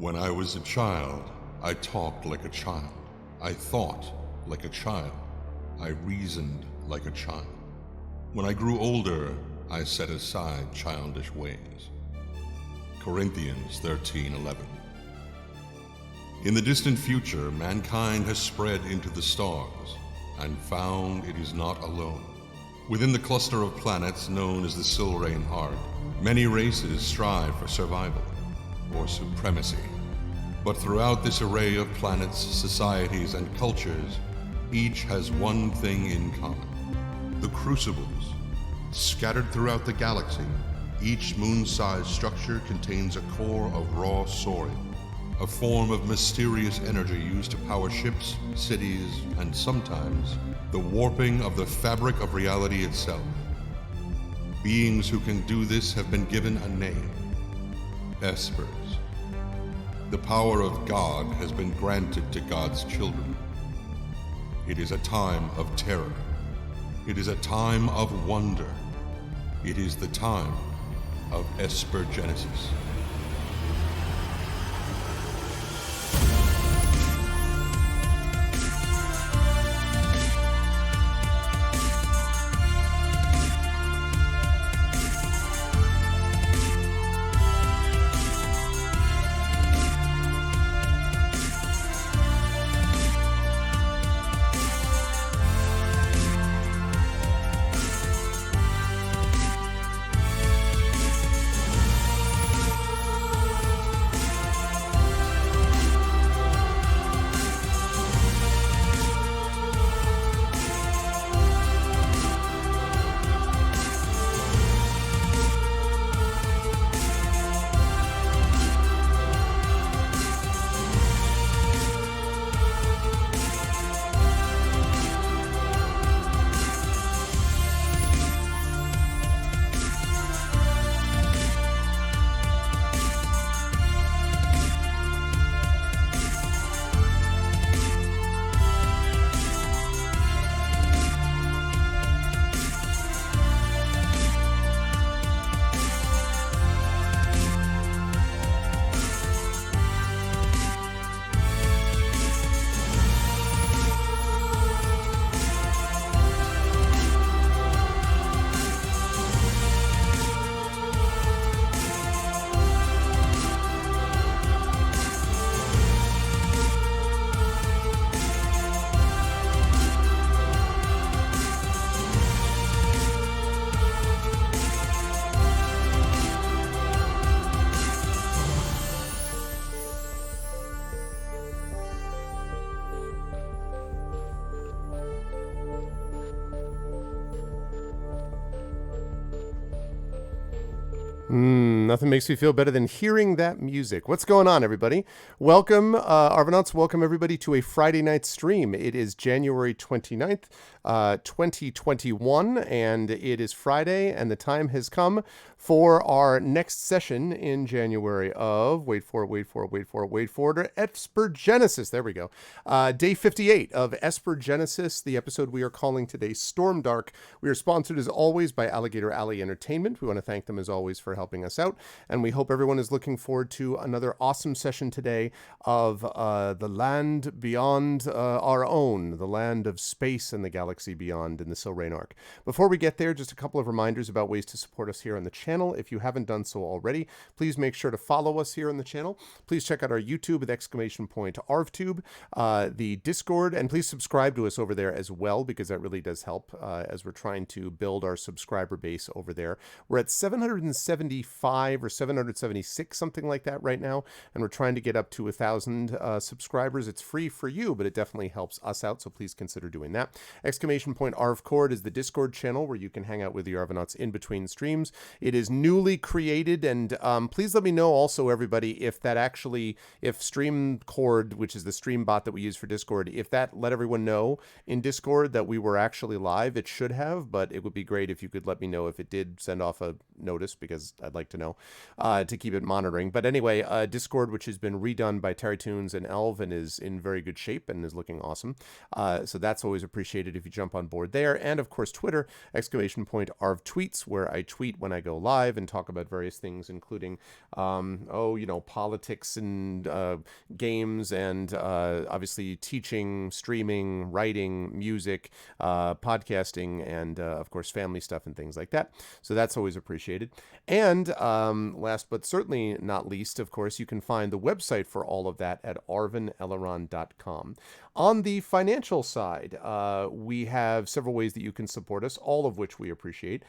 When I was a child, I talked like a child. I thought like a child. I reasoned like a child. When I grew older, I set aside childish ways. Corinthians 13:11. In the distant future, mankind has spread into the stars and found it is not alone. Within the cluster of planets known as the Silrain Heart, many races strive for survival or supremacy. But throughout this array of planets, societies, and cultures, each has one thing in common: the crucibles. Scattered throughout the galaxy, each moon-sized structure contains a core of raw sorin, a form of mysterious energy used to power ships, cities, and sometimes the warping of the fabric of reality itself. Beings who can do this have been given a name: Espers. The power of God has been granted to God's children. It is a time of terror. It is a time of wonder. It is the time of Esper Genesis. Nothing makes me feel better than hearing that music. What's going on, everybody? Welcome, Arvanauts. Welcome, everybody, to a Friday night stream. It is January 29th, 2021, and it is Friday, and the time has come for our next session in January of, wait for it, Esper Genesis. There we go. Day 58 of Esper Genesis, the episode we are calling today Storm Dark. We are sponsored, as always, by Alligator Alley Entertainment. We want to thank them, as always, for helping us out, and we hope everyone is looking forward to another awesome session today of the land beyond our own, the land of space and the galaxy beyond in the Silrain Arc. Before we get there, just a couple of reminders about ways to support us here on the channel. If you haven't done so already, please make sure to follow us here on the channel. Please check out our YouTube with !ArvTube, the Discord, and please subscribe to us over there as well, because that really does help as we're trying to build our subscriber base over there. We're at 775 or 776, something like that right now, and we're trying to get up to 1,000 subscribers. It's free for you, but it definitely helps us out, so please consider doing that. !ArvCord is the Discord channel where you can hang out with the Arvanauts in between streams. It is newly created, and please let me know also, everybody, if StreamCord, which is the stream bot that we use for Discord, if that let everyone know in Discord that we were actually live. It should have, but it would be great if you could let me know if it did send off a notice, because I'd like to know to keep it monitoring. But anyway, Discord, which has been redone by Terry Toons and Elv and is in very good shape and is looking awesome. So that's always appreciated if you you jump on board there. And of course, Twitter, !ARV tweets, where I tweet when I go live and talk about various things, including, politics and games and obviously teaching, streaming, writing, music, podcasting, and of course, family stuff and things like that. So that's always appreciated. And last but certainly not least, of course, you can find the website for all of that at arvineleron.com. On the financial side, we have several ways that you can support us, all of which we appreciate.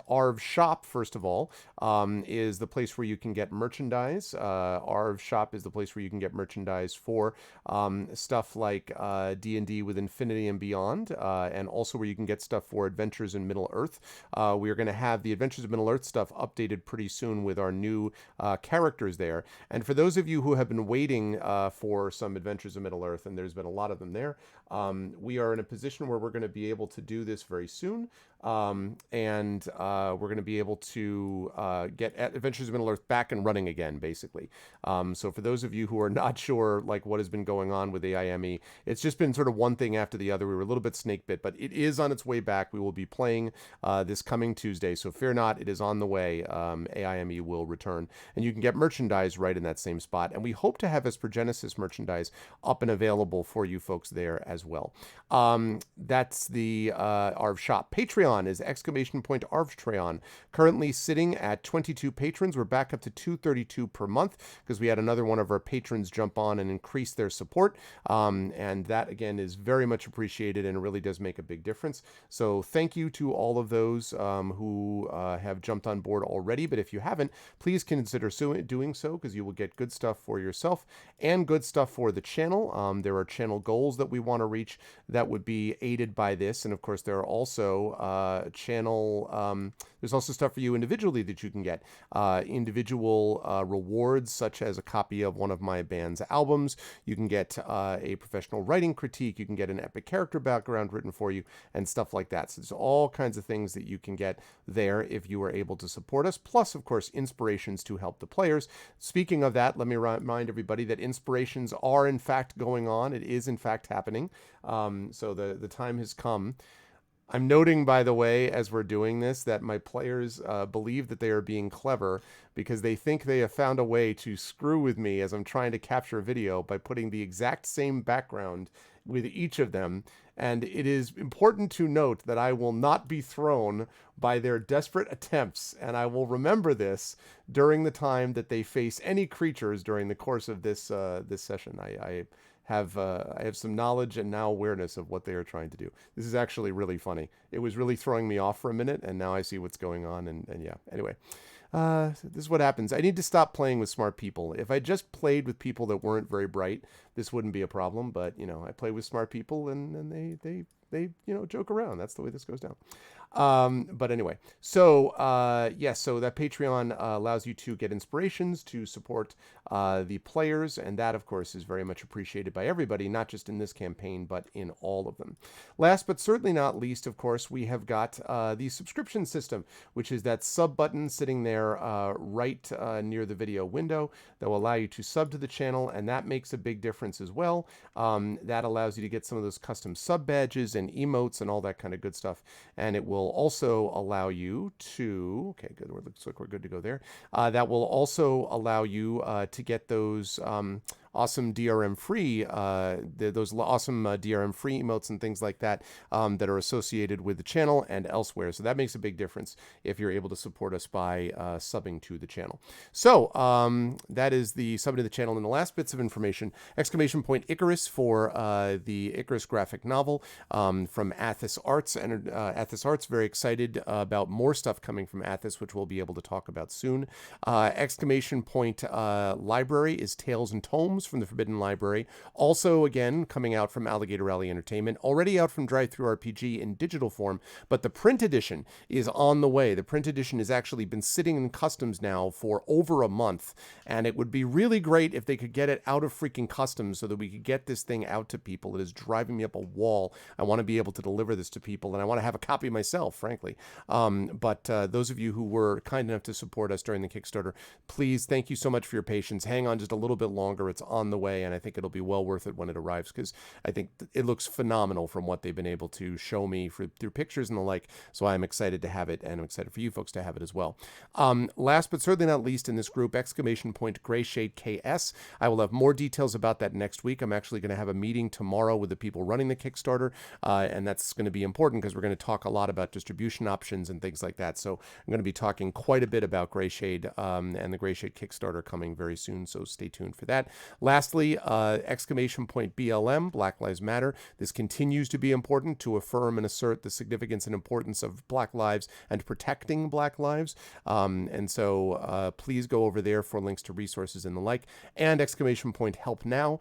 !ARV Shop, first of all, is the place where you can get merchandise. !ARV Shop is the place where you can get merchandise for stuff like D&D with Infinity and Beyond, and also where you can get stuff for Adventures in Middle-earth. We are going to have the Adventures of Middle-earth stuff updated pretty soon with our new characters there. And for those of you who have been waiting for some Adventures of Middle-earth, and there's been a lot of them there, we are in a position where we're going to be able to do this very soon. And we're going to be able to get Adventures of Middle-earth back and running again, basically. So for those of you who are not sure like what has been going on with AIME, it's just been sort of one thing after the other. We were a little bit snake bit, but it is on its way back. We will be playing this coming Tuesday, so fear not, it is on the way. AIME will return, and you can get merchandise right in that same spot. And we hope to have Esper Genesis merchandise up and available for you folks there as well. That's the ARV Shop. Patreon is !ARVTreon, currently sitting at 22 patrons. We're back up to 232 per month because we had another one of our patrons jump on and increase their support. And that, again, is very much appreciated, and it really does make a big difference. So thank you to all of those who have jumped on board already. But if you haven't, please consider doing so, because you will get good stuff for yourself and good stuff for the channel. There are channel goals that we want to reach that would be aided by this. And of course, there are also there's also stuff for you individually that you can get. Individual rewards, such as a copy of one of my band's albums. You can get a professional writing critique. You can get an epic character background written for you and stuff like that. So there's all kinds of things that you can get there if you are able to support us. Plus, of course, inspirations to help the players. Speaking of that, let me remind everybody that inspirations are in fact going on. It is in fact happening. So the time has come. I'm noting, by the way, as we're doing this, that my players believe that they are being clever because they think they have found a way to screw with me as I'm trying to capture a video by putting the exact same background with each of them. And it is important to note that I will not be thrown by their desperate attempts, and I will remember this during the time that they face any creatures during the course of this this session. I have some knowledge and now awareness of what they are trying to do. This is actually really funny. It was really throwing me off for a minute, and now I see what's going on, and yeah. Anyway, this is what happens. I need to stop playing with smart people. If I just played with people that weren't very bright, this wouldn't be a problem, but, I play with smart people, and they joke around. That's the way this goes down. But anyway, so yes, so that Patreon allows you to get inspirations to support the players, and that, of course, is very much appreciated by everybody, not just in this campaign, but in all of them. Last but certainly not least, of course, we have got the subscription system, which is that sub button sitting there right near the video window that will allow you to sub to the channel, and that makes a big difference as well. That allows you to get some of those custom sub badges and emotes and all that kind of good stuff, and it will also allow you to, okay, good, looks like we're good to go there. That will also allow you to get those awesome DRM free, those awesome DRM free emotes and things like that that are associated with the channel and elsewhere. So that makes a big difference if you're able to support us by subbing to the channel. So that is the subbing to the channel. And the last bits of information, !Icarus for the Icarus graphic novel from Athos Arts. And Athos Arts, very excited about more stuff coming from Athos, which we'll be able to talk about soon. Library is Tales and Tomes from the Forbidden Library. Also, again, coming out from Alligator Alley Entertainment. Already out from Drive-Thru RPG in digital form, but the print edition is on the way. The print edition has actually been sitting in customs now for over a month, and it would be really great if they could get it out of freaking customs so that we could get this thing out to people. It is driving me up a wall. I want to be able to deliver this to people, and I want to have a copy myself, frankly. But those of you who were kind enough to support us during the Kickstarter, please, thank you so much for your patience. Hang on just a little bit longer. It's on the way, and I think it'll be well worth it when it arrives, because I think it looks phenomenal from what they've been able to show me through pictures and the like. So I'm excited to have it, and I'm excited for you folks to have it as well. Last but certainly not least in this group, exclamation point Gray Shade KS. I will have more details about that next week. I'm actually going to have a meeting tomorrow with the people running the Kickstarter, and that's going to be important because we're going to talk a lot about distribution options and things like that. So I'm going to be talking quite a bit about Gray Shade and the Gray Shade Kickstarter coming very soon, so stay tuned for that. Lastly, exclamation point BLM, Black Lives Matter. This continues to be important to affirm and assert the significance and importance of Black lives and protecting Black lives. And so please go over there for links to resources and the like. And exclamation point Help Now,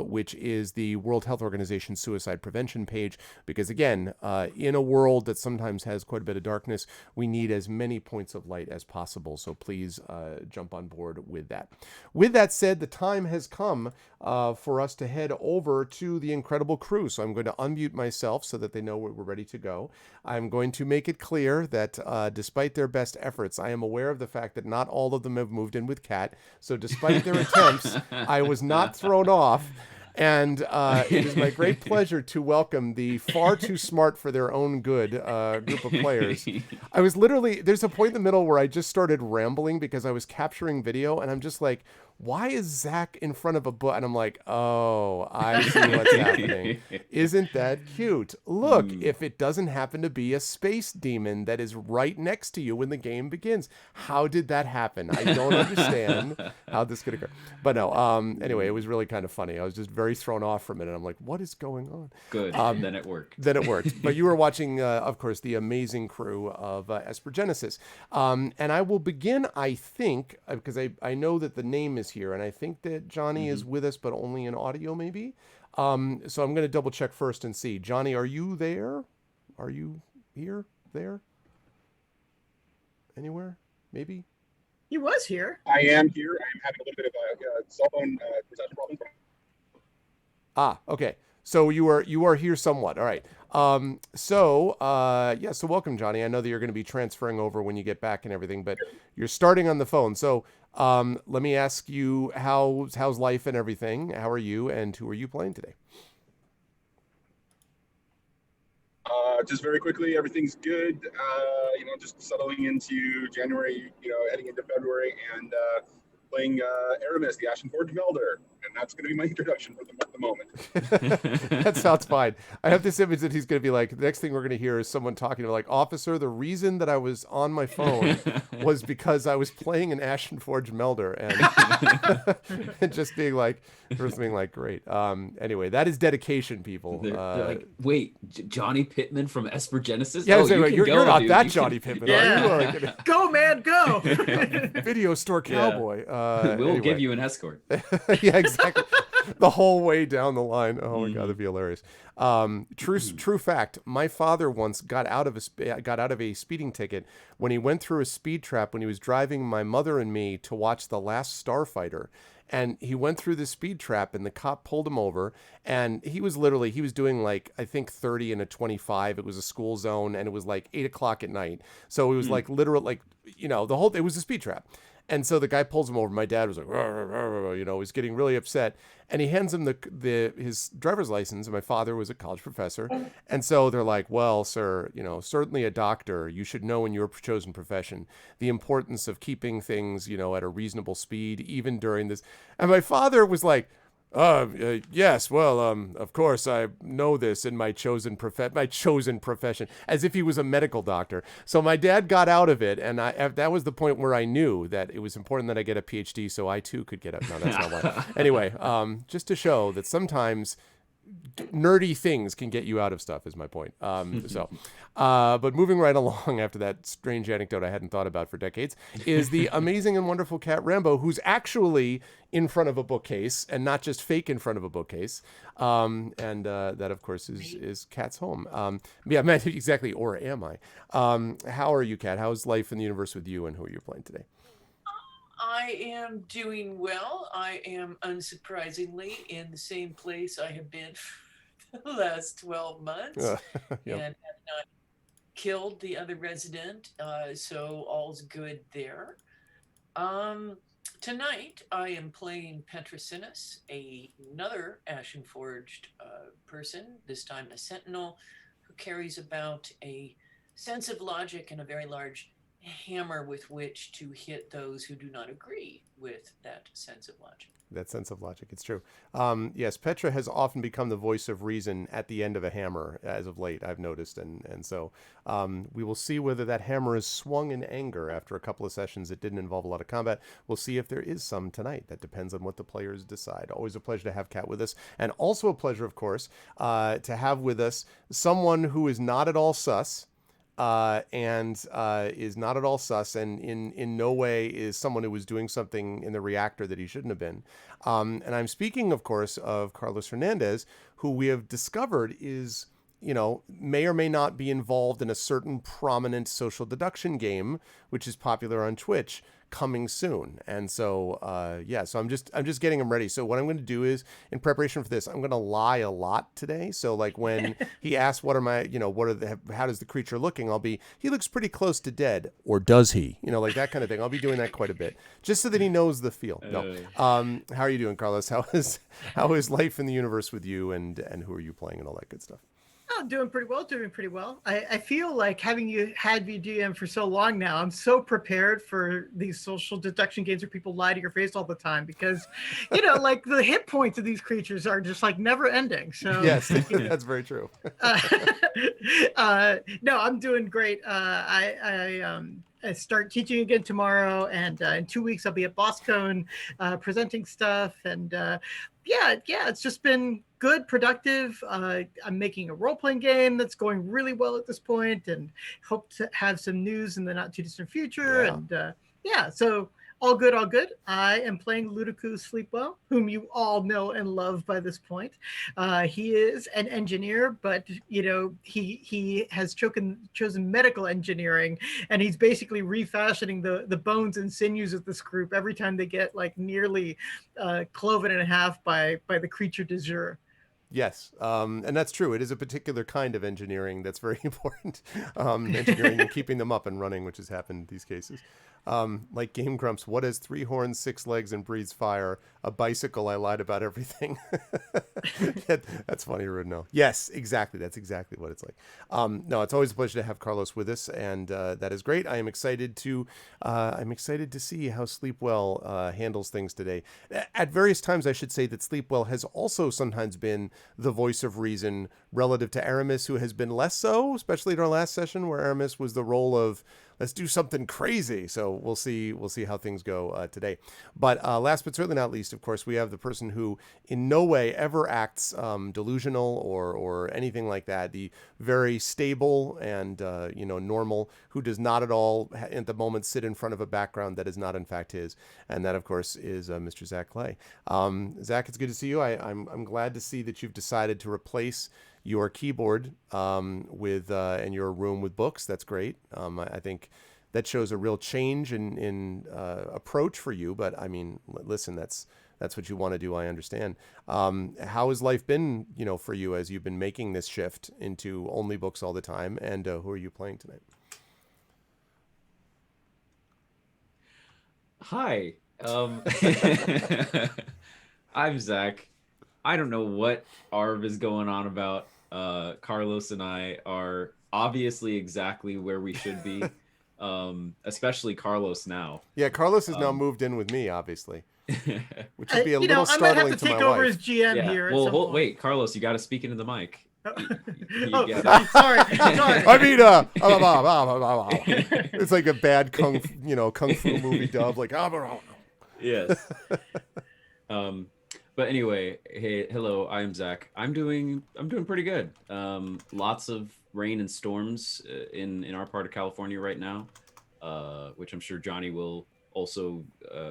which is the World Health Organization suicide prevention page. Because again, in a world that sometimes has quite a bit of darkness, we need as many points of light as possible. So please jump on board with that. With that said, the time has come for us to head over to the incredible crew. So I'm going to unmute myself so that they know we're ready to go. I'm going to make it clear that despite their best efforts, I am aware of the fact that not all of them have moved in with Kat. So despite their attempts, I was not thrown off. And it is my great pleasure to welcome the far too smart for their own good group of players. I was literally, there's a point in the middle where I just started rambling because I was capturing video, and I'm just like, why is Zach in front of a book? And I'm like, oh, I see what's happening. Isn't that cute? Look, if it doesn't happen to be a space demon that is right next to you when the game begins. How did that happen? I don't understand how this could occur. But no, anyway, it was really kind of funny. I was just very thrown off from it, and I'm like, what is going on? Good, then it worked. Then it worked. But you were watching, of course, the amazing crew of Esper Genesis. And I will begin, I think, because I know that the name is here, and I think that Johnny is with us, but only in audio, maybe. So I'm going to double check first and see. Johnny, are you there? Are you here? There? Anywhere? Maybe? He was here. I am here. I'm having a little bit of a cell phone reception problem. Ah, okay. So you are here somewhat. All right. So welcome, Johnny. I know that you're going to be transferring over when you get back and everything, but you're starting on the phone. So let me ask you, how's life and everything? How are you, and who are you playing today? Just very quickly, everything's good. Just settling into January, heading into February, and playing Aramis, the Ashen Forge Melder. And that's going to be my introduction for the moment. That sounds fine. I have this image that he's going to be like, the next thing we're going to hear is someone talking to like, officer, the reason that I was on my phone was because I was playing an Ashen Forge Melder, and, and just being like, great. Anyway, that is dedication, people. They're like, wait, Johnny Pittman from Esper Genesis? Yeah, you're not dude. that Johnny Pittman, are you? Like, Go, man, go. video store cowboy. We'll anyway. give you an escort. Yeah, exactly. The whole way down the line. Oh my God, that'd be hilarious. True fact. My father once got out of a speeding ticket when he went through a speed trap when he was driving my mother and me to watch The Last Starfighter. And he went through the speed trap, and the cop pulled him over, and he was doing like, I think 30 and a 25. It was a school zone, and it was like 8:00 at night. So it was like literal, like, it was a speed trap. And so the guy pulls him over. My dad was like, was getting really upset. And he hands him his driver's license. And my father was a college professor. And so they're like, well, sir, certainly a doctor, you should know in your chosen profession the importance of keeping things, at a reasonable speed, even during this. And my father was like, yes, well, of course I know this in my chosen profession, as if he was a medical doctor. So my dad got out of it, and that was the point where I knew that it was important that I get a PhD so I too could get it. No, that's not why. Anyway, just to show that sometimes nerdy things can get you out of stuff is my point. But moving right along after that strange anecdote I hadn't thought about for decades is the amazing and wonderful Kat Rambo, who's actually in front of a bookcase and not just fake in front of a bookcase. That of course is Kat's home. Exactly. Or am I? How are you, Kat? How's life in the universe with you, and who are you playing today? I am doing well. I am unsurprisingly in the same place I have been for the last 12 months Yep. and have not killed the other resident, so all's good there. Tonight, I am playing Petrasinus, another Ashen Forged person, this time a sentinel, who carries about a sense of logic and a very large hammer with which to hit those who do not agree with that sense of logic. That sense of logic. It's true. Yes, Petra has often become the voice of reason at the end of a hammer as of late, I've noticed. And so we will see whether that hammer is swung in anger after a couple of sessions that didn't involve a lot of combat. We'll see if there is some tonight. That depends on what the players decide. Always a pleasure to have Kat with us. And also a pleasure, of course, to have with us someone who is not at all sus. And is not at all sus, and in no way is someone who was doing something in the reactor that he shouldn't have been. And I'm speaking, of course, of Carlos Hernandez, who we have discovered is, may or may not be involved in a certain prominent social deduction game, which is popular on Twitch, coming soon. And so so I'm just getting him ready. So what I'm going to do is, in preparation for this, I'm going to lie a lot today. So like when he asks how does the creature looking, I'll be, he looks pretty close to dead, or does he, like that kind of thing. I'll be doing that quite a bit, just so that he knows the feel. No. How are you doing, Carlos? How is life in the universe with you, and who are you playing and all that good stuff? Oh, doing pretty well. I feel like having had VGM for so long now, I'm so prepared for these social deduction games where people lie to your face all the time, because, like the hit points of these creatures are just like never ending. So yes, that's very true. No, I'm doing great. I start teaching again tomorrow, and in 2 weeks I'll be at BossCon presenting stuff, and it's just been good, productive. I'm making a role-playing game that's going really well at this point, and hope to have some news in the not too distant future. Yeah. And so all good. I am playing Ludoku Sleepwell, whom you all know and love by this point. He is an engineer, but he has chosen medical engineering, and he's basically refashioning the bones and sinews of this group every time they get like nearly cloven in half by the creature du jour. Yes, and that's true. It is a particular kind of engineering that's very important. Engineering and keeping them up and running, which has happened in these cases. Like Game Grumps, what has 3 horns, 6 legs, and breathes fire? A bicycle. I lied about everything. That's funny, Rudno. Yes, exactly. That's exactly what it's like. No, it's always a pleasure to have Carlos with us, and that is great. I'm excited to see how Sleepwell handles things today. At various times, I should say that Sleepwell has also sometimes been the voice of reason relative to Aramis, who has been less so, especially in our last session, where Aramis was the role of let's do something crazy. So we'll see how things go today. But last but certainly not least, of course, we have the person who in no way ever acts delusional or anything like that. The very stable and normal, who does not at all at the moment sit in front of a background that is not in fact his. And that, of course, is Mr. Zach Clay. Zach, it's good to see you. I'm glad to see that you've decided to replace your keyboard with in your room with books. That's great. I think that shows a real change in approach for you. But I mean, listen, that's what you want to do. I understand. How has life been, for you as you've been making this shift into only books all the time? And who are you playing tonight? Hi. I'm Zach. I don't know what Arv is going on about. Carlos and I are obviously exactly where we should be, especially Carlos now. Yeah, Carlos has now moved in with me, obviously, which would be a little I startling might have to take over as GM here. Well, wait, Carlos, you got to speak into the mic. Sorry. I mean, it's like a bad kung fu movie dub, like yes. But anyway, hello, I'm Zach. I'm doing pretty good. Lots of rain and storms in our part of California right now, which I'm sure Johnny will also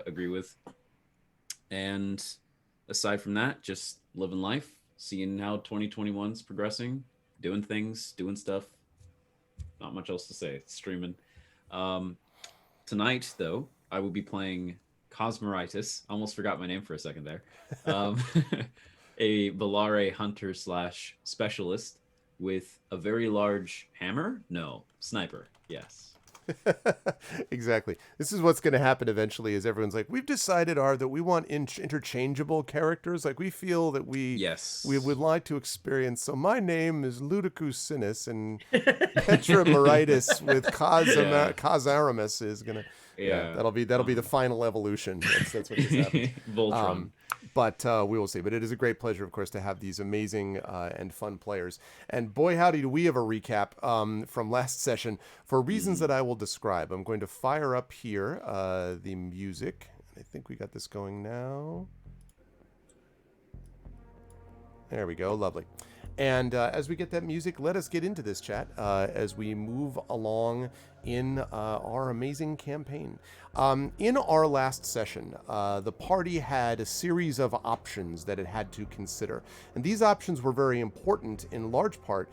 agree with. And aside from that, just living life, seeing how 2021's progressing, doing things, doing stuff. Not much else to say. Streaming. Tonight, though, I will be playing Cosmeritis. Almost forgot my name for a second there. A Valare hunter / specialist with a very large hammer. No, sniper. Yes. Exactly. This is what's going to happen eventually is everyone's like, we've decided that we want interchangeable characters. Like we feel that we Yes. would like to experience. So my name is Ludicus Sinus and Petra Meritis with Kaz Aramis is going to, that'll be the final evolution. That's what just happened. Voltron. But we will see. But it is a great pleasure, of course, to have these amazing and fun players. And boy, howdy, do we have a recap from last session for reasons that I will describe. I'm going to fire up here the music. I think we got this going now. There we go. Lovely. And as we get that music, let us get into this chat as we move along in our amazing campaign. In our last session, the party had a series of options that it had to consider. And these options were very important in large part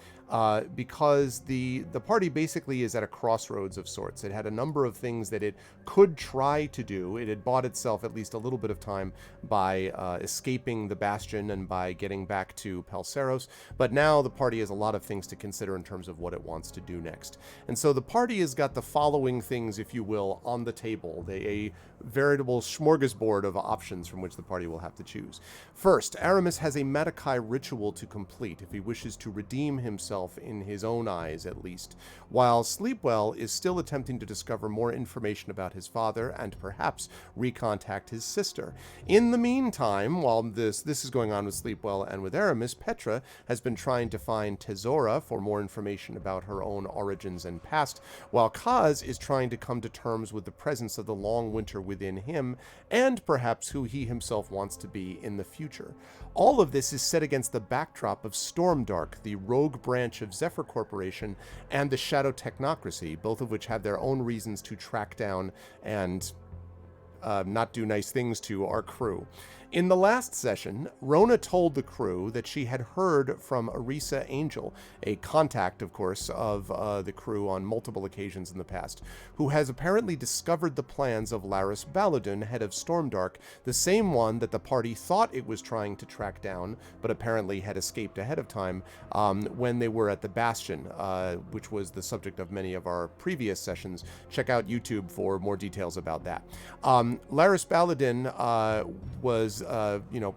because the party basically is at a crossroads of sorts. It had a number of things that it could try to do. It had bought itself at least a little bit of time by escaping the Bastion and by getting back to Pelseros. But now the party has a lot of things to consider in terms of what it wants to do next. And so the party has got the following things, if you will, on the table. A veritable smorgasbord of options from which the party will have to choose. First, Aramis has a Matakai ritual to complete if he wishes to redeem himself in his own eyes, at least, while Sleepwell is still attempting to discover more information about his father and perhaps recontact his sister. In the meantime, while this is going on with Sleepwell and with Aramis, Petra has been trying to find Tesora for more information about her own origins and past, while Kaz is trying to come to terms with the presence of the long winter within him and perhaps who he himself wants to be in the future. All of this is set against the backdrop of Stormdark, the rogue branch of Zephyr Corporation, and the Shadow Technocracy, both of which have their own reasons to track down and not do nice things to our crew. In the last session, Rona told the crew that she had heard from Arisa Angel, a contact, of course, of the crew on multiple occasions in the past, who has apparently discovered the plans of Laris Baladun, head of Stormdark, the same one that the party thought it was trying to track down, but apparently had escaped ahead of time when they were at the Bastion, which was the subject of many of our previous sessions. Check out YouTube for more details about that. Laris Baladun was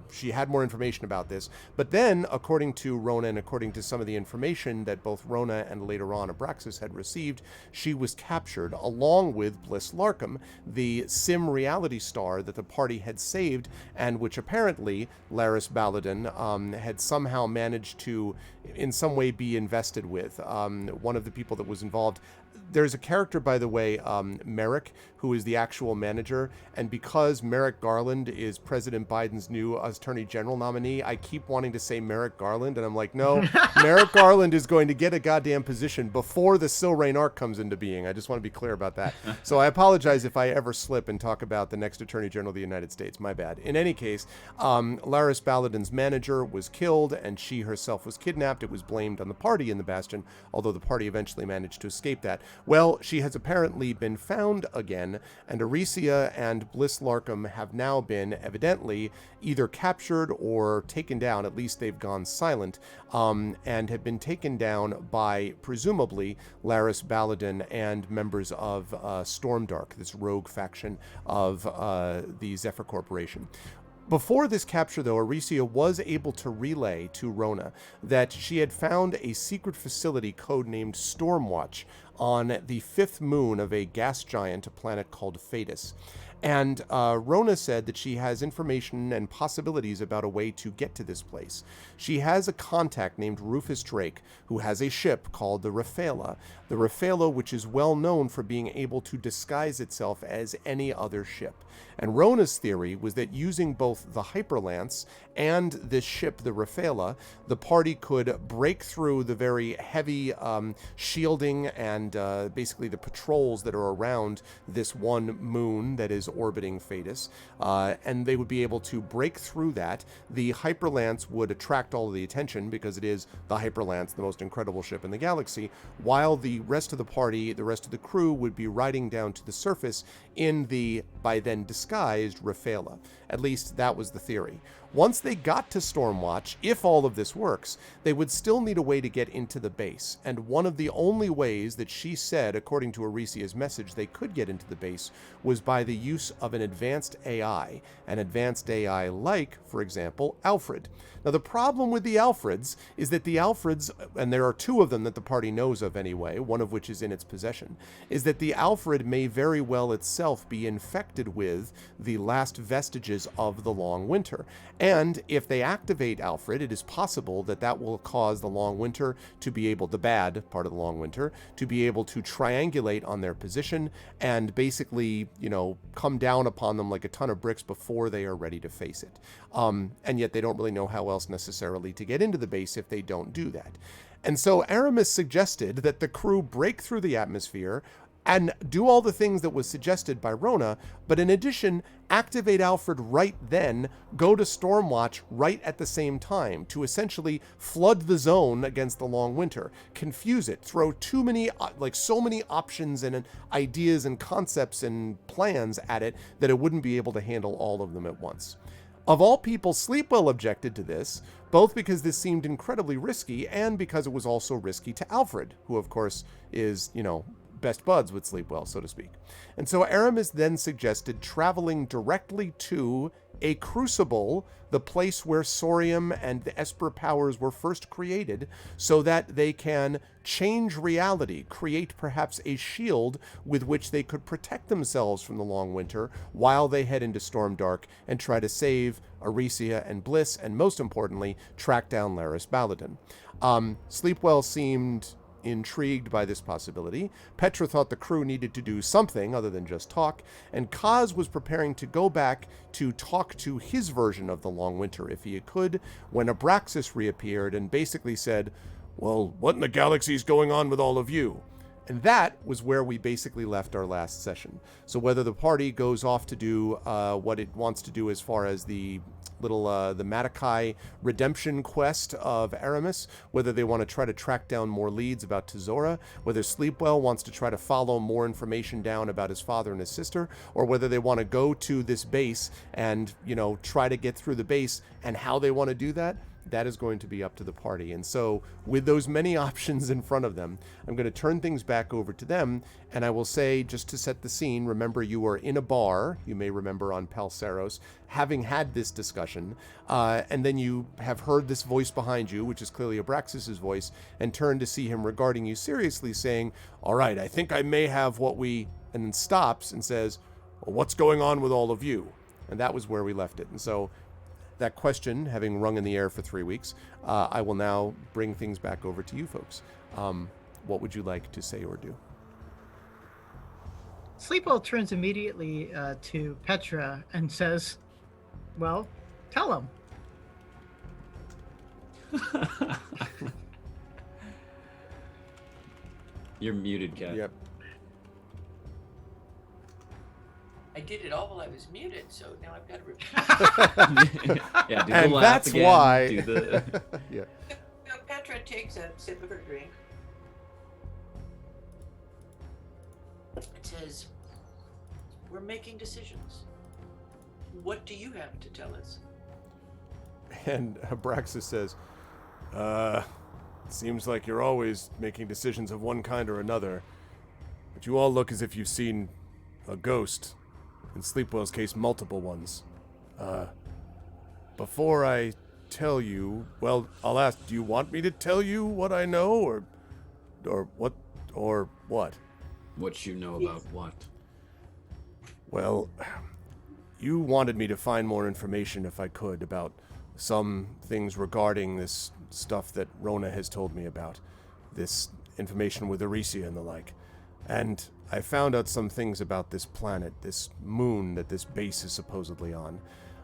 she had more information about this. But then, according to Rona and according to some of the information that both Rona and later on Abraxas had received, she was captured along with Bliss Larkham, the sim reality star that the party had saved and which apparently Laris Baladun had somehow managed to in some way be invested with. One of the people that was involved. There's a character, by the way, Merrick, who is the actual manager, and because Merrick Garland is President Biden's new Attorney General nominee, I keep wanting to say Merrick Garland, and I'm like, no, Merrick Garland is going to get a goddamn position before the Silrain arc comes into being. I just want to be clear about that. So I apologize if I ever slip and talk about the next Attorney General of the United States. My bad. In any case, Laris Baladun's manager was killed, and she herself was kidnapped. It was blamed on the party in the Bastion, although the party eventually managed to escape that. Well, she has apparently been found again, and Arisia and Bliss Larkham have now been evidently either captured or taken down. At least they've gone silent, and have been taken down by, presumably, Laris Baladun and members of Stormdark, this rogue faction of the Zephyr Corporation. Before this capture, though, Arisia was able to relay to Rona that she had found a secret facility codenamed Stormwatch on the fifth moon of a gas giant, a planet called Phaetus. And Rona said that she has information and possibilities about a way to get to this place. She has a contact named Rufus Drake, who has a ship called the Raphaela. The Raphaela, which is well known for being able to disguise itself as any other ship. And Rona's theory was that using both the Hyperlance and this ship, the Raphaela, the party could break through the very heavy shielding and basically the patrols that are around this one moon that is orbiting Phaetus, and they would be able to break through that. The Hyperlance would attract all of the attention because it is the Hyperlance, the most incredible ship in the galaxy, while the rest of the party, the rest of the crew, would be riding down to the surface in the, by then disguised, Raphaela. At least that was the theory. once they got to Stormwatch, if all of this works, they would still need a way to get into the base. And one of the only ways that she said, according to Arisia's message, they could get into the base was by the use of an advanced AI. An advanced AI like, for example, Alfred. Now, the problem with the Alfreds is that the Alfreds, and there are two of them that the party knows of anyway, one of which is in its possession, is that the Alfred may very well itself be infected with the last vestiges of the Long Winter. And if they activate Alfred, it is possible that that will cause the Long Winter to be able, the bad part of the Long Winter, to be able to triangulate on their position and basically, come down upon them like a ton of bricks before they are ready to face it. And yet they don't really know how else necessarily to get into the base if they don't do that. And so Aramis suggested that the crew break through the atmosphere and do all the things that was suggested by Rona, but in addition, activate Alfred right then, go to Stormwatch right at the same time to essentially flood the zone against the Long Winter, confuse it, throw so many options and ideas and concepts and plans at it that it wouldn't be able to handle all of them at once. Of all people, Sleepwell objected to this, both because this seemed incredibly risky and because it was also risky to Alfred, who of course is, best buds with Sleepwell, so to speak. And so Aramis then suggested traveling directly to a crucible, the place where Sorium and the Esper powers were first created, so that they can change reality, create perhaps a shield with which they could protect themselves from the Long Winter while they head into Stormdark and try to save Arisia and Bliss, and most importantly, track down Laris Baladin. Sleepwell seemed intrigued by this possibility. Petra thought the crew needed to do something other than just talk, and Kaz was preparing to go back to talk to his version of the Long Winter if he could, when Abraxas reappeared and basically said, "Well, what in the galaxy's going on with all of you?" And that was where we basically left our last session. So whether the party goes off to do what it wants to do as far as the the Matakai redemption quest of Aramis, whether they want to try to track down more leads about Tezora, whether Sleepwell wants to try to follow more information down about his father and his sister, or whether they want to go to this base and, try to get through the base, and how they want to do that, that is going to be up to the party. And so with those many options in front of them, I'm going to turn things back over to them. And I will say, just to set the scene, remember you are in a bar, you may remember on Palceros, having had this discussion, and then you have heard this voice behind you, which is clearly Abraxas' voice, and turn to see him regarding you seriously, saying, "All right, I think I may have what we," and then stops and says, "Well, what's going on with all of you?" And that was where we left it. And so that question, having rung in the air for 3 weeks, I will now bring things back over to you folks. What would you like to say or do? Sleepwell turns immediately to Petra and says, "Well, tell him." You're muted, Kat. Yep. I did it all while I was muted, so now I've got to repeat. Yeah, do And the laugh that's again, why. do the... Yeah. So Petra takes a sip of her drink. It says, "We're making decisions. What do you have to tell us?" And Abraxas says, "Seems like you're always making decisions of one kind or another, but you all look as if you've seen a ghost. In Sleepwell's case, multiple ones. Before I tell you, well, I'll ask, do you want me to tell you what I know, or what, or what?" What you know about what? Well, you wanted me to find more information if I could about some things regarding this stuff that Rona has told me about. This information with Arisia and the like. And I found out some things about this planet, this moon that this base is supposedly on.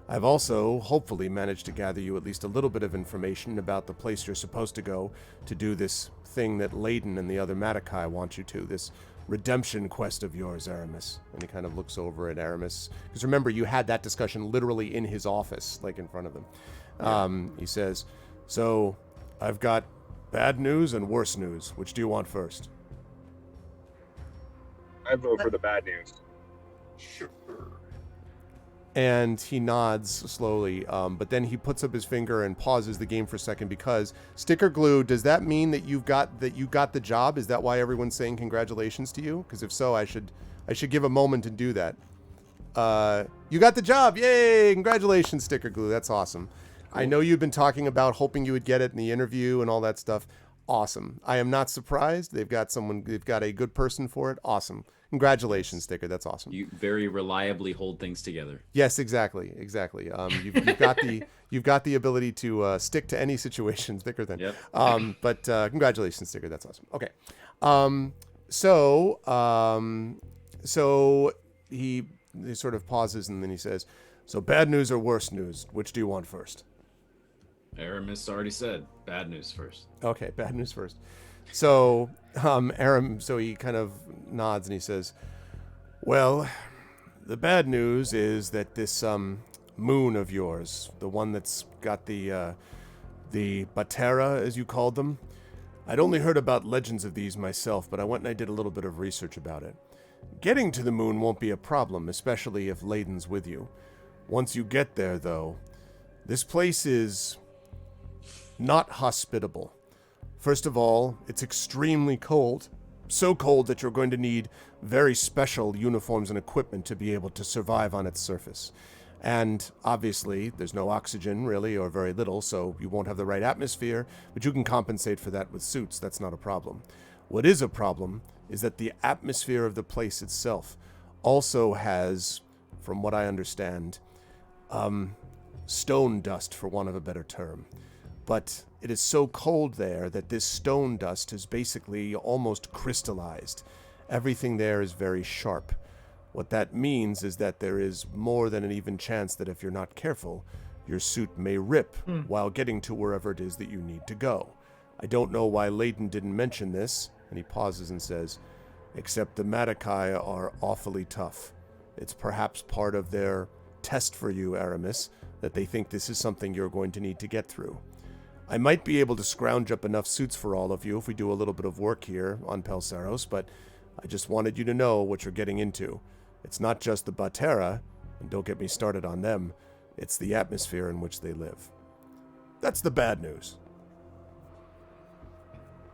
I've also, hopefully, managed to gather you at least a little bit of information about the place you're supposed to go to do this thing that Layden and the other Matakai want you to, this redemption quest of yours, Aramis. And he kind of looks over at Aramis. Because remember, you had that discussion literally in his office, like in front of him. Yeah. He says, "So, I've got bad news and worse news. Which do you want first?" I vote for the bad news. Sure. And he nods slowly, but then he puts up his finger and pauses the game for a second because sticker glue. Does that mean that you got the job? Is that why everyone's saying congratulations to you? Because if so, I should give a moment and do that. You got the job! Yay! Congratulations, sticker glue. That's awesome. Cool. I know you've been talking about hoping you would get it in the interview and all that stuff. Awesome. I am not surprised. They've got a good person for it. Awesome. Congratulations, Sticker. That's awesome. You very reliably hold things together. Yes, exactly. You've got the ability to stick to any situation thicker than. Yep. But congratulations, Sticker. That's awesome. Okay. So he sort of pauses and then he says, "So bad news or worse news? Which do you want first?" Aramis already said bad news first. Okay, bad news first. So, so he kind of nods and he says, "Well, the bad news is that this moon of yours, the one that's got the Batera, as you called them, I'd only heard about legends of these myself, but I went and I did a little bit of research about it. Getting to the moon won't be a problem, especially if Layden's with you. Once you get there, though, this place is not hospitable. First of all, it's extremely cold. So cold that you're going to need very special uniforms and equipment to be able to survive on its surface. And obviously, there's no oxygen, really, or very little, so you won't have the right atmosphere, but you can compensate for that with suits. That's not a problem. What is a problem is that the atmosphere of the place itself also has, from what I understand, stone dust, for want of a better term. But it is so cold there that this stone dust is basically almost crystallized. Everything there is very sharp. What that means is that there is more than an even chance that if you're not careful, your suit may rip while getting to wherever it is that you need to go. I don't know why Layden didn't mention this," and he pauses and says, "except the Matakai are awfully tough. It's perhaps part of their test for you, Aramis, that they think this is something you're going to need to get through. I might be able to scrounge up enough suits for all of you if we do a little bit of work here on Pelsaros, but I just wanted you to know what you're getting into. It's not just the Batera, and don't get me started on them, it's the atmosphere in which they live. That's the bad news."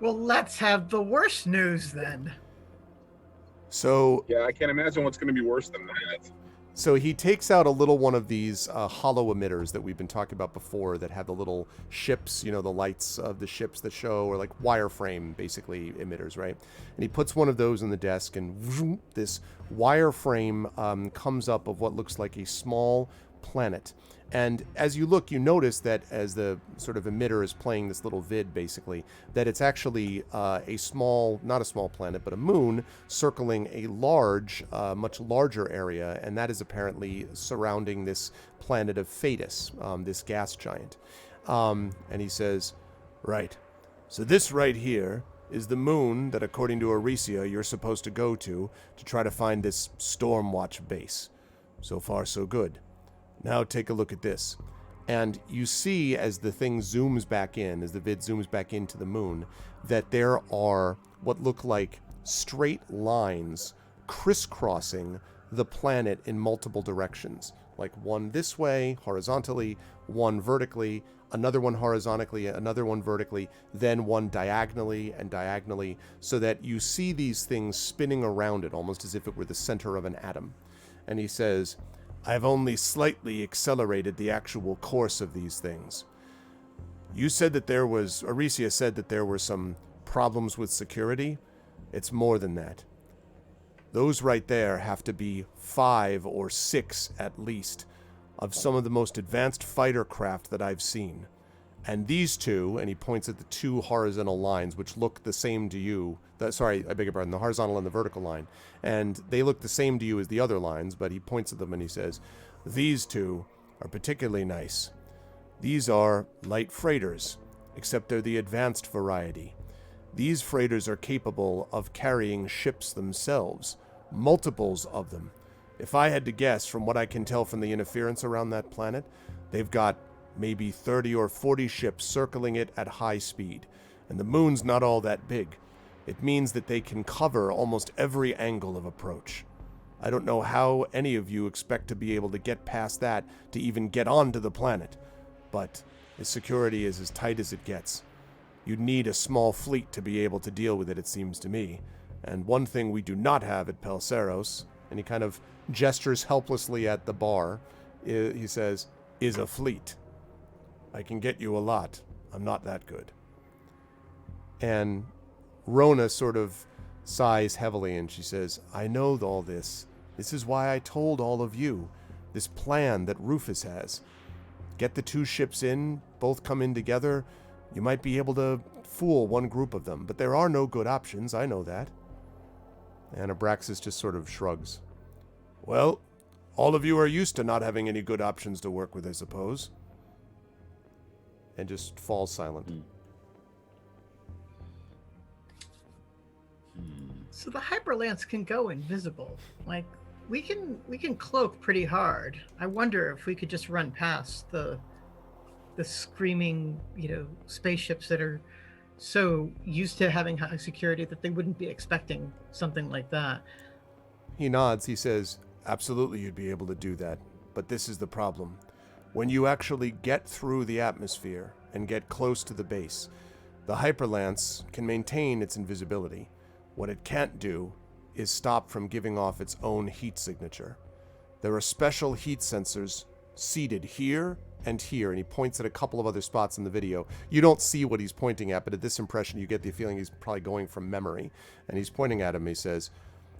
Well, let's have the worst news then. So Yeah, I can't imagine what's going to be worse than that. So he takes out a little one of these hollow emitters that we've been talking about before that have the little ships, the lights of the ships that show, or like wireframe, basically, emitters, right? And he puts one of those on the desk, and vroom, this wireframe comes up of what looks like a small planet. And as you look, you notice that as the sort of emitter is playing this little vid, basically, that it's actually a small, not a small planet, but a moon circling a large, much larger area, and that is apparently surrounding this planet of Phaetus, this gas giant. And he says, "Right. So this right here is the moon that, according to Aricia, you're supposed to go to try to find this Stormwatch base. So far, so good. Now take a look at this." And you see, as the thing zooms back in, as the vid zooms back into the moon, that there are what look like straight lines crisscrossing the planet in multiple directions. Like one this way, horizontally, one vertically, another one horizontally, another one vertically, then one diagonally and diagonally, so that you see these things spinning around it, almost as if it were the center of an atom. And he says, "I've only slightly accelerated the actual course of these things. You said that Aricia said that there were some problems with security. It's more than that. Those right there have to be 5 or 6 at least of some of the most advanced fighter craft that I've seen. And these two," and he points at the two horizontal lines, which look the same to you. Sorry, I beg your pardon, the horizontal and the vertical line. And they look the same to you as the other lines, but he points at them and he says, "These two are particularly nice. These are light freighters, except they're the advanced variety. These freighters are capable of carrying ships themselves, multiples of them. If I had to guess, from what I can tell from the interference around that planet, they've got maybe 30 or 40 ships circling it at high speed. And the moon's not all that big. It means that they can cover almost every angle of approach. I don't know how any of you expect to be able to get past that to even get onto the planet, but the security is as tight as it gets. You'd need a small fleet to be able to deal with it seems to me. And one thing we do not have at Pelseros, and he kind of gestures helplessly at the bar, he says, is a fleet. I can get you a lot. I'm not that good. And Rona sort of sighs heavily and she says, I know all this. This is why I told all of you. This plan that Rufus has. Get the 2 ships in, both come in together. You might be able to fool one group of them, but there are no good options, I know that. And Abraxas just sort of shrugs. Well, all of you are used to not having any good options to work with, I suppose. And just falls silent. So the hyperlance can go invisible. Like, we can cloak pretty hard. I wonder if we could just run past the screaming, spaceships that are so used to having high security that they wouldn't be expecting something like that. He nods. He says, absolutely you'd be able to do that. But this is the problem. When you actually get through the atmosphere and get close to the base, the hyperlance can maintain its invisibility. What it can't do is stop from giving off its own heat signature. There are special heat sensors seated here and here, and he points at a couple of other spots in the video. You don't see what he's pointing at, but at this impression you get the feeling he's probably going from memory. And he's pointing at him, he says,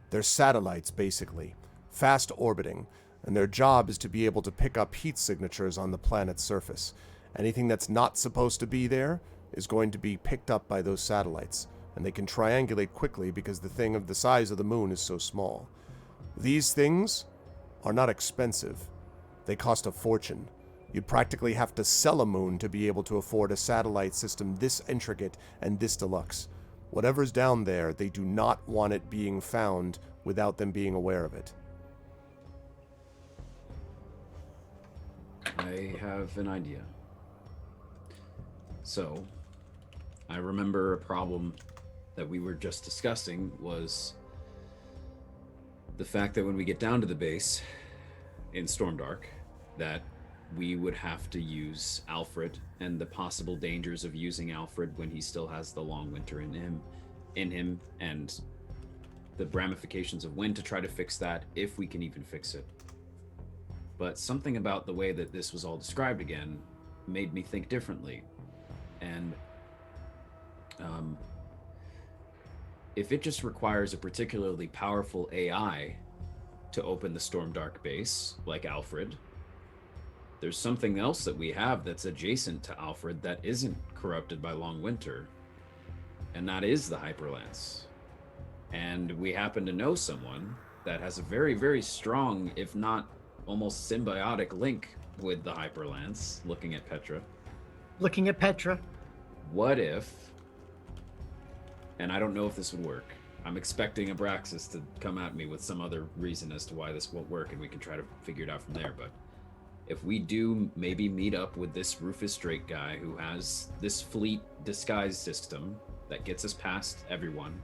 they're satellites, basically, fast orbiting, and their job is to be able to pick up heat signatures on the planet's surface. Anything that's not supposed to be there is going to be picked up by those satellites, and they can triangulate quickly because the thing of the size of the moon is so small. These things are not expensive. They cost a fortune. You'd practically have to sell a moon to be able to afford a satellite system this intricate and this deluxe. Whatever's down there, they do not want it being found without them being aware of it. I have an idea. So, I remember a problem that we were just discussing was the fact that when we get down to the base in Stormdark, that we would have to use Alfred, and the possible dangers of using Alfred when he still has the long winter in him, and the ramifications of when to try to fix that, if we can even fix it. But something about the way that this was all described again made me think differently. And if it just requires a particularly powerful AI to open the Stormdark base, like Alfred, there's something else that we have that's adjacent to Alfred that isn't corrupted by Long Winter, and that is the Hyperlance. And we happen to know someone that has a very, very strong, if not almost symbiotic link with the Hyperlance, looking at Petra. What if, and I don't know if this would work, I'm expecting Abraxas to come at me with some other reason as to why this won't work, and we can try to figure it out from there, but if we do maybe meet up with this Rufus Drake guy who has this fleet disguise system that gets us past everyone,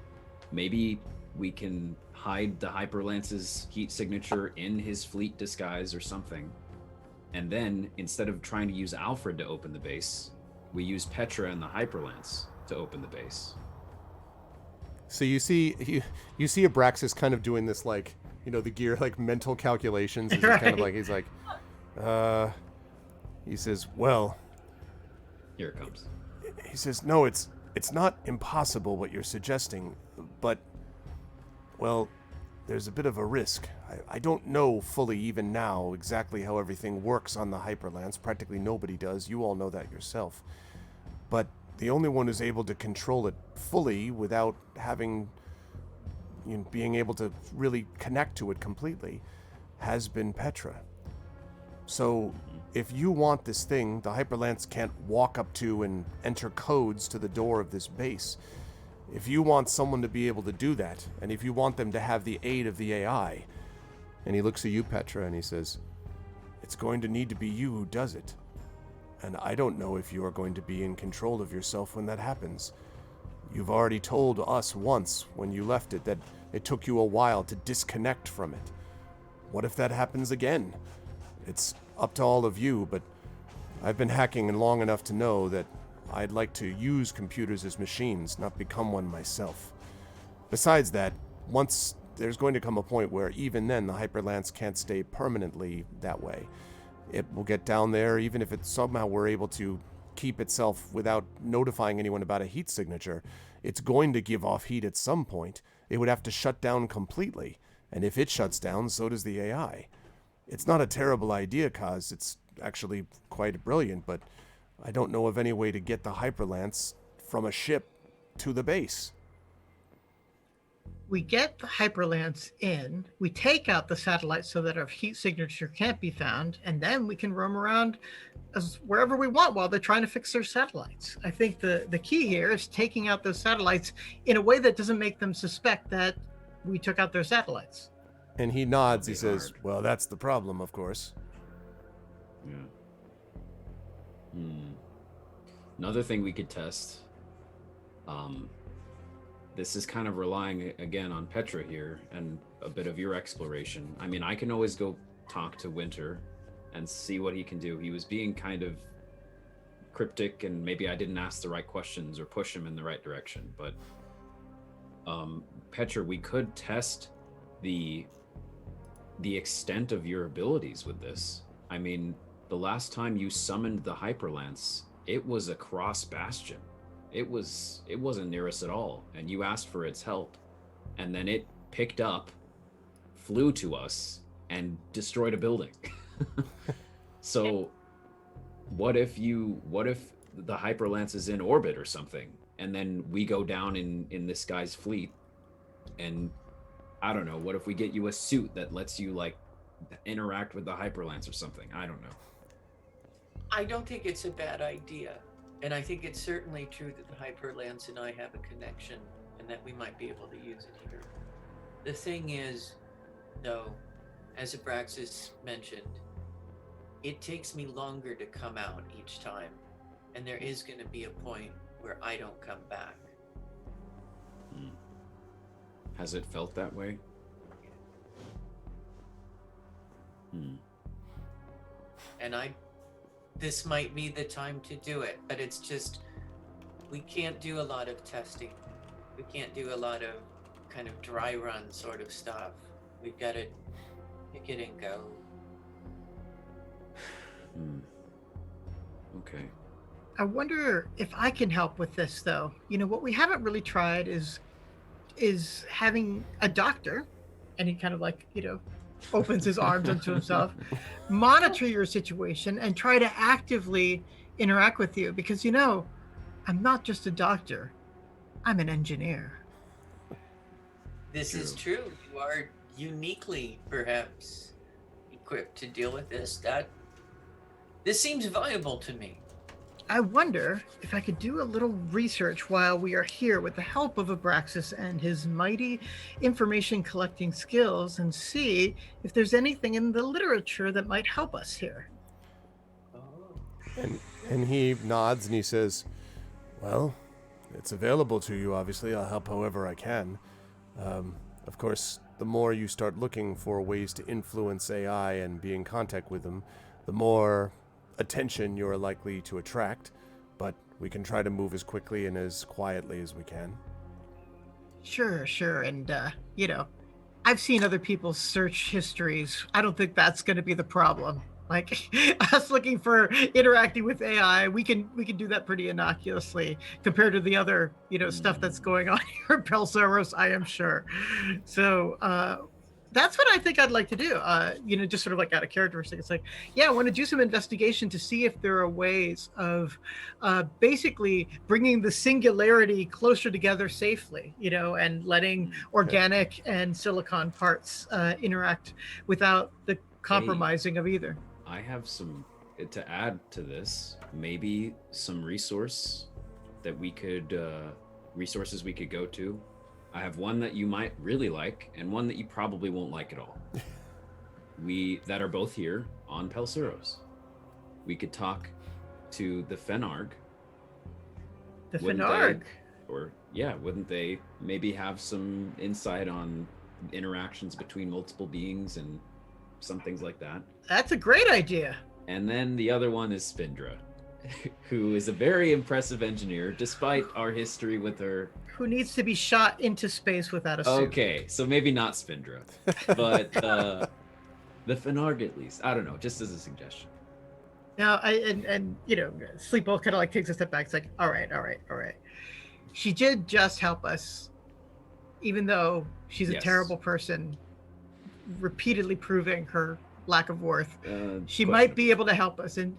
maybe we can hide the Hyperlance's heat signature in his fleet disguise or something. And then instead of trying to use Alfred to open the base, we use Petra and the Hyperlance to open the base. So you see Abraxas kind of doing this, like, the gear, like, mental calculations. He's Right. kind of like, he's like, he says, well, Here it comes. he says, no, it's not impossible what you're suggesting, but, well, there's a bit of a risk. I don't know fully even now exactly how everything works on the Hyperlance. Practically nobody does. You all know that yourself. But the only one who's able to control it fully without having, being able to really connect to it completely has been Petra. So if you want this thing, the Hyperlance can't walk up to and enter codes to the door of this base. If you want someone to be able to do that, and if you want them to have the aid of the AI, and he looks at you, Petra, and he says, it's going to need to be you who does it. And I don't know if you are going to be in control of yourself when that happens. You've already told us once when you left it that it took you a while to disconnect from it. what if that happens again? It's up to all of you, but I've been hacking long enough to know that I'd like to use computers as machines, not become one myself. Besides that, once there's going to come a point where even then the hyperlance can't stay permanently that way. It will get down there even if it somehow were able to keep itself without notifying anyone about a heat signature. It's going to give off heat at some point. It would have to shut down completely. And if it shuts down, so does the AI. It's not a terrible idea, Kaz. It's actually quite brilliant, but I don't know of any way to get the hyperlance from a ship to the base. We get the hyperlance in, we take out the satellite so that our heat signature can't be found, and then we can roam around as wherever we want while they're trying to fix their satellites. I think the key here is taking out those satellites in a way that doesn't make them suspect that we took out their satellites. And he nods. He says, well, that's the problem, of course. Yeah. Another thing we could test, this is kind of relying again on Petra here and a bit of your exploration. I mean, I can always go talk to Winter and see what he can do. He was being kind of cryptic, and maybe I didn't ask the right questions or push him in the right direction. But Petra, we could test the extent of your abilities with this. I mean, the last time you summoned the hyperlance, it was across Bastion. It wasn't near us at all, and you asked for its help, and then it picked up, flew to us, and destroyed a building. So what if the hyperlance is in orbit or something, and then we go down in this guy's fleet, and I don't know, what if we get you a suit that lets you like interact with the hyperlance or something? I don't know. I don't think it's a bad idea. And I think it's certainly true that the hyperlance and I have a connection and that we might be able to use it here. The thing is, though, as Abraxas mentioned, it takes me longer to come out each time. And there is going to be a point where I don't come back. Has it felt that way? And this might be the time to do it, but it's just, we can't do a lot of testing. We can't do a lot of kind of dry run sort of stuff. We've got to pick it and go. Okay. I wonder if I can help with this, though. You know, what we haven't really tried is having a doctor, and he kind of like, you know, opens his arms onto himself, monitor your situation and try to actively interact with you, because, you know, I'm not just a doctor, I'm an engineer. This is true. You are uniquely perhaps equipped to deal with this. This seems viable to me. I wonder if I could do a little research while we are here with the help of Abraxas and his mighty information collecting skills, and see if there's anything in the literature that might help us here. And he nods and he says, well, it's available to you, obviously. I'll help however I can. Of course, the more you start looking for ways to influence AI and be in contact with them, the more attention you're likely to attract, but we can try to move as quickly and as quietly as we can. Sure. And, you know, I've seen other people's search histories. I don't think that's going to be the problem. Like, us looking for interacting with AI, we can do that pretty innocuously compared to the other, you know, stuff that's going on here in Pelsaros, I am sure. So, that's what I think I'd like to do. You know, just sort of like out of characteristic. It's like, yeah, I want to do some investigation to see if there are ways of basically bringing the singularity closer together safely, you know, and letting organic and silicon parts interact without the compromising of either. I have some to add to this. Maybe some resources we could go to. I have one that you might really like, and one that you probably won't like at all. That are both here on Pelsaros. We could talk to the Fenarg. The Fenarg? Wouldn't they maybe have some insight on interactions between multiple beings and some things like that. That's a great idea. And then the other one is Spindra, who is a very impressive engineer, despite our history with her. Who needs to be shot into space without a suit. Okay, so maybe not Spindra, but the Fenarg at least. I don't know, just as a suggestion. Now, Sleepwell kind of like takes a step back. It's like, all right. She did just help us, even though she's a terrible person, repeatedly proving her lack of worth. She might be able to help us, and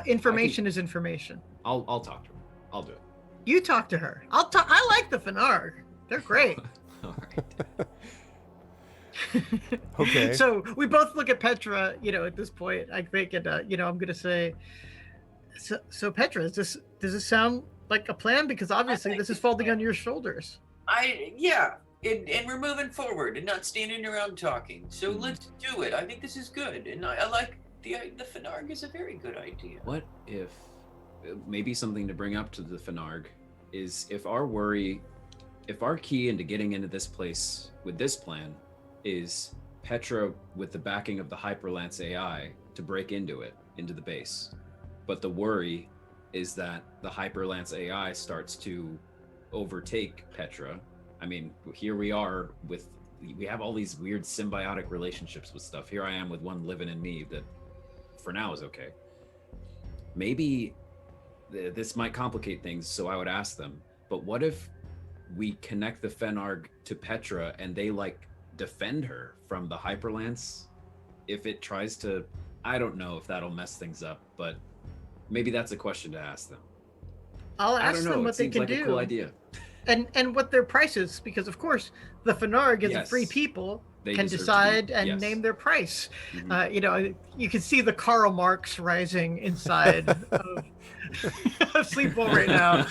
information is information. I'll talk to her. I'll do it. You talk to her. I like the Fenarg. They're great. All right. Okay. So we both look at Petra, at this point, I think, and I'm going to say, so Petra, does this sound like a plan? Because obviously this is falling on your shoulders. And we're moving forward and not standing around talking. So let's do it. I think this is good, and I like the Fenarg is a very good idea. What if maybe something to bring up to the Fenarg is if our key into getting into this place with this plan is Petra with the backing of the Hyperlance AI to break into the base. But the worry is that the Hyperlance AI starts to overtake Petra. I mean, here we are we have all these weird symbiotic relationships with stuff. Here I am with one living in me that for now is okay. Maybe this might complicate things, so I would ask them, but what if we connect the Fenarg to Petra and they defend her from the Hyperlance if it tries to? I don't know if that'll mess things up, but maybe that's a question to ask them. I'll ask them what they can do. A cool idea. And what their price is, because of course the Fenarg is a free people. They can decide and name their price. Mm-hmm. You can see the Karl Marx rising inside of Sleepwell right now.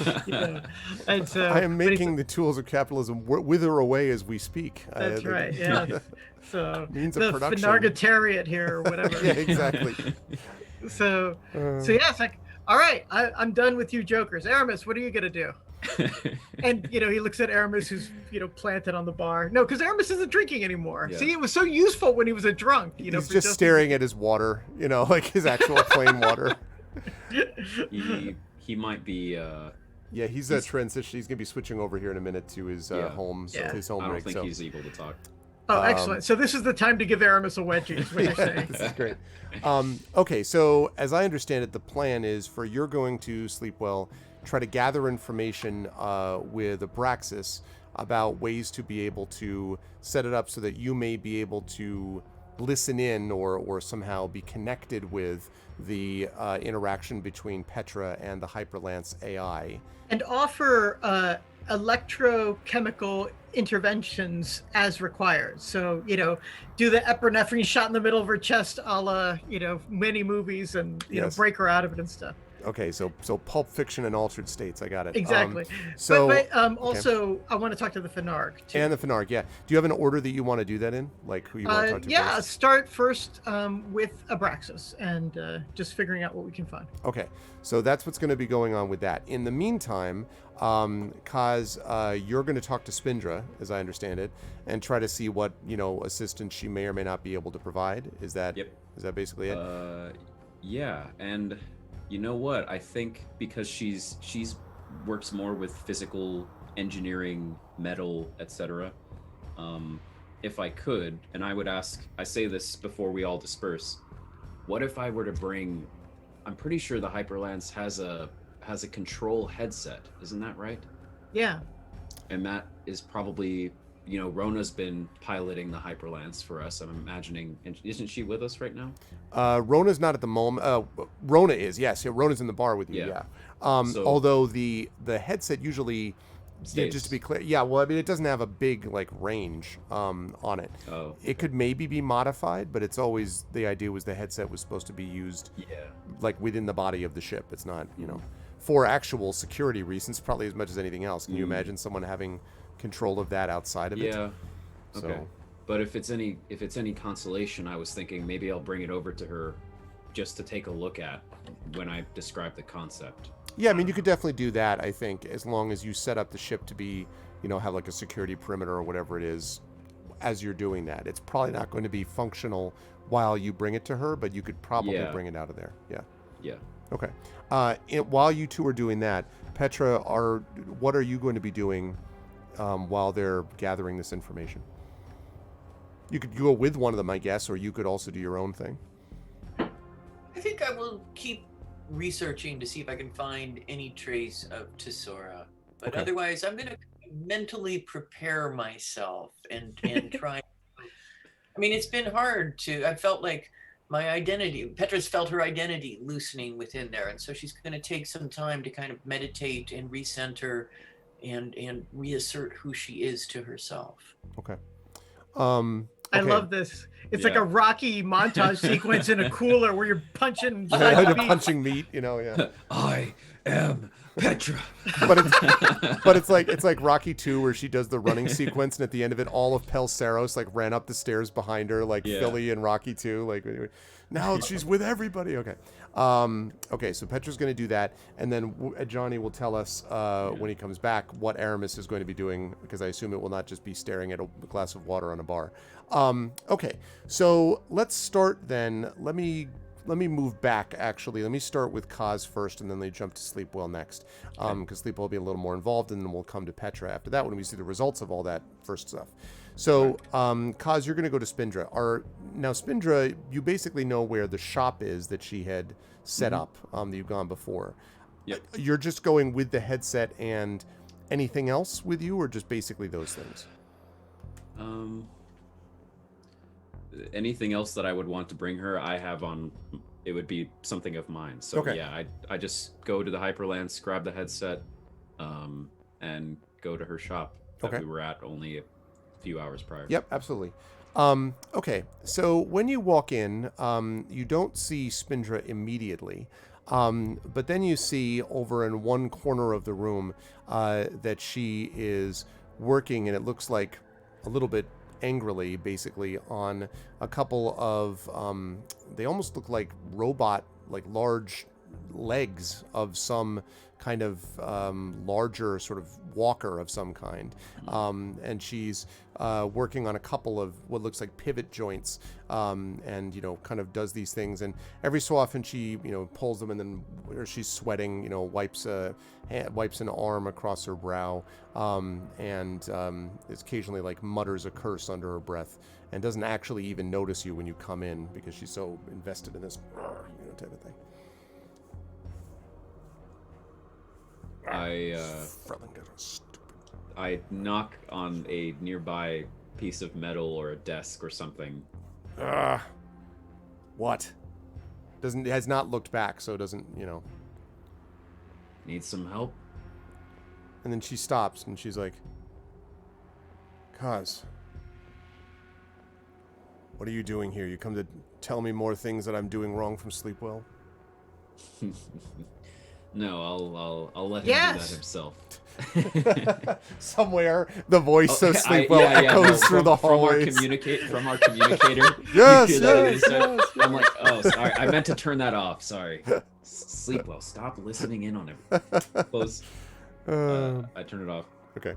And so I am making the tools of capitalism wither away as we speak. That's right. Yeah. So means the of production. Fenargitariat here, or whatever. Yeah, exactly. So yeah, it's like, all right, I'm done with you jokers. Aramis, what are you gonna do? And he looks at Aramis, who's planted on the bar. No, because Aramis isn't drinking anymore. Yeah. See, it was so useful when he was a drunk. He's just staring at his water. Like his actual plain water. He might be. Yeah, he's transition. He's gonna be switching over here in a minute to his home. So his home I don't rig. think he's able to talk. Oh, excellent. So this is the time to give Aramis a wedgie, is what you're saying. This is great. Okay, so as I understand it, the plan is for you're going to Sleepwell, try to gather information with Abraxas about ways to be able to set it up so that you may be able to listen in or somehow be connected with the interaction between Petra and the Hyperlance AI. And offer electrochemical interventions as required. So, do the epinephrine shot in the middle of her chest a la, many movies and, break her out of it and stuff. Okay, so Pulp Fiction and Altered States, I got it. Exactly. Also, I want to talk to the Fenarg too. And the Fenarg, yeah. Do you have an order that you want to do that in? Like who you want to talk to first? Start first with Abraxas and just figuring out what we can find. Okay, so that's what's going to be going on with that. In the meantime, Kaz, you're going to talk to Spindra, as I understand it, and try to see what, assistance she may or may not be able to provide. Is that Is that basically it? Yeah, and you know what? I think because she's works more with physical engineering, metal, etc. If I could, and I would ask, I say this before we all disperse, what if I were to bring? I'm pretty sure the Hyperlance has a control headset, isn't that right? Yeah. And that is probably, Rona's been piloting the Hyperlance for us, I'm imagining. And isn't she with us right now? Rona's not at the moment. Rona is, yes. Yeah, Rona's in the bar with you, yeah. Although the headset usually, just to be clear, it doesn't have a big, range on it. Oh. It could maybe be modified, but it's always, the idea was the headset was supposed to be used, within the body of the ship. It's not, for actual security reasons, probably as much as anything else. Can you imagine someone having control of that outside of it? Yeah. Okay. But if it's any consolation, I was thinking maybe I'll bring it over to her just to take a look at when I describe the concept. Yeah, I mean, you could definitely do that, I think, as long as you set up the ship to be, have a security perimeter or whatever it is as you're doing that. It's probably not going to be functional while you bring it to her, but you could probably Yeah. bring it out of there. Yeah. Yeah. Okay. While you two are doing that, Petra, what are you going to be doing while they're gathering this information? You could go with one of them, I guess, or you could also do your own thing. I think I will keep researching to see if I can find any trace of Tesora. But Okay. otherwise, I'm going to mentally prepare myself and try. I mean, it's been hard I felt like my identity, Petra's felt her identity loosening within there. And so she's going to take some time to kind of meditate and recenter and reassert who she is to herself. Okay. I love this. It's like Yeah. a Rocky montage sequence in a cooler where you're punching. Yeah, meat. punching meat, yeah. I am Petra. But it's like Rocky 2 where she does the running sequence, and at the end of it, all of Pelseros like ran up the stairs behind her, like Yeah. Philly and Rocky 2. Like now she's with everybody. Okay. Okay. So Petra's going to do that, and then Johnny will tell us when he comes back what Aramis is going to be doing, because I assume it will not just be staring at a glass of water on a bar. Okay. So let's start then. Let me move back, actually. Let me start with Kaz first, and then they jump to Sleepwell next, because Sleepwell will be a little more involved, and then we'll come to Petra after that when we see the results of all that first stuff. So, Kaz, you're going to go to Spindra. Now, Spindra, you basically know where the shop is that she had set up, that you've gone before. Yep. You're just going with the headset and anything else with you, or just basically those things? Anything else that I would want to bring her, I have on. It would be something of mine. So Okay. yeah, I just go to the Hyperlance, grab the headset, and go to her shop that Okay. we were at only a few hours prior. Yep, absolutely. Okay, so when you walk in, you don't see Spindra immediately, but then you see over in one corner of the room that she is working, and it looks like a little bit angrily, basically, on a couple of, they almost look like robot, like large legs of some kind of larger sort of walker of some kind. And she's working on a couple of what looks like pivot joints, and, kind of does these things. And every so often she, pulls them, and then or she's sweating, wipes an arm across her brow, and occasionally like mutters a curse under her breath, and doesn't actually even notice you when you come in because she's so invested in this type of thing. I knock on a nearby piece of metal or a desk or something. What? Has not looked back, so doesn't, Need some help? And then she stops and she's like, Kaz, what are you doing here? You come to tell me more things that I'm doing wrong from Sleepwell? No, I'll let him do that himself. Somewhere the voice of Sleepwell echoes through the hallways. From our communicator. Yes, you hear that yes, inside? yes. I'm like, oh, sorry. I meant to turn that off. Sorry. Sleepwell, stop listening in on everything. Close. I turn it off. Okay.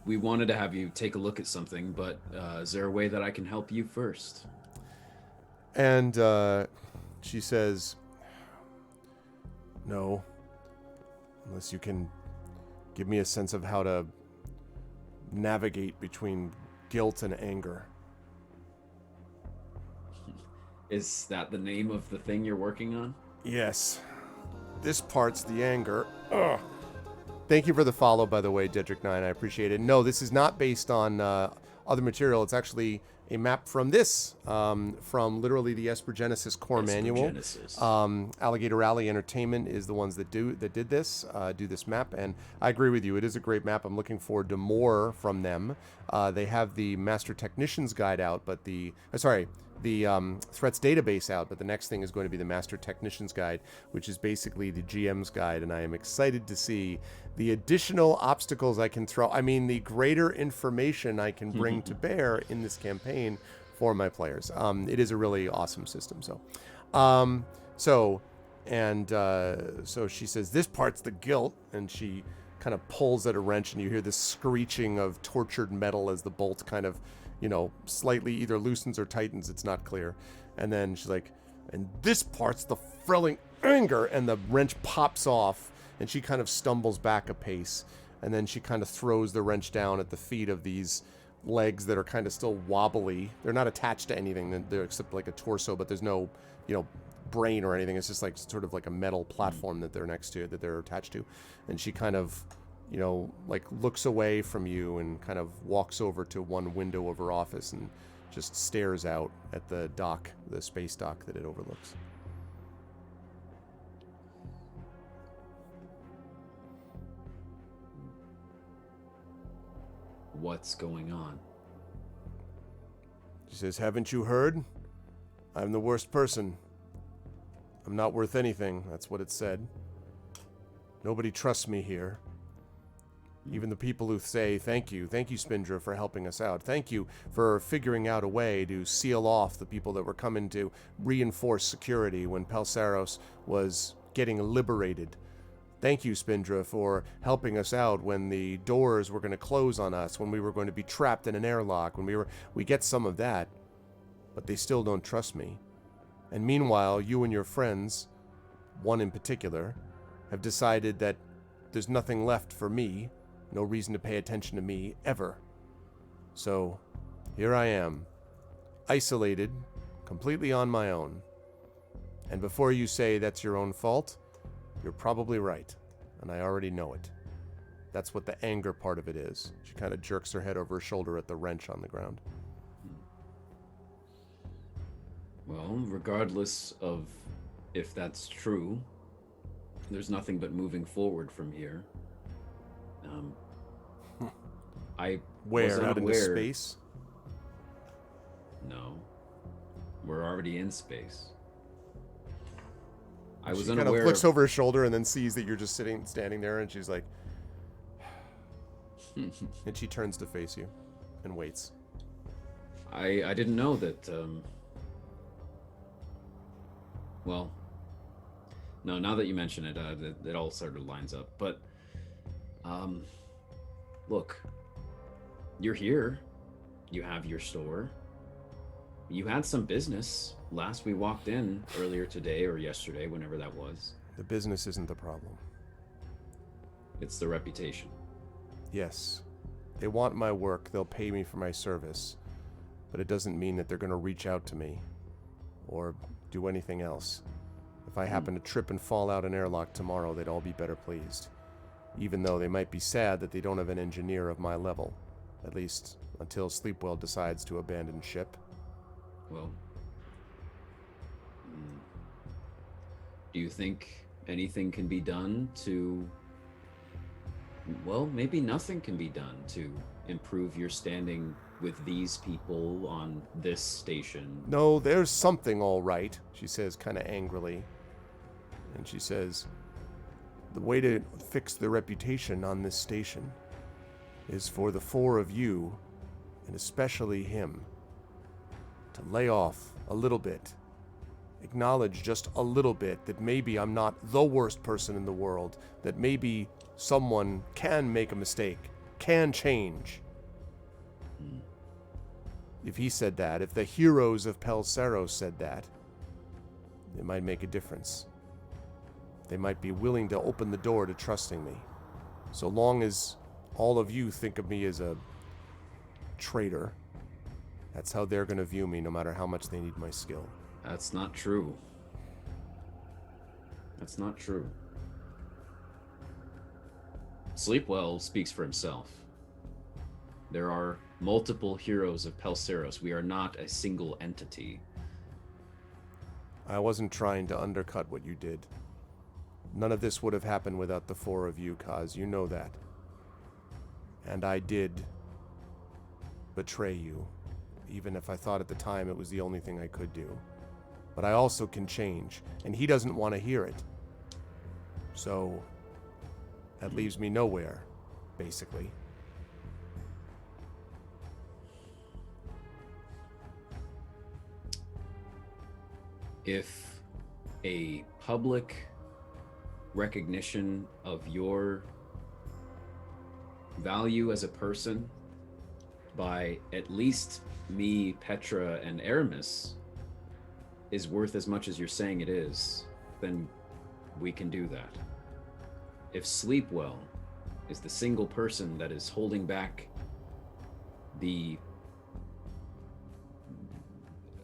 We wanted to have you take a look at something, but is there a way that I can help you first? And she says, no, unless you can give me a sense of how to navigate between guilt and anger. Is that the name of the thing you're working on? Yes. This part's the anger. Ugh. Thank you for the follow, by the way, Dedrick9. I appreciate it. No, this is not based on other material. It's actually a map from this, from literally the Esper Genesis core manual. Genesis. Alligator Alley Entertainment is the ones that did this map, and I agree with you. It is a great map. I'm looking forward to more from them. They have the Master Technician's Guide out, but the Threats Database out, but the next thing is going to be the Master Technician's Guide, which is basically the GM's Guide, and I am excited to see the additional obstacles I can throw. I mean, the greater information I can bring to bear in this campaign for my players. It is a really awesome system. So she says, this part's the guilt, and she kind of pulls at a wrench, and you hear this screeching of tortured metal as the bolt kind of, slightly either loosens or tightens. It's not clear. And then she's like, and this part's the thrilling anger, and the wrench pops off, and she kind of stumbles back a pace, and then she kind of throws the wrench down at the feet of these legs that are kind of still wobbly. They're not attached to anything, they're except like a torso, but there's no, brain or anything. It's just like sort of like a metal platform that they're next to, that they're attached to. And she kind of, like looks away from you and kind of walks over to one window of her office and just stares out at the dock, the space dock that it overlooks. What's going on? She says, haven't you heard? I'm the worst person. I'm not worth anything. That's what it said. Nobody trusts me here. Even the people who say, thank you, Spindra, for helping us out. Thank you for figuring out a way to seal off the people that were coming to reinforce security when Pelsaros was getting liberated. Thank you, Spindra, for helping us out when the doors were going to close on us, when we were going to be trapped in an airlock, we get some of that, but they still don't trust me. And meanwhile, you and your friends, one in particular, have decided that there's nothing left for me, no reason to pay attention to me, ever. So, here I am, isolated, completely on my own. And before you say that's your own fault, you're probably right, and I already know it. That's what the anger part of it is. She kind of jerks her head over her shoulder at the wrench on the ground. Well, regardless of if that's true, there's nothing but moving forward from here. I Where? wasn't Out into aware. space? No, we're already in space. I was She kind of unaware. looks over her shoulder and then sees that you're just standing there, and she's like, and she turns to face you and waits. I didn't know that. Well, no. Now that you mention it, it all sort of lines up. But look, you're here. You have your store. You had some business last we walked in earlier today or yesterday, whenever that was. The business isn't the problem. It's the reputation. Yes. They want my work, they'll pay me for my service, but it doesn't mean that they're going to reach out to me or do anything else. If I happen to trip and fall out an airlock tomorrow, they'd all be better pleased. Even though they might be sad that they don't have an engineer of my level, at least until Sleepwell decides to abandon ship. Well, do you think anything can be done to... Well, maybe nothing can be done to improve your standing with these people on this station? No, there's something all right, she says kind of angrily. And she says, the way to fix the reputation on this station is for the four of you, and especially him, to lay off a little bit. Acknowledge just a little bit that maybe I'm not the worst person in the world, that maybe someone can make a mistake, can change. If he said that, if the heroes of Pelsaros said that, it might make a difference. They might be willing to open the door to trusting me. So long as all of you think of me as a traitor, that's how they're going to view me, no matter how much they need my skill. That's not true. That's not true. Sleepwell speaks for himself. There are multiple heroes of Pelsaros. We are not a single entity. I wasn't trying to undercut what you did. None of this would have happened without the four of you, Kaz. You know that. And I did betray you, even if I thought at the time it was the only thing I could do. But I also can change, and he doesn't want to hear it. So, that leaves me nowhere, basically. If a public recognition of your value as a person by at least me, Petra, and Aramis is worth as much as you're saying it is, then we can do that. If Sleepwell is the single person that is holding back the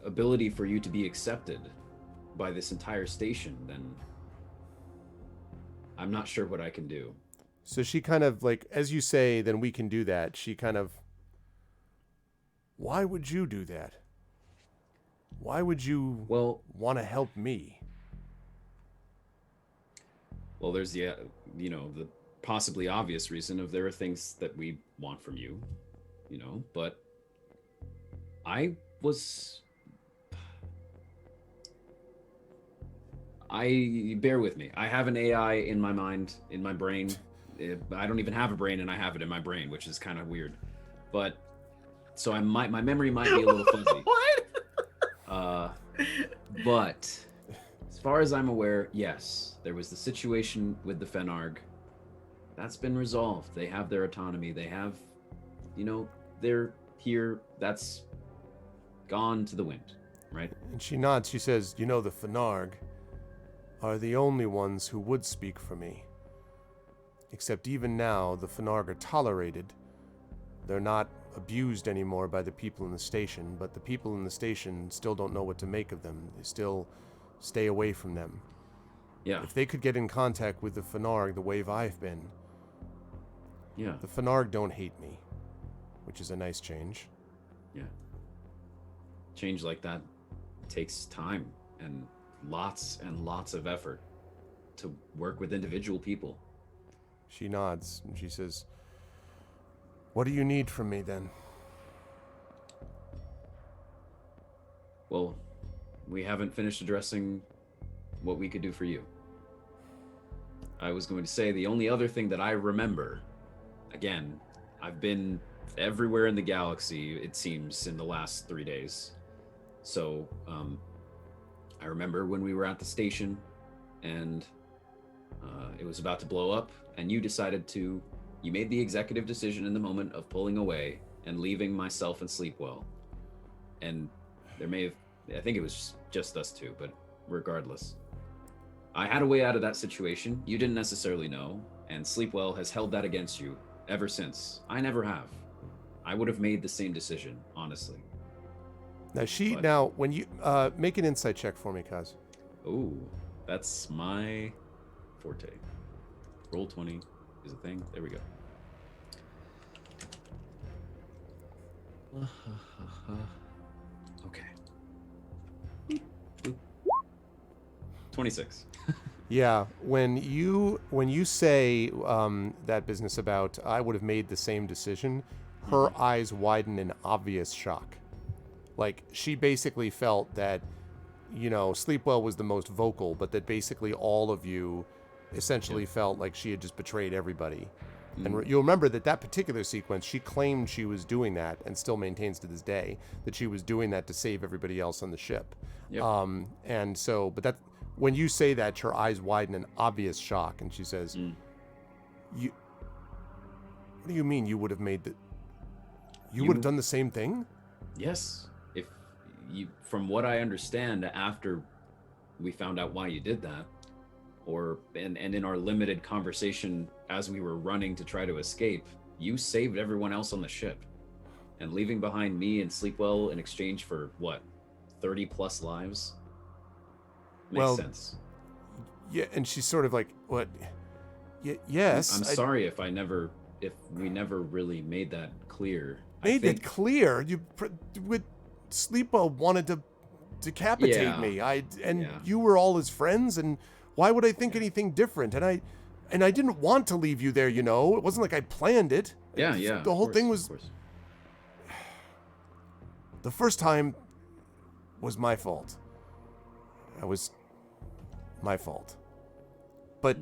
ability for you to be accepted by this entire station, then I'm not sure what I can do. So she kind of like, as you say, then we can do that. She kind of, why would you do that? Why would you want to help me? Well, there's the, the possibly obvious reason of there are things that we want from you, but bear with me. I have an AI in my mind, in my brain. I don't even have a brain, and I have it in my brain, which is kind of weird. But so my memory might be a little fuzzy. What? But as far as I'm aware, yes, there was the situation with the Fenarg. That's been resolved. They have their autonomy. They have, they're here. That's gone to the wind, right? And she nods. She says, the Fenarg are the only ones who would speak for me. Except even now, the Fenarg are tolerated. They're not abused anymore by the people in the station, but the people in the station still don't know what to make of them. They still stay away from them. Yeah. If they could get in contact with the Fenarg the way I've been, yeah, the Fenarg don't hate me, which is a nice change. Yeah. Change like that takes time and lots of effort to work with individual people. She nods and she says, what do you need from me then? Well, we haven't finished addressing what we could do for you. I was going to say the only other thing that I remember, again, I've been everywhere in the galaxy, it seems, in the last 3 days. So, I remember when we were at the station and it was about to blow up, and you made the executive decision in the moment of pulling away and leaving myself and Sleepwell. And I think it was just us two, but regardless. I had a way out of that situation. You didn't necessarily know, and Sleepwell has held that against you ever since. I never have. I would have made the same decision, honestly. Now, when you make an insight check for me, Kaz. Ooh, that's my forte. Roll 20 is a thing. There we go. Okay. 26. Yeah, when you say that business about I would have made the same decision, her eyes widen in obvious shock. Like, she basically felt that, Sleepwell was the most vocal, but that basically all of you essentially felt like she had just betrayed everybody. And you'll remember that particular sequence, she claimed she was doing that, and still maintains to this day, that she was doing that to save everybody else on the ship. Yep. And so, but when you say that, her eyes widen in obvious shock, and she says, what do you mean you would have made you would have done the same thing? Yes. From what I understand, after we found out why you did that, and in our limited conversation as we were running to try to escape, you saved everyone else on the ship, and leaving behind me and Sleepwell in exchange for what, 30 plus lives? Makes sense. Yeah, and she's sort of like, what? Yes. I'm sorry if we never really made that clear. It clear. With Sleepwell wanted to decapitate me. You were all his friends, and why would I think anything different? And I didn't want to leave you there, It wasn't like I planned it. Yeah. The whole thing was. The first time was my fault. It was my fault. But,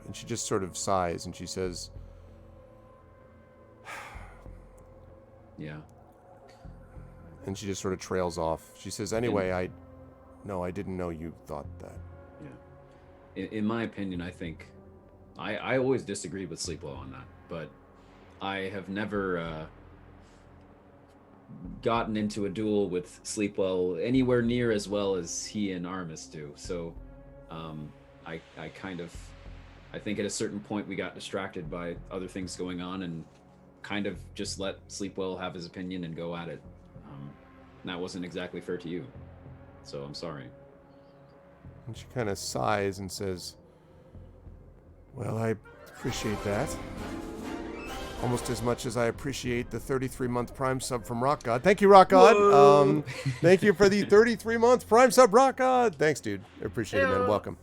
and she just sort of sighs and she says, yeah. And she just sort of trails off. She says, anyway, I didn't know you thought that. Yeah. In my opinion, I think I always disagreed with Sleepwell on that, but I have never gotten into a duel with Sleepwell anywhere near as well as he and Armis do. So I think at a certain point we got distracted by other things going on and kind of just let Sleepwell have his opinion and go at it. That wasn't exactly fair to you. So I'm sorry. And she kind of sighs and says, well, I appreciate that. Almost as much as I appreciate the 33-month Prime sub from Rock God. Thank you, Rock God. Thank you for the 33-month Prime sub, Rock God. Thanks, dude. I appreciate it, man. Welcome.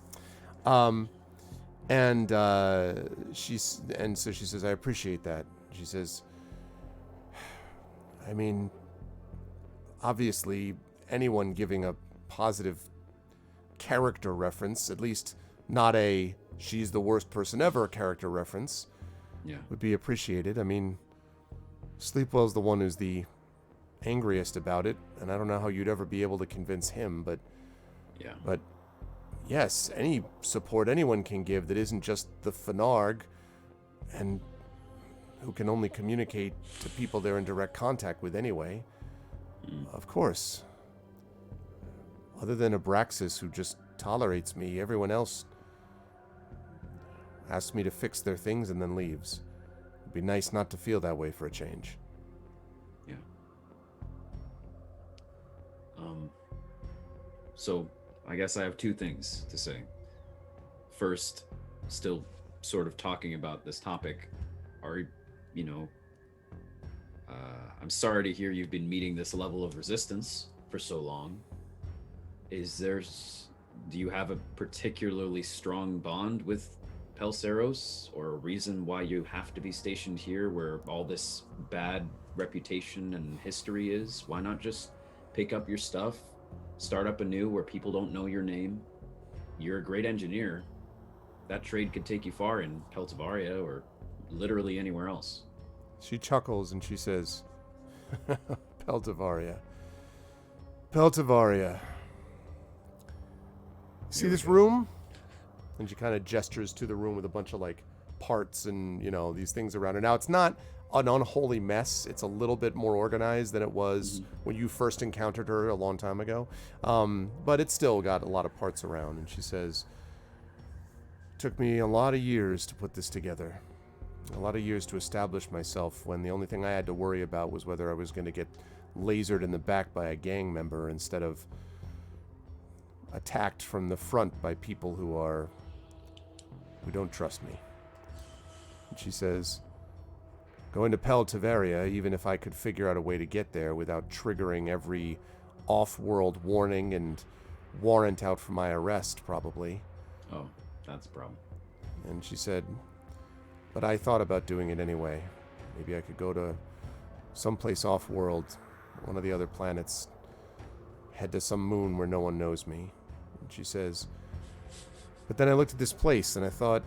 And so she says, I appreciate that. She says, I mean, obviously, anyone giving a positive character reference, at least not a she's the worst person ever character reference, would be appreciated. I mean, Sleepwell's the one who's the angriest about it, and I don't know how you'd ever be able to convince him, but yes, any support anyone can give that isn't just the Fenarg, and who can only communicate to people they're in direct contact with anyway. Of course. Other than Abraxas, who just tolerates me, everyone else asks me to fix their things and then leaves. It'd be nice not to feel that way for a change. Yeah. So I guess I have two things to say. First, still sort of talking about this topic, I'm sorry to hear you've been meeting this level of resistance for so long. Do you have a particularly strong bond with Pelseros, or a reason why you have to be stationed here where all this bad reputation and history is? Why not just pick up your stuff, start up anew where people don't know your name? You're a great engineer. That trade could take you far in Peltavaria or literally anywhere else. She chuckles and she says, Peltavaria. Peltavaria. See this room? And she kind of gestures to the room with a bunch of like parts and, these things around it. Now, it's not an unholy mess. It's a little bit more organized than it was when you first encountered her a long time ago. But it's still got a lot of parts around. And she says, took me a lot of years to put this together. A lot of years to establish myself when the only thing I had to worry about was whether I was going to get lasered in the back by a gang member instead of attacked from the front by people who don't trust me. And she says, going to Peltavaria, even if I could figure out a way to get there without triggering every off-world warning and warrant out for my arrest, probably. Oh, that's a problem. And she said, but I thought about doing it anyway. Maybe I could go to someplace off-world, one of the other planets, head to some moon where no one knows me. And she says, but then I looked at this place and I thought,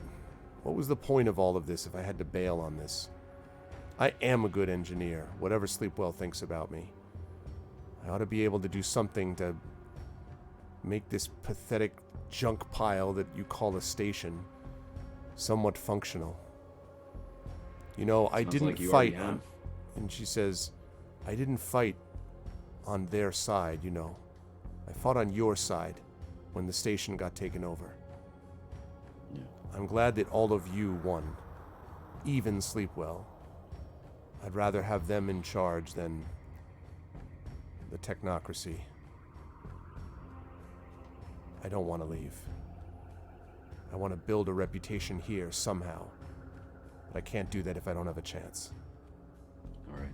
what was the point of all of this if I had to bail on this? I am a good engineer, whatever Sleepwell thinks about me. I ought to be able to do something to make this pathetic junk pile that you call a station somewhat functional. I didn't fight on... And she says, I didn't fight on their side, I fought on your side when the station got taken over. Yeah. I'm glad that all of you won. Even Sleepwell. I'd rather have them in charge than the technocracy. I don't want to leave. I want to build a reputation here somehow. But I can't do that if I don't have a chance. All right.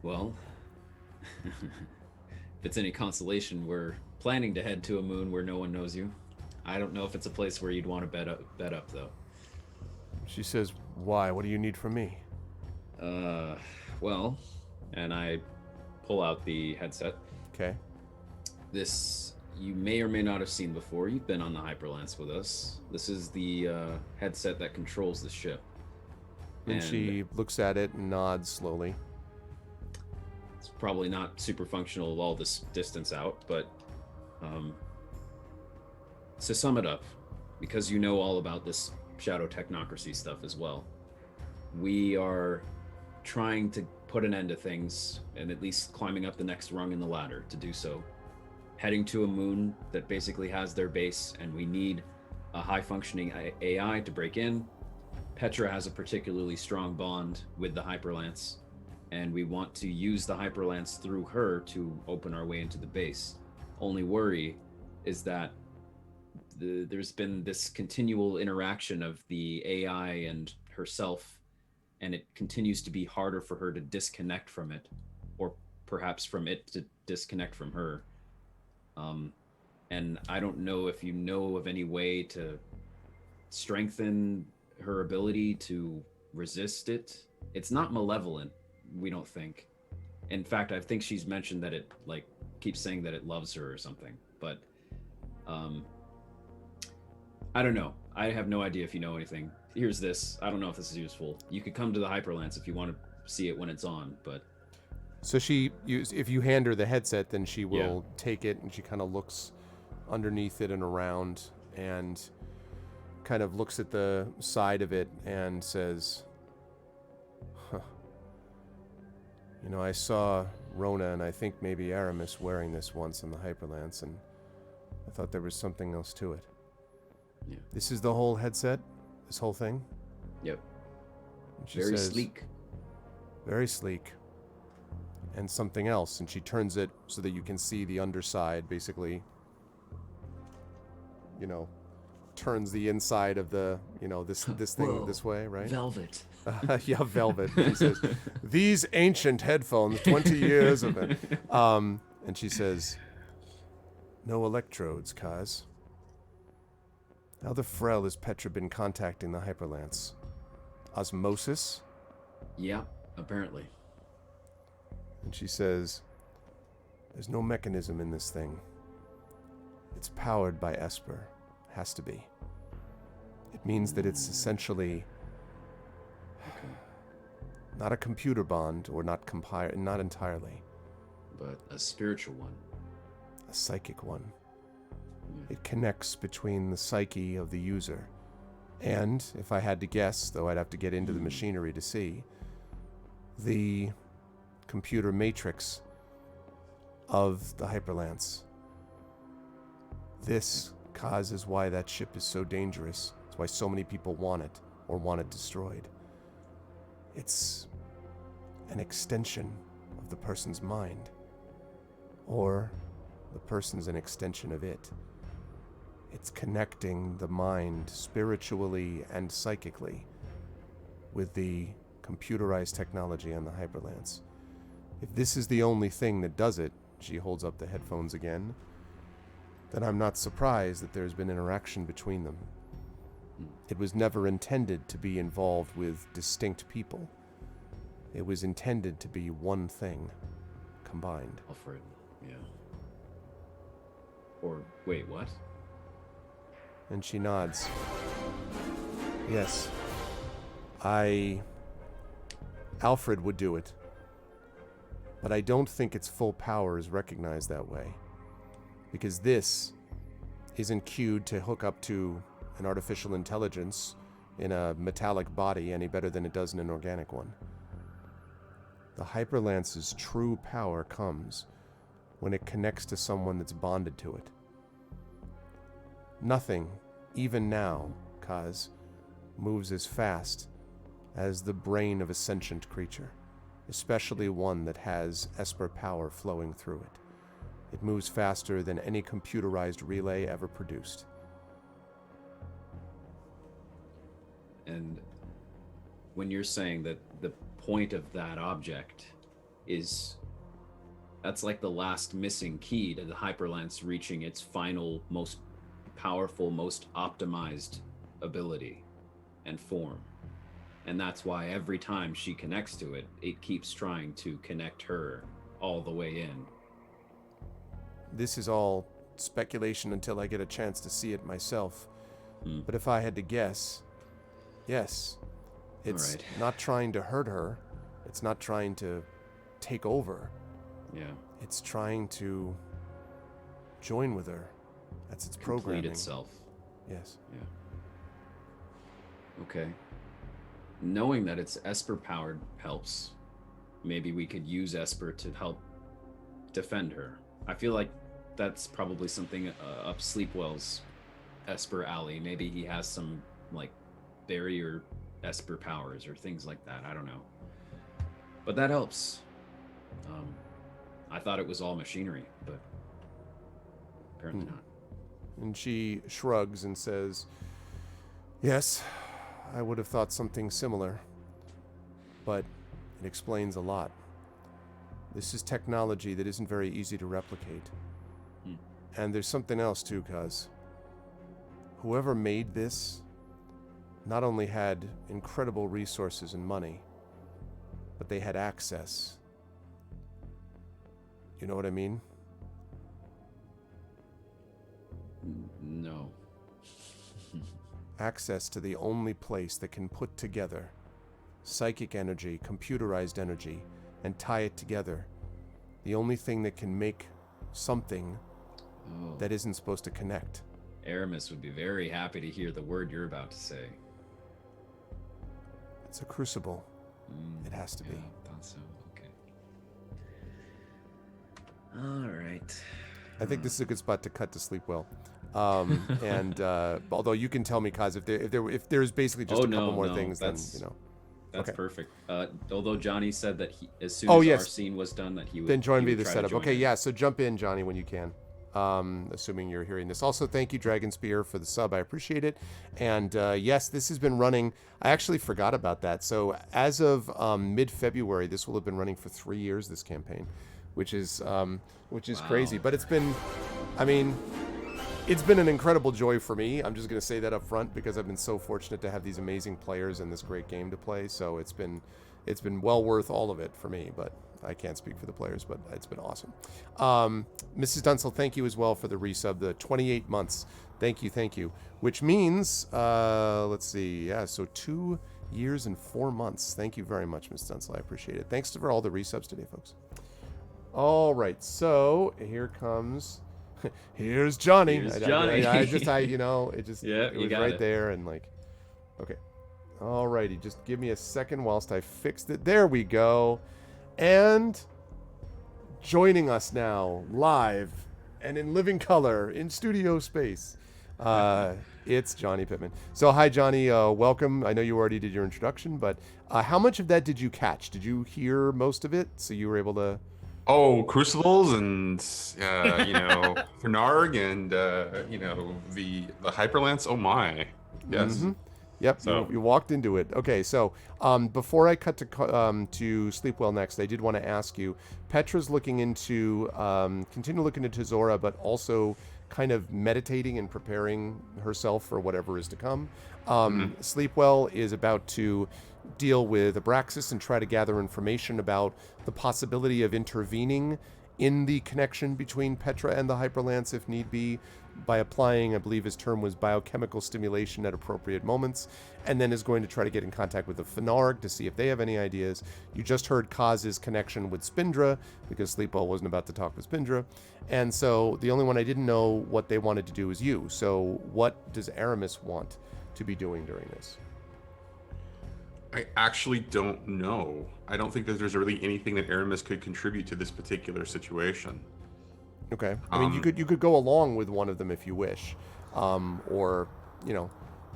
Well, if it's any consolation, we're planning to head to a moon where no one knows you. I don't know if it's a place where you'd want to bet up though. She says, why? What do you need from me? Well, and I pull out the headset. Okay. This you may or may not have seen before. You've been on the Hyperlance with us. This is the headset that controls the ship. And she looks at it and nods slowly. It's probably not super functional all this distance out, but to sum it up, because you know all about this shadow technocracy stuff as well. We are trying to put an end to things and at least climbing up the next rung in the ladder to do so. Heading to a moon that basically has their base, and we need a high-functioning AI to break in. Petra has a particularly strong bond with the Hyperlance, and we want to use the Hyperlance through her to open our way into the base. Only worry is that there's been this continual interaction of the AI and herself, and it continues to be harder for her to disconnect from it, or perhaps from it to disconnect from her. And I don't know if you know of any way to strengthen her ability to resist it. It's not malevolent, we don't think. In fact, I think she's mentioned that it like keeps saying that it loves her or something. But I don't know. I have no idea if you know anything. Here's this. I don't know if this is useful. You could come to the Hyperlance if you want to see it when it's on, but So if you hand her the headset, then she will take it, and she kind of looks underneath it and around, and kind of looks at the side of it and says, huh. You know, I saw Rona and I think maybe Aramis wearing this once on the Hyperlance, and I thought there was something else to it. Yeah. This is the whole headset? This whole thing? Yep. And she Very says, sleek. Very sleek. And something else, and she turns it so that you can see the underside, basically. You know, turns the inside of the, this thing Whoa. this way, right? Velvet. Yeah, velvet. She says, these ancient headphones, 20 years of it. And she says, no electrodes, Kaz. How the Frel has Petra been contacting the Hyperlance? Osmosis? Yeah, apparently. And she says, there's no mechanism in this thing. It's powered by Esper. Has to be. It means that it's essentially not a computer bond, or not entirely. But a spiritual one. A psychic one. It connects between the psyche of the user and, if I had to guess, though I'd have to get into the machinery to see, the computer matrix of the Hyperlance. This causes why that ship is so dangerous. It's why so many people want it, or want it destroyed. It's an extension of the person's mind, or the person's an extension of it. It's connecting the mind spiritually and psychically with the computerized technology on the Hyperlance. If this is the only thing that does it, she holds up the headphones again, then I'm not surprised that there's been interaction between them. It was never intended to be involved with distinct people. It was intended to be one thing, combined. Alfred, yeah. Or, wait, what? And she nods. Yes. Alfred would do it. But I don't think its full power is recognized that way. Because this isn't cued to hook up to an artificial intelligence in a metallic body any better than it does in an organic one. The Hyperlance's true power comes when it connects to someone that's bonded to it. Nothing, even now, Kaz, moves as fast as the brain of a sentient creature, especially one that has Esper power flowing through it. It moves faster than any computerized relay ever produced. And when you're saying that the point of that object is, that's like the last missing key to the Hyperlance reaching its final, most powerful, most optimized ability and form. And that's why every time she connects to it, it keeps trying to connect her all the way in. This is all speculation until I get a chance to see it myself. But if I had to guess, yes, it's not trying to hurt her. It's not trying to take over. Yeah. It's trying to join with her. That's its Complete programming. itself. Yes. Yeah. Okay. Knowing that it's Esper powered helps. Maybe we could use Esper to help defend her. I feel like that's probably something up Sleepwell's Esper alley. Maybe he has some like barrier Esper powers or things like that. I don't know. But that helps. I thought it was all machinery, but apparently not. And she shrugs and says, yes, I would have thought something similar, but it explains a lot. This is technology that isn't very easy to replicate. And there's something else too, cuz whoever made this not only had incredible resources and money, but they had access. You know what I mean? No. Access to the only place that can put together psychic energy, computerized energy, and tie it together. The only thing that can make something that isn't supposed to connect. Aramis would be very happy to hear the word you're about to say. It's a crucible. It has to be. I thought so. Okay. All right. I think this is a good spot to cut to Sleepwell. And although you can tell me, Kaz, if there's basically just a couple more things, then you know. That's okay. Perfect. Although Johnny said that as soon as our scene was done, that he would then join me the setup. Okay, yeah. So jump in, Johnny, when you can. Assuming you're hearing this. Also, thank you, Dragon Spear, for the sub. I appreciate it. And yes, this has been running. I actually forgot about that. So as of mid-February, this will have been running for 3 years. This campaign, which is crazy. But it's been, I mean, it's been an incredible joy for me. I'm just going to say that up front because I've been so fortunate to have these amazing players and this great game to play. So it's been well worth all of it for me. But I can't speak for the players, but it's been awesome. Mrs. Dunsel, thank you as well for the resub, the 28 months. Thank you. Which means, let's see, yeah, so 2 years and 4 months. Thank you very much, Mrs. Dunsel. I appreciate it. Thanks for all the resubs today, folks. All right, so here comes, here's Johnny. Here's Johnny. It was right it there and like, okay. All righty, just give me a second whilst I fixed it. There we go. And joining us now, live and in living color, in studio space, it's Johnny Pittman. So hi, Johnny. Welcome. I know you already did your introduction, but how much of that did you catch? Did you hear most of it? So you were able to... Oh, Crucibles and, Fernarg and, the Hyperlance. Oh, my. Yes. Mm-hmm. Yep, so you walked into it. Okay, so before I cut to Sleepwell next, I did want to ask you, Petra's looking into, continue looking into Zora, but also kind of meditating and preparing herself for whatever is to come. Sleepwell is about to deal with Abraxas and try to gather information about the possibility of intervening in the connection between Petra and the Hyperlance if need be, by applying, I believe his term was biochemical stimulation at appropriate moments, and then is going to try to get in contact with the Fenarg to see if they have any ideas. You just heard Kaz's connection with Spindra, because Sleepwell wasn't about to talk with Spindra, and so the only one I didn't know what they wanted to do is you. So what does Aramis want to be doing during this? I actually don't know. I don't think that there's really anything that Aramis could contribute to this particular situation. Okay. I mean, you could go along with one of them if you wish, or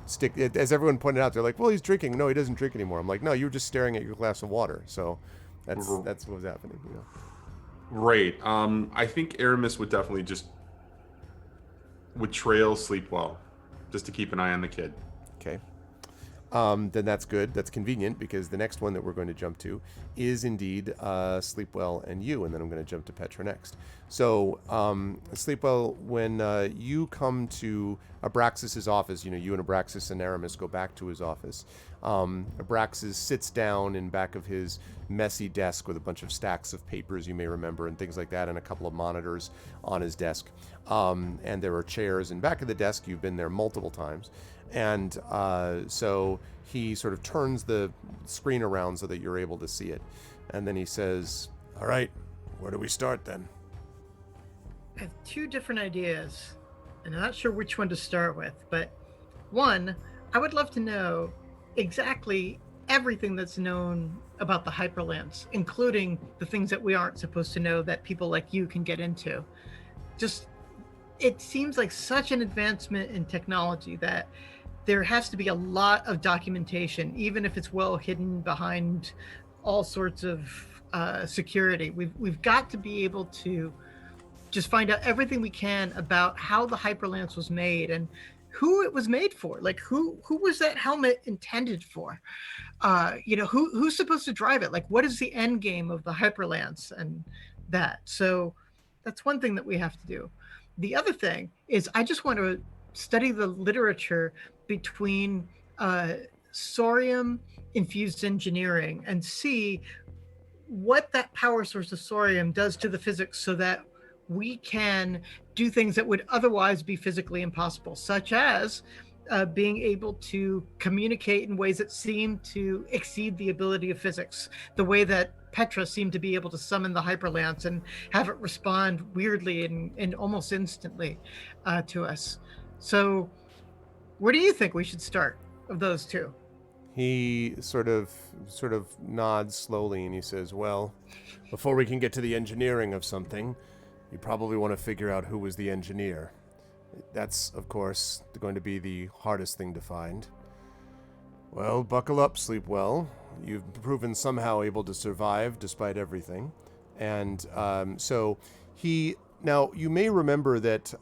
stick. As everyone pointed out, they're like, "Well, he's drinking." No, he doesn't drink anymore. I'm like, "No, you were just staring at your glass of water." So that's what was happening. Right. I think Aramis would definitely would trail Sleepwell, just to keep an eye on the kid. Okay. Then that's good. That's convenient because the next one that we're going to jump to is indeed Sleepwell and you, and then I'm going to jump to Petra next. So, Sleepwell, when you come to Abraxas' office, you and Abraxas and Aramis go back to his office. Abraxas sits down in back of his messy desk with a bunch of stacks of papers you may remember and things like that, and a couple of monitors on his desk. And there are chairs in back of the desk. You've been there multiple times. And so he sort of turns the screen around so that you're able to see it. And then he says, "All right, where do we start then?" I have two different ideas, and I'm not sure which one to start with, but One, I would love to know exactly everything that's known about the hyperlamps, including the things that we aren't supposed to know that people like you can get into. Just, it seems like such an advancement in technology that there has to be a lot of documentation, even if it's well hidden behind all sorts of security. We've got to be able to just find out everything we can about how the hyperlance was made and who it was made for. Like who was that helmet intended for? Who's supposed to drive it? Like, what is the end game of the hyperlance and that? So that's one thing that we have to do. The other thing is I just want to study the literature between thorium infused engineering and see what that power source of thorium does to the physics so that we can do things that would otherwise be physically impossible, such as being able to communicate in ways that seem to exceed the ability of physics, the way that Petra seemed to be able to summon the hyperlance and have it respond weirdly and almost instantly to us. So where do you think we should start of those two? He sort of nods slowly and he says, well, before we can get to the engineering of something, you probably want to figure out who was the engineer. That's, of course, going to be the hardest thing to find. Well, buckle up, sleep well. You've proven somehow able to survive despite everything. And so he... Now, you may remember that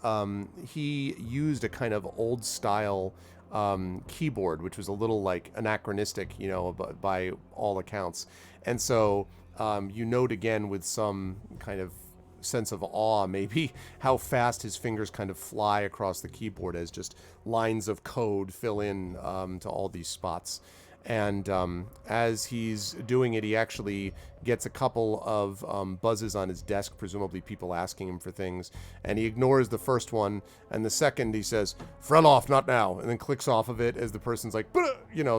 he used a kind of old-style keyboard, which was a little, like, anachronistic, by all accounts. And so you note again with some kind of sense of awe, maybe, how fast his fingers kind of fly across the keyboard as just lines of code fill in to all these spots. And as he's doing it, he actually gets a couple of buzzes on his desk, presumably people asking him for things, and he ignores the first one, and the second he says, "Freloff, not now," and then clicks off of it as the person's like,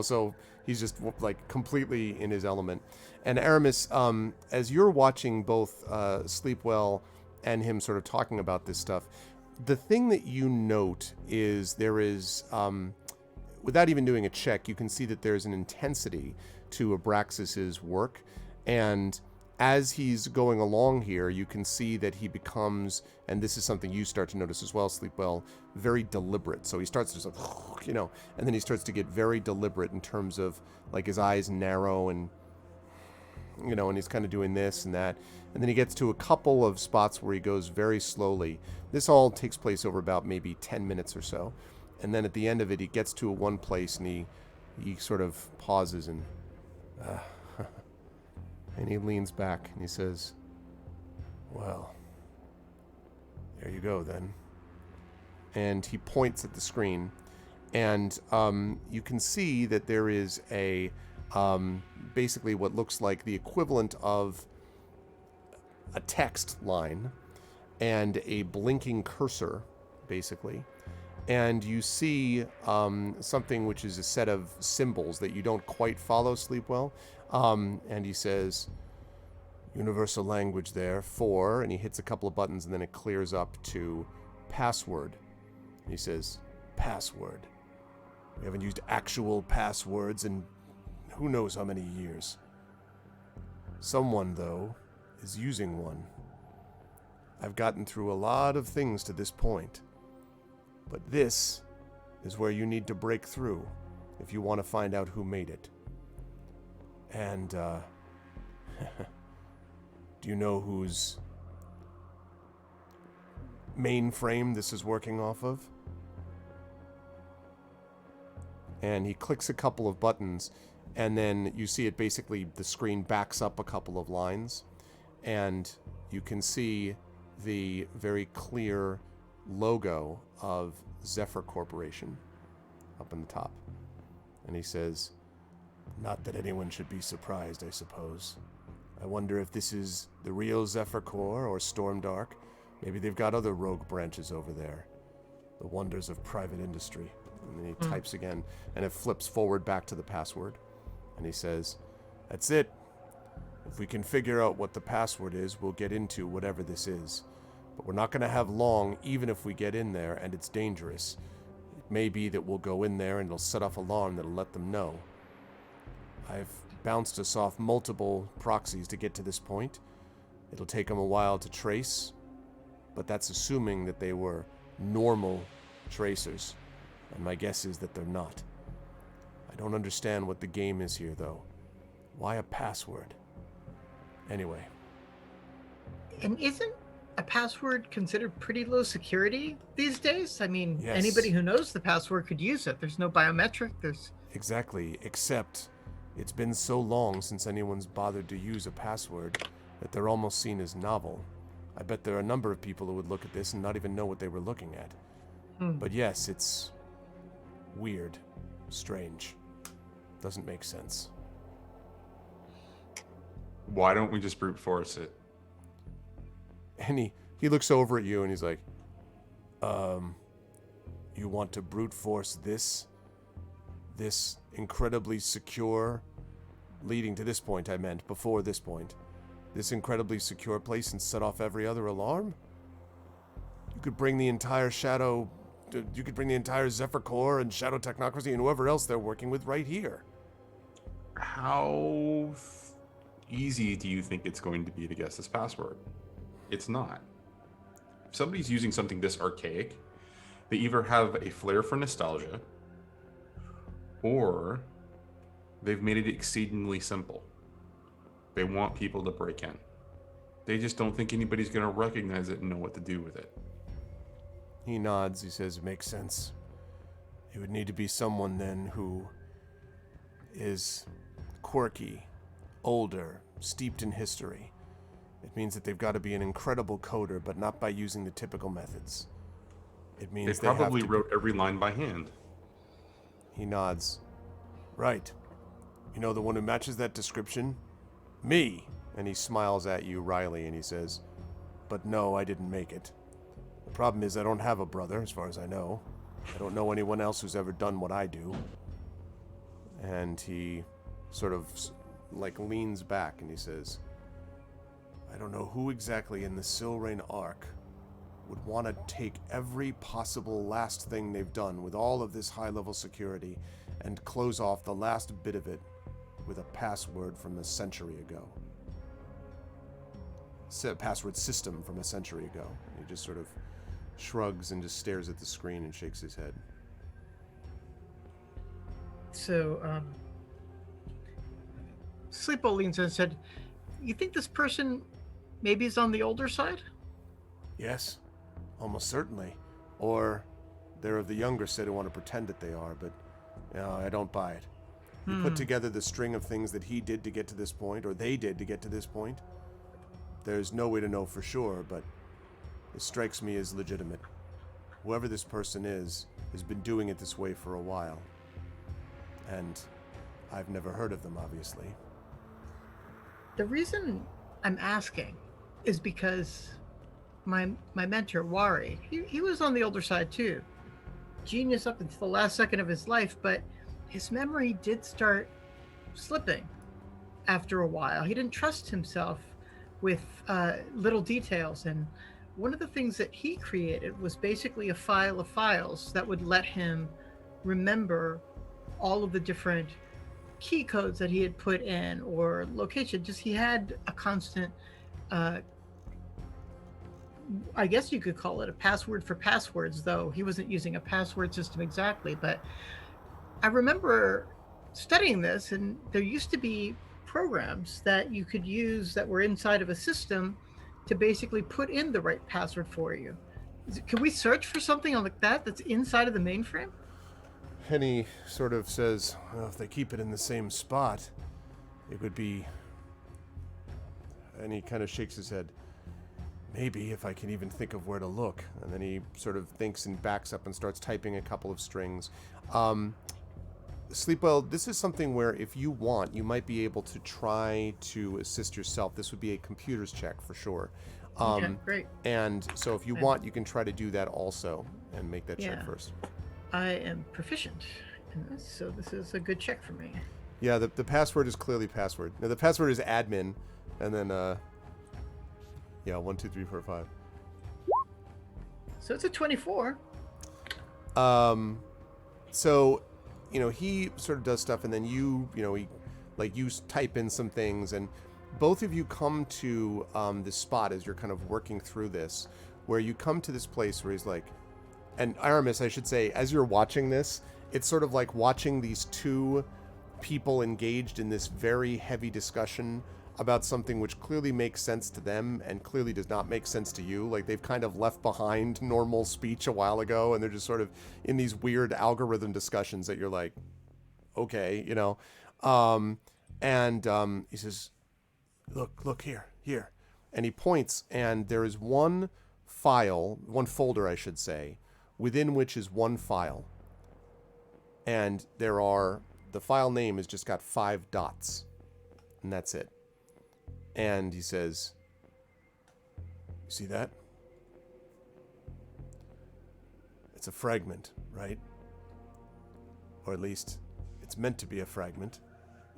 so he's just like completely in his element. And Aramis, as you're watching both Sleepwell and him sort of talking about this stuff, the thing that you note is there is, without even doing a check, you can see that there's an intensity to Abraxas's work. And as he's going along here, you can see that he becomes, and this is something you start to notice as well, Sleepwell, very deliberate. So he starts to just like, and then he starts to get very deliberate in terms of like his eyes narrow and, and he's kind of doing this and that. And then he gets to a couple of spots where he goes very slowly. This all takes place over about maybe 10 minutes or so. And then at the end of it, he gets to one place and he sort of pauses and and he leans back and he says, "Well, there you go then." And he points at the screen, and you can see that there is a basically what looks like the equivalent of a text line and a blinking cursor, basically. And you see something which is a set of symbols that you don't quite follow, Sleepwell. And he says, "Universal language there, 4," and he hits a couple of buttons, and then it clears up to password. And he says, "Password. We haven't used actual passwords in who knows how many years. Someone, though, is using one. I've gotten through a lot of things to this point. But this is where you need to break through if you want to find out who made it. And, do you know whose mainframe this is working off of?" And he clicks a couple of buttons, and then you see it basically, the screen backs up a couple of lines, and you can see the very clear logo of Zephyr Corporation up in the top. And he says, "Not that anyone should be surprised, I suppose. I wonder if this is the real Zephyr Corps or Stormdark. Maybe they've got other rogue branches over there. The wonders of private industry." And then he types again, and it flips forward back to the password. And he says, "That's it. If we can figure out what the password is, we'll get into whatever this is. But we're not going to have long, even if we get in there, and it's dangerous. It may be that we'll go in there and it'll set off an alarm that'll let them know. I've bounced us off multiple proxies to get to this point. It'll take them a while to trace, but that's assuming that they were normal tracers, and my guess is that they're not. I don't understand what the game is here, though. Why a password? Anyway. And isn't a password considered pretty low security these days? I mean, Yes. Anybody who knows the password could use it. There's no biometric. Exactly, except it's been so long since anyone's bothered to use a password that they're almost seen as novel. I bet there are a number of people who would look at this and not even know what they were looking at. But yes, it's weird, strange. Doesn't make sense. Why don't we just brute force it? And he looks over at you and he's like, you want to brute force this incredibly secure, leading to this point I meant, before this point, this incredibly secure place and set off every other alarm? You could bring the entire Zephyr Corps and Shadow Technocracy and whoever else they're working with right here. How easy do you think it's going to be to guess this password? It's not. If somebody's using something this archaic, they either have a flair for nostalgia, or they've made it exceedingly simple. They want people to break in. They just don't think anybody's going to recognize it and know what to do with it. He nods. He says, it makes sense. It would need to be someone then who is quirky, older, steeped in history. It means that they've got to be an incredible coder, but not by using the typical methods. It means They probably wrote every line by hand. He nods. Right. You know the one who matches that description? Me. And he smiles at you, Riley, and he says, but no, I didn't make it. The problem is I don't have a brother, as far as I know. I don't know anyone else who's ever done what I do. And he sort of leans back and he says, I don't know who exactly in the Silrain Arc would want to take every possible last thing they've done with all of this high-level security and close off the last bit of it with a password from a century ago. Password system from a century ago. He just sort of shrugs and just stares at the screen and shakes his head. So, Sleepo leans in and said, you think this person maybe is on the older side? Yes, almost certainly. Or they're of the younger set who want to pretend that they are, but no, I don't buy it. You put together the string of things that he did to get to this point, or they did to get to this point. There's no way to know for sure, but it strikes me as legitimate. Whoever this person is has been doing it this way for a while. And I've never heard of them, obviously. The reason I'm asking is because my mentor, Wari, he was on the older side too. Genius up until the last second of his life, but his memory did start slipping after a while. He didn't trust himself with little details, and one of the things that he created was basically a file of files that would let him remember all of the different key codes that he had put in or location. Just he had a constant I guess you could call it a password for passwords, though he wasn't using a password system exactly. But I remember studying this, and there used to be programs that you could use that were inside of a system to basically put in the right password for you. Can we search for something like that that's inside of the mainframe? Henny sort of says, well, if they keep it in the same spot, it would be... And he kind of shakes his head. Maybe, if I can even think of where to look. And then he sort of thinks and backs up and starts typing a couple of strings. Sleepwell, this is something where if you want, you might be able to try to assist yourself. This would be a computer's check for sure. Okay, great. And so if you want, you can try to do that also and make that check first. I am proficient in this, so this is a good check for me. Yeah, the password is clearly password. Now, the password is admin, and then, 1, 2, 3, 4, 5. So it's a 24. So, he sort of does stuff, and then you type in some things, and both of you come to this spot as you're kind of working through this, where you come to this place where he's like, and Aramis, I should say, as you're watching this, it's sort of like watching these two people engaged in this very heavy discussion about something which clearly makes sense to them and clearly does not make sense to you. Like they've kind of left behind normal speech a while ago, and they're just sort of in these weird algorithm discussions that you're like, okay, he says, look here. And he points, and there is one folder, I should say, within which is one file. And the file name has just got 5 dots, and that's it. And he says, you see that? It's a fragment, right? Or at least it's meant to be a fragment.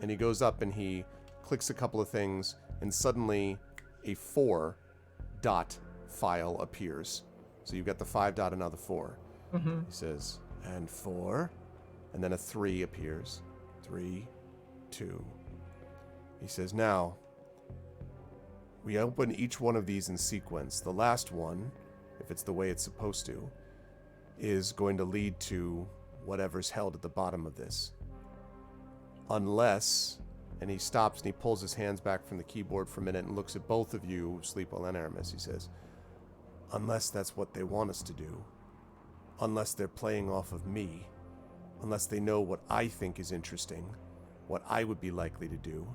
And he goes up and he clicks a couple of things, and suddenly a 4-dot file appears. So you've got the 5 dot and now the 4. Mm-hmm. He says, and 4, and then a 3 appears. 3, 2. He says, now, we open each one of these in sequence. The last one, if it's the way it's supposed to, is going to lead to whatever's held at the bottom of this. Unless, and he stops and he pulls his hands back from the keyboard for a minute and looks at both of you, Sleeple and Aramis. He says, unless that's what they want us to do. Unless they're playing off of me. Unless they know what I think is interesting. What I would be likely to do.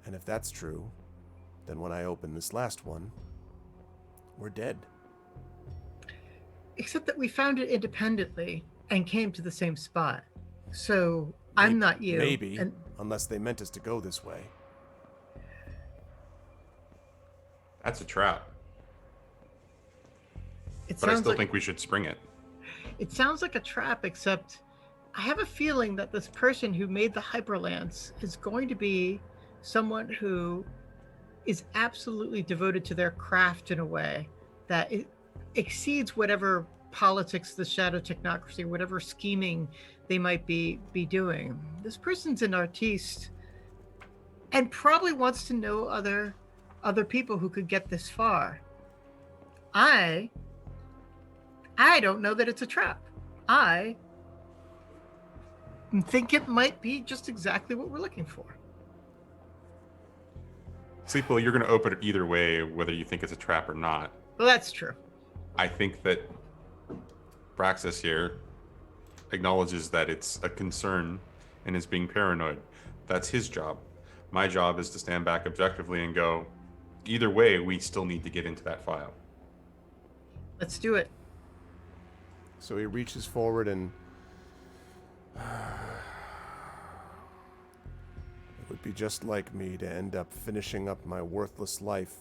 And if that's true, then when I open this last one, we're dead. Except that we found it independently and came to the same spot. So I'm not you. Maybe, unless they meant us to go this way. That's a trap. But I still think we should spring it. It sounds like a trap, except I have a feeling that this person who made the Hyperlance is going to be someone who is absolutely devoted to their craft in a way that it exceeds whatever politics, the shadow technocracy, whatever scheming they might be doing. This person's an artiste and probably wants to know other people who could get this far. I don't know that it's a trap. I think it might be just exactly what we're looking for. Sleeple, you're going to open it either way, whether you think it's a trap or not. Well, that's true. I think that Praxis here acknowledges that it's a concern and is being paranoid. That's his job. My job is to stand back objectively and go, either way, we still need to get into that file. Let's do it. So he reaches forward and it would be just like me to end up finishing up my worthless life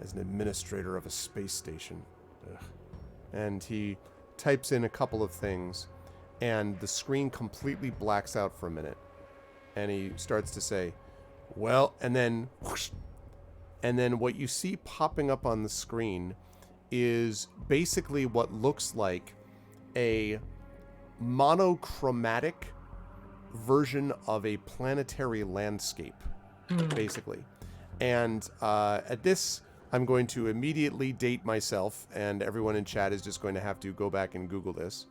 as an administrator of a space station. Ugh. And he types in a couple of things, and the screen completely blacks out for a minute. And he starts to say, well, and then whoosh, and then what you see popping up on the screen is basically what looks like a monochromatic version of a planetary landscape, basically. And at this, I'm going to immediately date myself, and everyone in chat is just going to have to go back and Google this.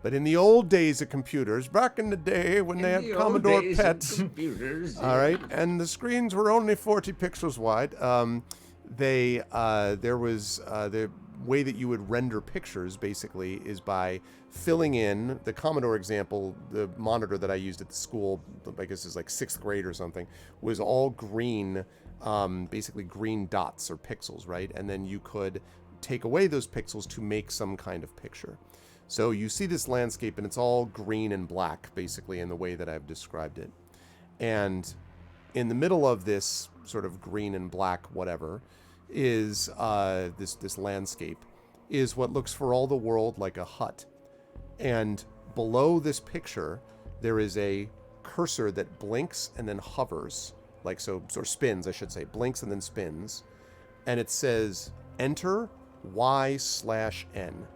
But in the old days of computers, back in the day when they had Commodore PETs, all right, and the screens were only 40 pixels wide, there was the way that you would render pictures basically is by filling in the Commodore example. The monitor that I used at the school, I guess is like 6th grade or something, was all green, basically green dots or pixels, right? And then you could take away those pixels to make some kind of picture. So you see this landscape and it's all green and black basically in the way that I've described it. And in the middle of this sort of green and black whatever is this landscape is what looks for all the world like a hut. And below this picture, there is a cursor that blinks and then hovers, like so, or spins, I should say, blinks and then spins. And it says, enter Y/N.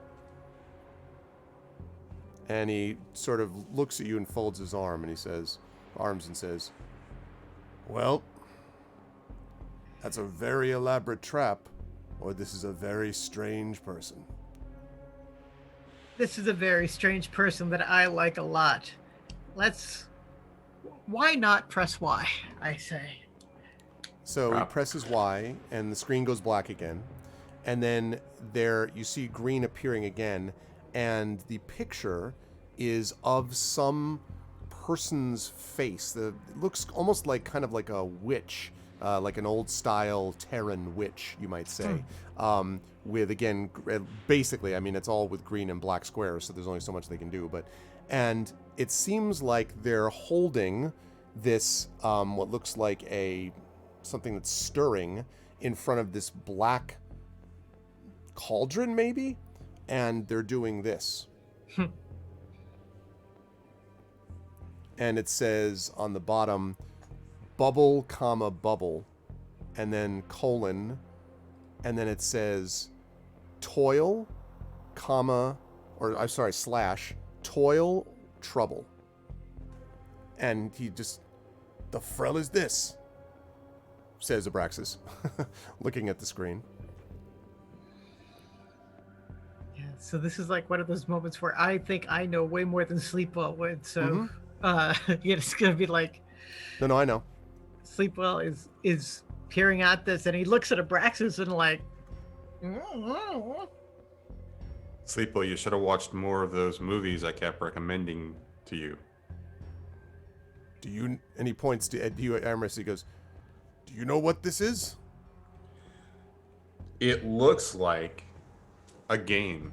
And he sort of looks at you and folds his arms and says, well, that's a very elaborate trap, or this is a very strange person. This is a very strange person that I like a lot. Why not press Y, I say. So he presses Y, and the screen goes black again. And then there you see green appearing again, and the picture is of some person's face. It looks almost like kind of like a witch, like an old-style Terran witch, you might say. With, again, basically, I mean, it's all with green and black squares, so there's only so much they can do. And it seems like they're holding this, what looks like something that's stirring in front of this black cauldron, maybe? And they're doing this. And it says on the bottom, bubble, comma, bubble, and then colon, and then it says toil, comma, or I'm sorry, slash, toil, trouble. And he just, the frell is this, says Abraxas, looking at the screen. Yeah, so this is like one of those moments where I think I know way more than Sleepwell would. So, it's going to be like... No, I know. Sleepwell is peering at this, and he looks at Abraxas and like... Sleepwell, you should have watched more of those movies I kept recommending to you. Do you... And he points to you, Aramis, he goes, do you know what this is? It looks like a game.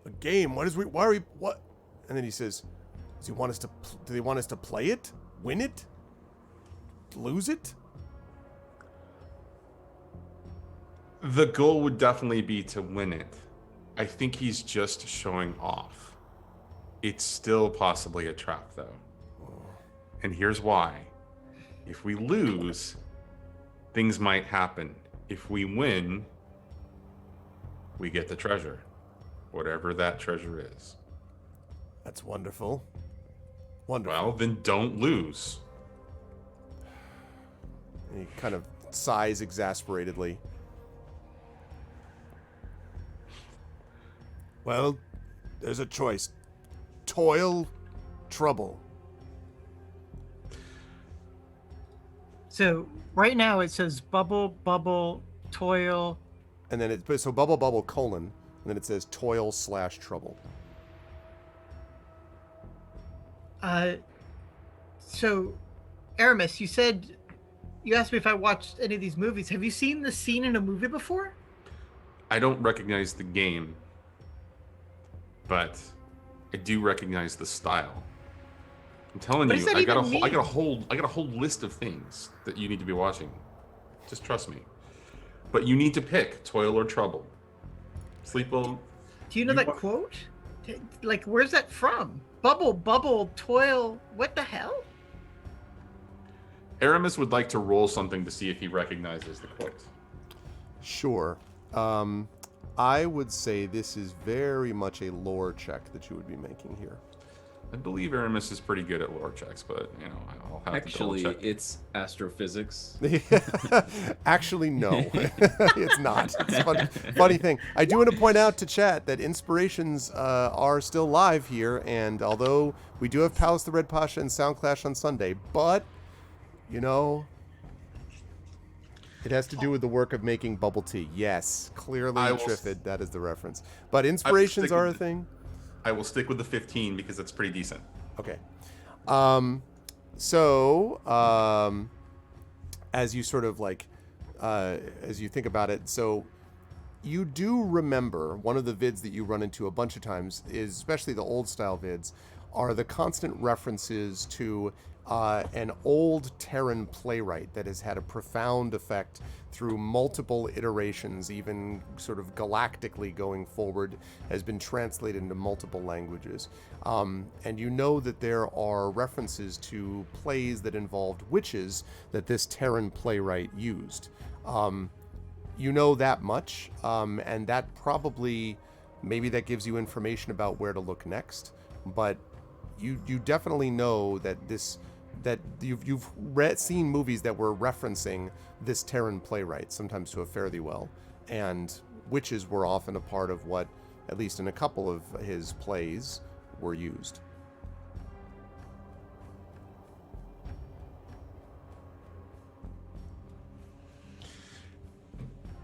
A game? What? And then he says, do they want us to play it? Win it? Lose it? The goal would definitely be to win it. I think he's just showing off. It's still possibly a trap, though. And here's why. If we lose, things might happen. If we win, we get the treasure. Whatever that treasure is. That's wonderful. Wonderful. Well, then don't lose. And he kind of sighs exasperatedly. Well, there's a choice. Toil, trouble. So right now it says bubble, bubble, toil. And then so bubble, bubble, colon. And then it says toil / trouble. So, Aramis, you asked me if I watched any of these movies. Have you seen this scene in a movie before? I don't recognize the game, but I do recognize the style. I'm telling you, I got a whole list of things that you need to be watching. Just trust me. But you need to pick toil or trouble. Sleepwell. Do you know that quote? Like, where's that from? Bubble, bubble, toil. What the hell? Aramis would like to roll something to see if he recognizes the quote. Sure. I would say this is very much a lore check that you would be making here. I believe Aramis is pretty good at lore checks, but I'll have to double check. Actually, it's astrophysics. Actually, no, it's not. It's a funny thing. I do want to point out to chat that inspirations are still live here, and although we do have Palace the Red Pasha and Sound Clash on Sunday, but it has to do with the work of making bubble tea. Yes, clearly, Trifid, that is the reference. But inspirations are a thing. I will stick with the 15 because that's pretty decent. Okay. As you sort of as you think about it, so you do remember one of the vids that you run into a bunch of times is, especially the old style vids, are the constant references to an old Terran playwright that has had a profound effect through multiple iterations, even sort of galactically going forward, has been translated into multiple languages. And you know that there are references to plays that involved witches that this Terran playwright used. You know that much, and that probably Maybe that gives you information about where to look next, but you definitely know that you've seen movies that were referencing this Terran playwright, sometimes to a fare thee well, and witches were often a part of what, at least in a couple of his plays, were used.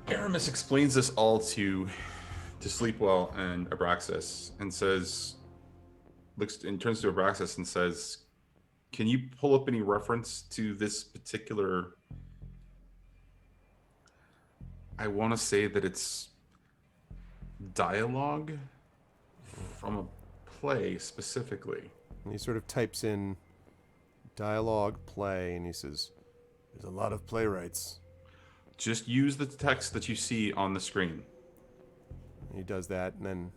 Aramis explains this all to Sleepwell and Abraxas and says, looks and turns to Abraxas and says, "Can you pull up any reference to this particular? I want to say that it's dialogue from a play specifically." And he sort of types in dialogue play, and he says, "There's a lot of playwrights." Just use the text that you see on the screen. And he does that, and then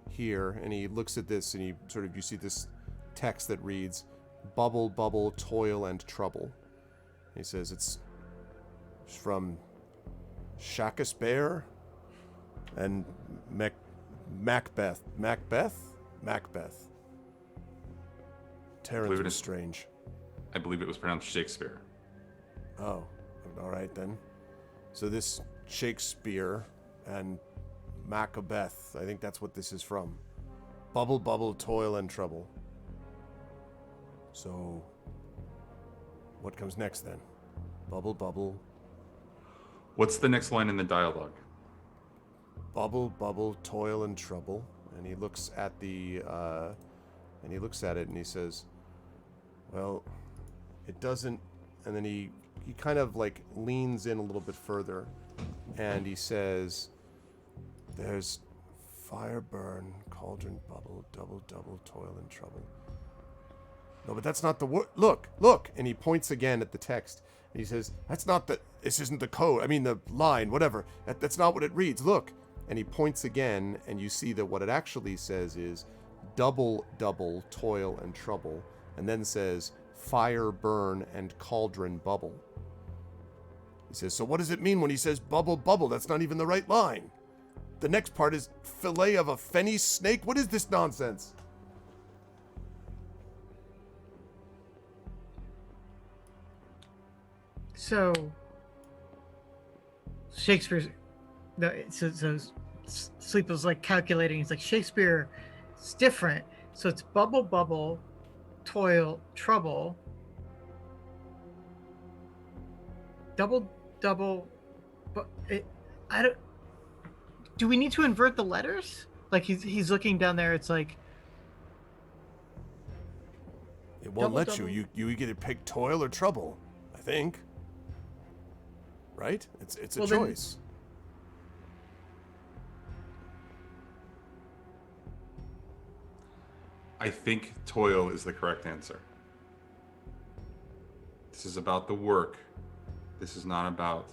here, and he looks at this, and you see this text that reads, "Bubble, bubble, toil and trouble." And he says it's from Shakespeare and Macbeth. Terrans was strange. I believe it was pronounced Shakespeare. Oh, all right then. So this Shakespeare and Macbeth, I think that's what this is from. Bubble, bubble, toil and trouble. So, what comes next then? Bubble, bubble. What's the next line in the dialogue? Bubble, bubble, toil and trouble. And he looks at it and he says, "Well, it doesn't," and then he kind of like leans in a little bit further and he says, "There's fire burn, cauldron bubble, double, double, toil and trouble." No, but that's not the word. Look. And he points again at the text and he says, this isn't the code. I mean, the line, whatever. That's not what it reads. Look. And he points again and you see that what it actually says is double, double, toil and trouble. And then says, fire burn and cauldron bubble. He says, so what does it mean when he says bubble, bubble? That's not even the right line. The next part is fillet of a fenny snake. What is this nonsense? So Shakespeare's so Sleep was like calculating. He's like, Shakespeare, it's different. So it's bubble, bubble, toil, trouble, double, double. But I don't. Do we need to invert the letters? Like he's looking down there. It's like it won't let double. you. You either pick toil or trouble. I think. Right? It's a choice. I think toil is the correct answer. This is about the work. This is not about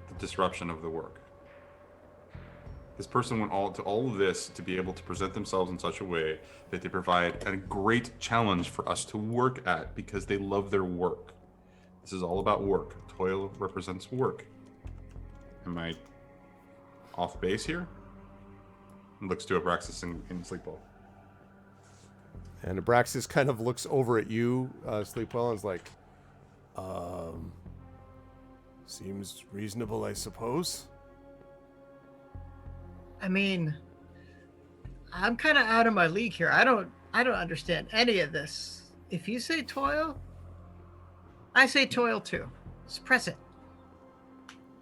the disruption of the work. This person went all of this to be able to present themselves in such a way that they provide a great challenge for us to work at because they love their work. This is all about work. Toil represents work. Am I off base here? And looks to Abraxas in Sleepwell. And Abraxas kind of looks over at you, Sleepwell, and is like, seems reasonable, I suppose. I mean, I'm kind of out of my league here. I don't understand any of this. If you say toil, I say toil too. Suppress it.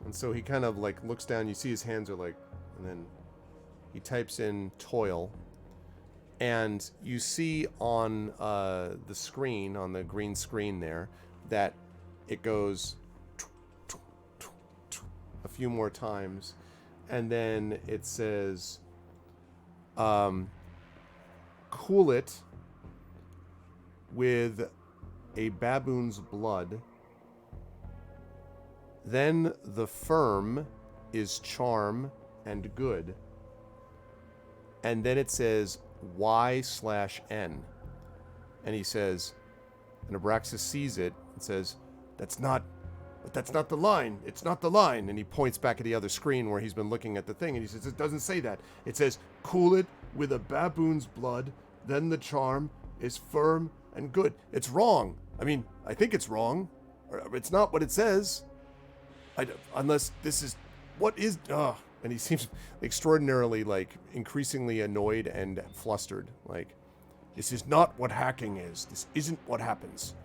And so he kind of like looks down. You see his hands are like, and then he types in toil, and you see on the screen, on the green screen there, that it goes a few more times, and then it says, cool it with a baboon's blood. Then the firm is charm and good. And then it says Y/N. And he says, and Abraxas sees it and says, that's not But that's not the line. It's not the line. And he points back at the other screen where he's been looking at the thing, and he says, it doesn't say that. It says, cool it with a baboon's blood, then the charm is firm and good. It's wrong. I mean, I think it's wrong. It's not what it says. Unless this is... What is... And he seems extraordinarily, increasingly annoyed and flustered. This is not what hacking is. This isn't what happens.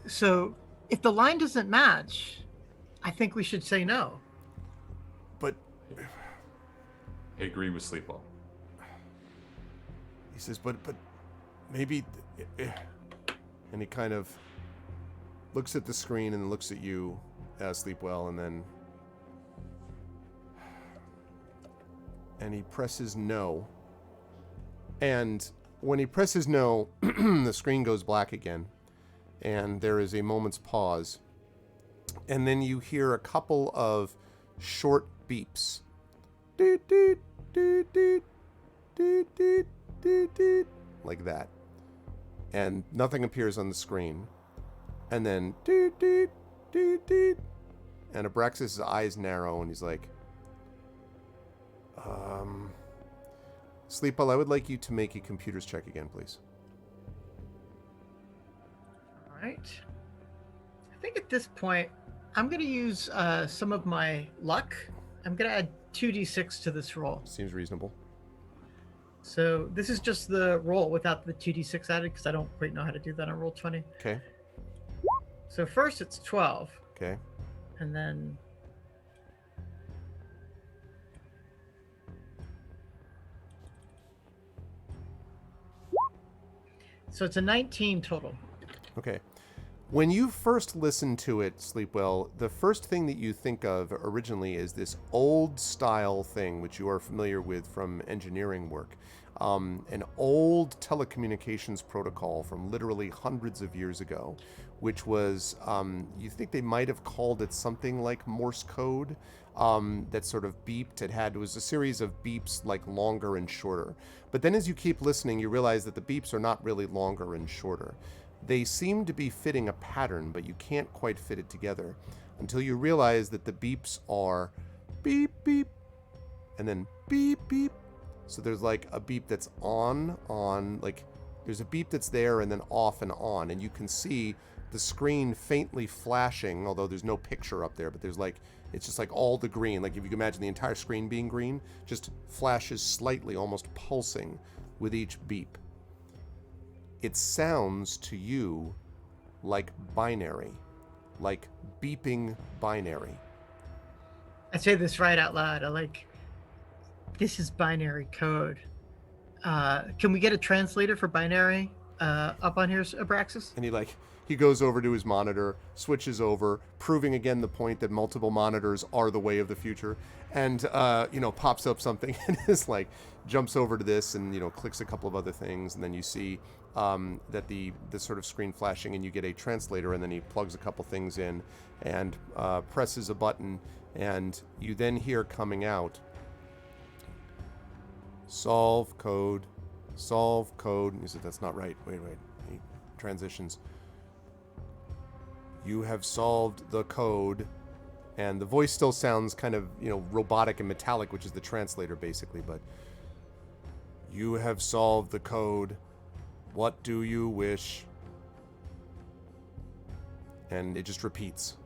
So if the line doesn't match, I think we should say no. But I agree with Sleepwell. he says, but maybe... And he kind of looks at the screen and looks at you, Sleepwell, and then... And he presses no. And when he presses no, the screen goes black again. And there is a moment's pause. And then you hear a couple of short beeps. Doot, doot, doot, doot, doot, doot, doot, doot, like that. And nothing appears on the screen. And then doot, doot, doot, doot. And Abraxas' eyes narrow and he's like, Sleepwell, I would like you to make a computer's check again, please. All right. I think at this point, I'm going to use some of my luck. I'm going to add 2d6 to this roll. Seems reasonable. So this is just the roll without the 2d6 added because I don't quite know how to do that on roll 20. Okay. So first it's 12. Okay. And then... So it's a 19 total. Okay. When you first listen to it, Sleepwell, the first thing that you think of originally is this old style thing, which you are familiar with from engineering work. An old telecommunications protocol from literally hundreds of years ago, which was, you think they might have called it something like Morse code, that sort of beeped. It was a series of beeps, longer and shorter. But then as you keep listening, you realize that the beeps are not really longer and shorter. They seem to be fitting a pattern, but you can't quite fit it together until you realize that the beeps are beep, beep, and then beep, beep. So there's a beep that's on, there's a beep that's there and then off and on. And you can see the screen faintly flashing, although there's no picture up there, but there's it's just all the green. If you can imagine the entire screen being green, just flashes slightly, almost pulsing with each beep. It sounds to you like binary, like beeping binary. I say this right out loud. This is binary code. Can we get a translator for binary up on here, Abraxas? And he goes over to his monitor, switches over, proving again the point that multiple monitors are the way of the future, and pops up something and is jumps over to this and clicks a couple of other things, and then you see that the sort of screen flashing, and you get a translator, and then he plugs a couple things in and presses a button, and you then hear coming out, solve code, and he said, that's not right, wait, he transitions, you have solved the code, and the voice still sounds kind of robotic and metallic, which is the translator basically, but you have solved the code. What do you wish? And it just repeats.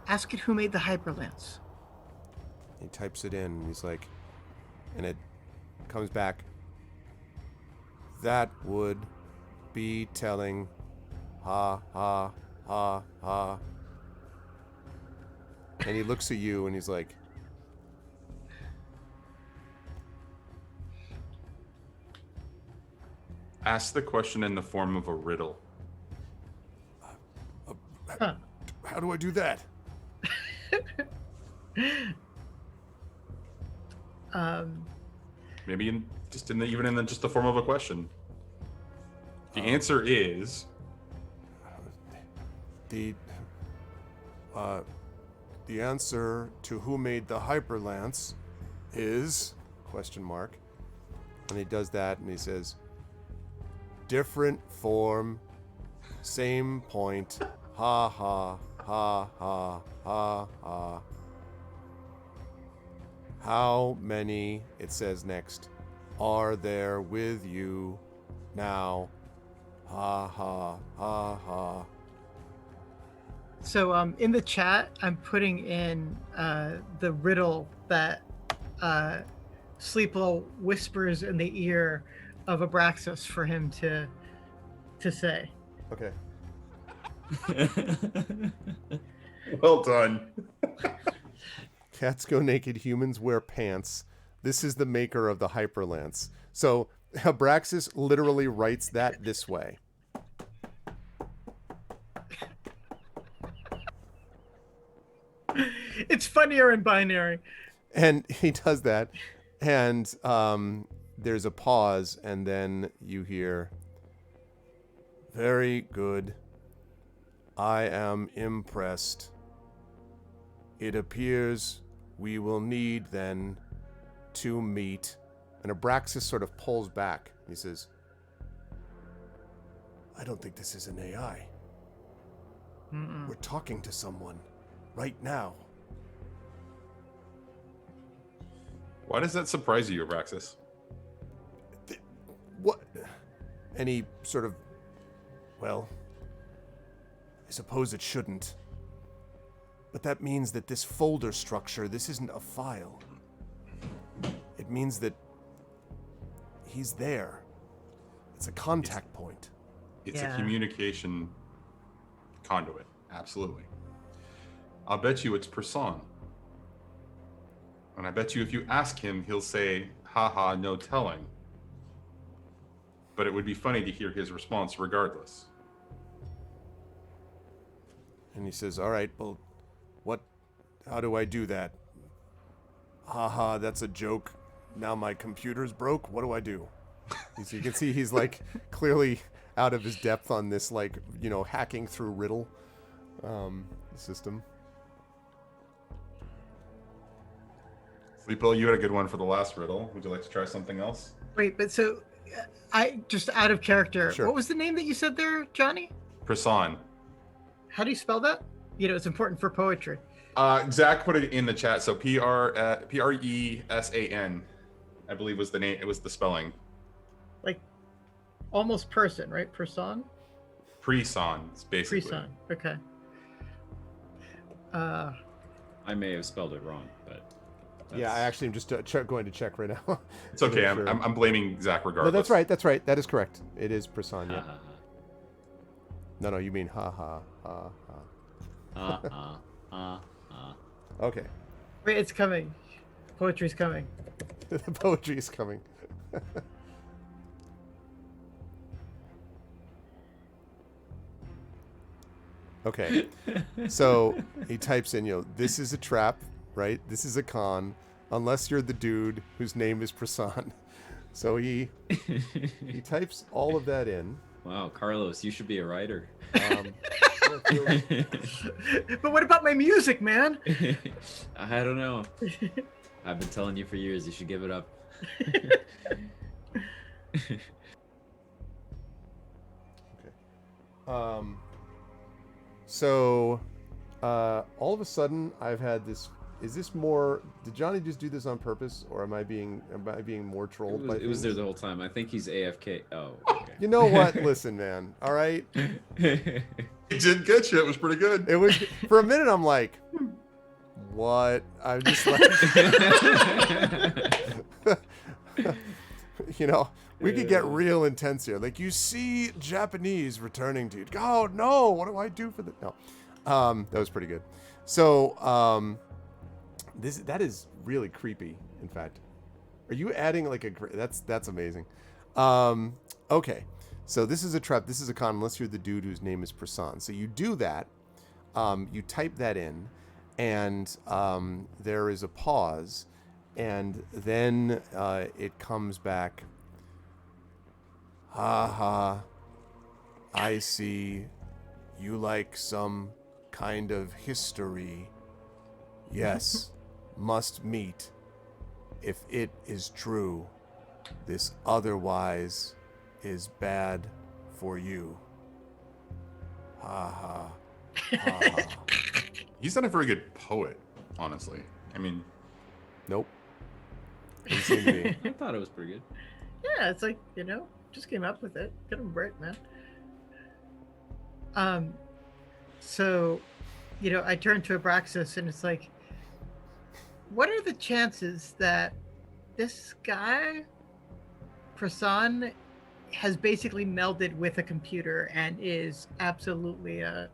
Ask it who made the hyperlance. He types it in, and he's and it comes back. That would be telling. Ha, ha, ha, ha. And he looks at you, and he's Ask the question in the form of a riddle. How do I do that? Maybe even in just the form of a question. The answer is the answer to who made the hyperlance is ? And he does that, and he says, different form, Same point. Ha ha ha ha ha ha. How many, it says next, are there with you now? Ha ha ha ha. So in the chat, I'm putting in the riddle that Sleepo whispers in the ear of Abraxas for him to say. Okay. Well done. Cats go naked, humans wear pants. This is the maker of the hyperlance. So Abraxas literally writes that this way. It's funnier in binary. And he does that. And there's a pause, and then you hear, very good. I am impressed. It appears we will need then to meet. And Abraxas sort of pulls back. He says, I don't think this is an AI. Mm-mm. We're talking to someone right now. Why does that surprise you, Abraxas? What? And he sort of, well, I suppose it shouldn't. But that means that this folder structure, this isn't a file. It means that he's there. It's a contact point. It's Yeah. a communication conduit. Absolutely. I'll bet you it's Person. And I bet you if you ask him, he'll say, haha, no telling. But it would be funny to hear his response regardless. And he says, all right, well, how do I do that? Haha, that's a joke. Now my computer's broke. What do I do? So you can see he's like clearly out of his depth on this, like, hacking through riddle system. Sleepo, you had a good one for the last riddle. Would you like to try something else? Wait, but so I just out of character. Sure. What was the name that you said there, Johnny? Person. How do you spell that? It's important for poetry. Zach put it in the chat. So Presan, I believe was the name. It was the spelling. Like almost person, right? Person? Presan, basically. Preson. Okay. I may have spelled it wrong, but Yeah, I actually am just going to check right now. It's okay. Sure. I'm blaming Zach regardless. No, that's right. That's right. That is correct. It is Prasan, yeah. Ha, ha, No, you mean ha ha ha ha. ha. Ha, ha, ha. Okay. Wait, it's coming. Poetry's coming. The poetry is coming. Okay. So he types in, this is a trap, right? This is a con, unless you're the dude whose name is Prasan. So he types all of that in. Wow, Carlos, you should be a writer. But what about my music, man? I don't know. I've been telling you for years you should give it up. So all of a sudden I've had this. Is this more? Did Johnny just do this on purpose, or am I being more trolled? It was there the whole time. I think he's AFK. Oh, okay. You know what? Listen, man. All right. It did get you. It was pretty good. It was for a minute. I'm like, what? I'm just like, we could get real intense here. Like, you see Japanese returning to you. Oh no! What do I do for the? No, that was pretty good. So, that is really creepy. In fact, are you adding like that's amazing. Okay, so this is a trap. This is a con unless you're the dude whose name is Prasan. So you do that. You type that in, and there is a pause, and then it comes back. Ha ha. I see. You like some kind of history. Yes. Must meet. If it is true, this otherwise is bad for you. Ha ha. Ha. He's not a very good poet, honestly. I mean, Nope. Doesn't seem to be. I thought it was pretty good. Yeah, it's like, just came up with it. Get him right, man. So, I turned to Abraxas and it's like, what are the chances that this guy, Prasan, has basically melded with a computer and is absolutely an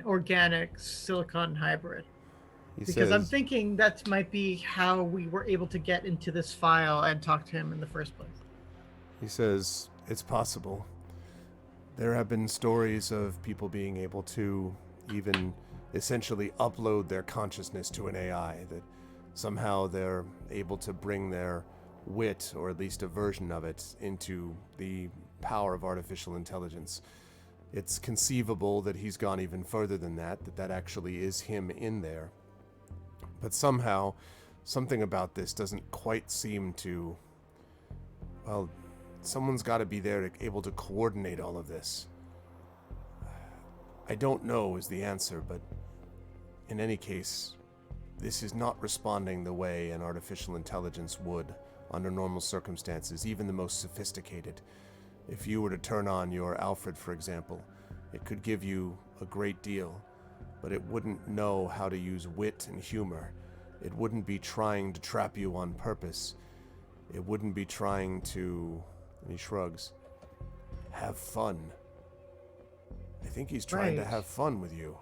organic silicon hybrid? He Because I'm says, thinking that might be how we were able to get into this file and talk to him in the first place. he says, it's possible. There have been stories of people being able to even essentially upload their consciousness to an AI, that somehow they're able to bring their wit, or at least a version of it, into the power of artificial intelligence. It's conceivable that he's gone even further than that actually is him in there. But somehow, something about this doesn't quite seem to... Well, someone's got to be there able to coordinate all of this. I don't know is the answer, but in any case, this is not responding the way an artificial intelligence would under normal circumstances, even the most sophisticated. If you were to turn on your Alfred, for example, it could give you a great deal, but it wouldn't know how to use wit and humor. It wouldn't be trying to trap you on purpose. It wouldn't be trying to, and he shrugs, have fun. I think he's trying to Right. have fun with you.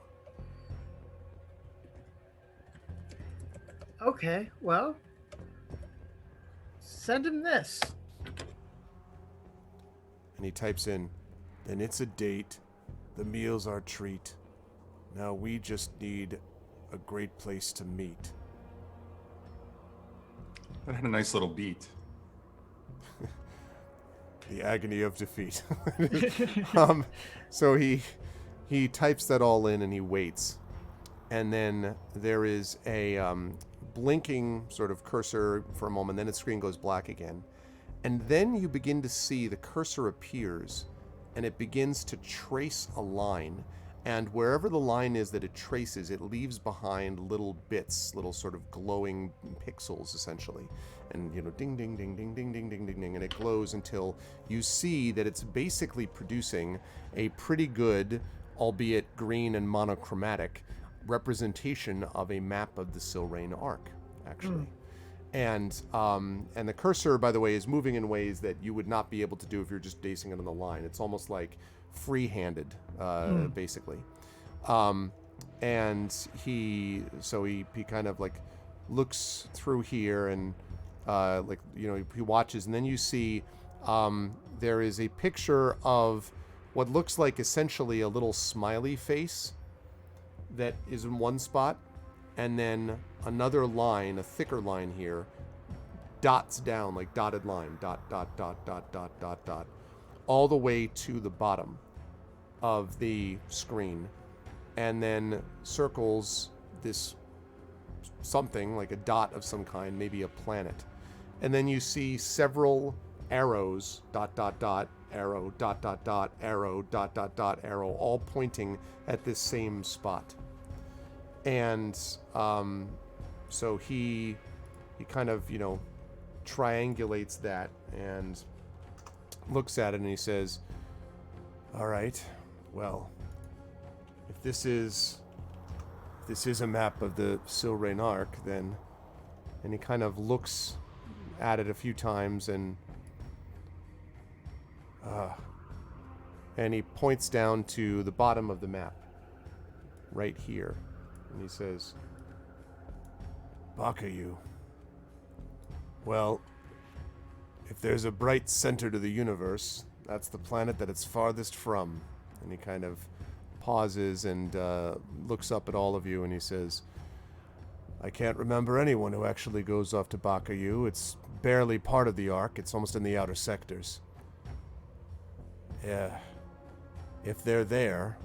Okay, well, send him this. And he types in, then it's a date, the meal's our treat. Now we just need a great place to meet. that had a nice little beat. The agony of defeat. So he types that all in and he waits. And then there is a blinking sort of cursor for a moment, then the screen goes black again. And then you begin to see the cursor appears and it begins to trace a line. And wherever the line is that it traces, it leaves behind little bits, little sort of glowing pixels, essentially. And, ding, ding, ding, ding, ding, ding, ding, ding, ding. And it glows until you see that it's basically producing a pretty good, albeit green and monochromatic, representation of a map of the Silrain Arc, actually. And the cursor, by the way, is moving in ways that you would not be able to do if you're just basing it on the line. It's almost like free-handed, basically. And he kind of like looks through here and he watches, and then you see there is a picture of what looks like essentially a little smiley face that is in one spot, and then another line, a thicker line here, dots down, like dotted line, dot, dot, dot, dot, dot, dot, dot, all the way to the bottom of the screen, and then circles this something like a dot of some kind, maybe a planet. And then you see several arrows, dot, dot, dot, arrow, dot, dot, dot, arrow, dot, dot, dot, arrow, all pointing at this same spot. And so he kind of, triangulates that and looks at it and he says, all right, well, if this is a map of the Silrain Arc, then, and he kind of looks at it a few times and he points down to the bottom of the map right here. And he says, Bakayu. Well, if there's a bright center to the universe, that's the planet that it's farthest from. And he kind of pauses and looks up at all of you and he says, I can't remember anyone who actually goes off to Bakayu. It's barely part of the arc. It's almost in the outer sectors. Yeah. If they're there,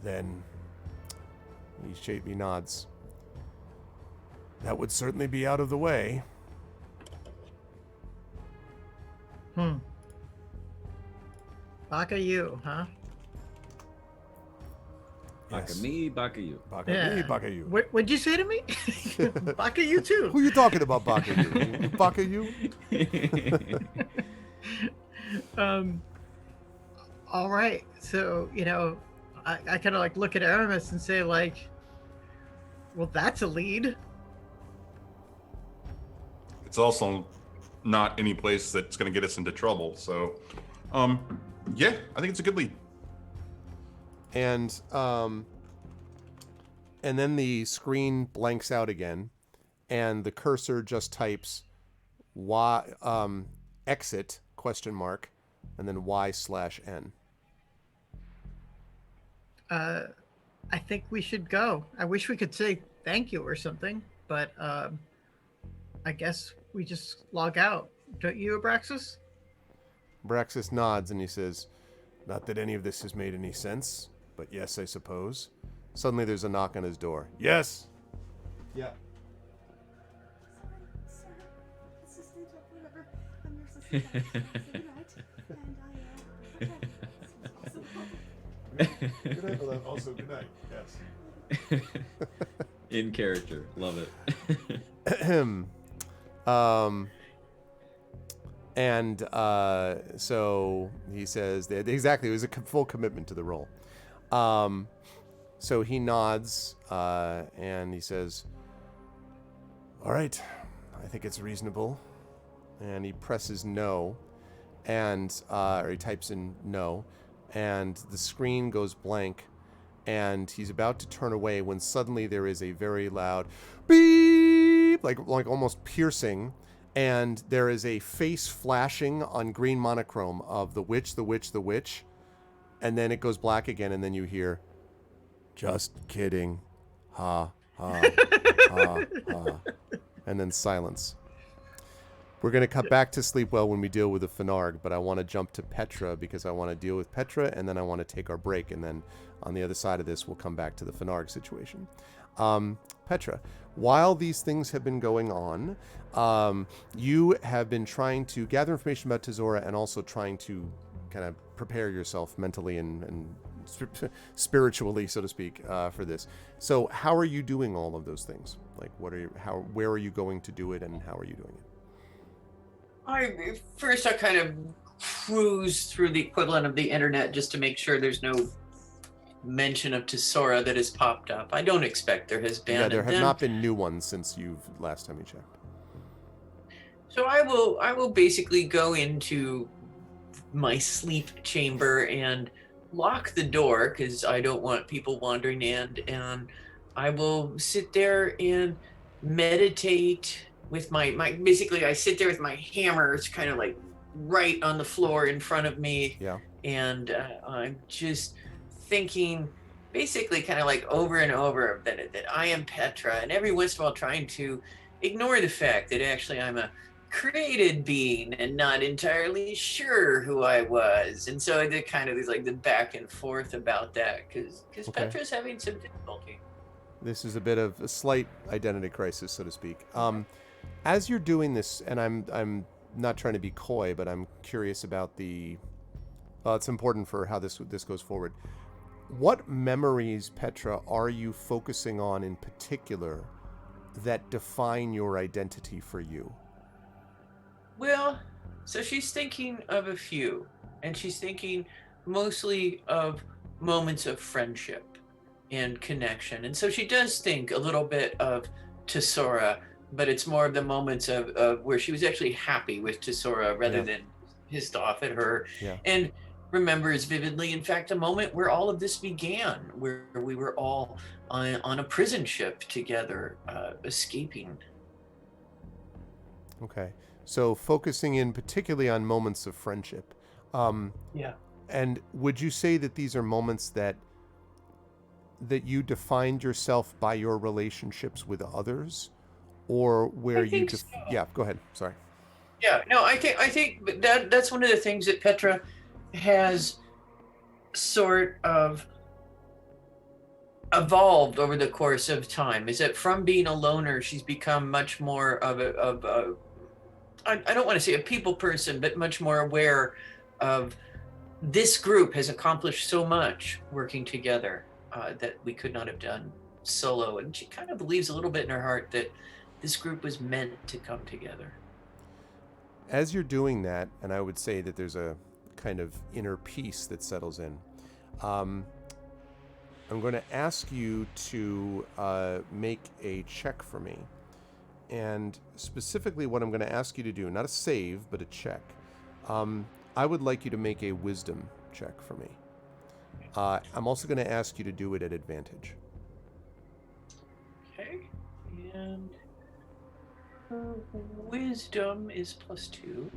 then... He nods. That would certainly be out of the way. Baka you, huh? Baka Yes. me, baka you. Baka Yeah. me, baka you. What'd you say to me? Baka you too. Who you talking about, baka you? Baka you? All right. So, I kind of like look at Aramis and say like, well, that's a lead. It's also not any place that's going to get us into trouble. So, yeah, I think it's a good lead. And then the screen blanks out again, and the cursor just types exit ? And then Y/N. I think we should go. I wish we could say thank you or something, but I guess we just log out. Don't you, Abraxas? Braxis nods and he says, "Not that any of this has made any sense, but yes, I suppose." Suddenly there's a knock on his door. Yes. Yeah. Assistant of whatever. I'm your assistant. Good night. And Good night, beloved. Also, good night. Yes. In character. Love it. So he says that exactly, it was a full commitment to the role. So he nods and he says, "All right, I think it's reasonable." And he presses no, or he types in no, and the screen goes blank, and he's about to turn away when suddenly there is a very loud beep, like almost piercing, and there is a face flashing on green monochrome of the witch, and then it goes black again, and then you hear, "Just kidding, ha ha ha ha," and then silence. We're going to cut back to Sleepwell when we deal with the Fenarg, but I want to jump to Petra because I want to deal with Petra, and then I want to take our break, and then on the other side of this, we'll come back to the Fenarg situation. Petra, while these things have been going on, you have been trying to gather information about Tezora and also trying to kind of prepare yourself mentally and spiritually, so to speak, for this. So how are you doing all of those things? Like, where are you going to do it, and how are you doing it? I kind of cruise through the equivalent of the internet just to make sure there's no mention of Tezora that has popped up. I don't expect there has been. Yeah, there have not been new ones since last time you checked. So I will basically go into my sleep chamber and lock the door because I don't want people wandering in, and I will sit there and meditate with my basically I sit there with my hammer. It's kind of like right on the floor in front of me. Yeah. And I'm just thinking basically kind of like over and over that I am Petra, and every once in a while trying to ignore the fact that actually I'm a created being and not entirely sure who I was. And so I did kind of like the back and forth about that because Okay. Petra's having some difficulty. This is a bit of a slight identity crisis, so to speak. As you're doing this, and I'm not trying to be coy, but I'm curious about it's important for how this goes forward. What memories, Petra, are you focusing on in particular that define your identity for you? Well, so she's thinking of a few, and she's thinking mostly of moments of friendship and connection. And so she does think a little bit of Tezora, but it's more of the moments of where she was actually happy with Tezora rather than pissed off at her. Yeah. And remembers vividly, in fact, a moment where all of this began, where we were all on a prison ship together, escaping. Okay. So focusing in particularly on moments of friendship. Yeah. And would you say that these are moments that you defined yourself by your relationships with others, or where I think so. Yeah, go ahead. Sorry. Yeah, no, I think that's one of the things that Petra has sort of evolved over the course of time. Is that from being a loner, she's become much more of a I don't want to say a people person, but much more aware of this group has accomplished so much working together. that we could not have done solo. And she kind of believes a little bit in her heart that this group was meant to come together. As you're doing that, and I would say that there's a kind of inner peace that settles in, I'm going to ask you to make a check for me. And specifically what I'm going to ask you to do, not a save, but a check. I would like you to make a wisdom check for me. I'm also going to ask you to do it at advantage. Okay. And her wisdom is +2.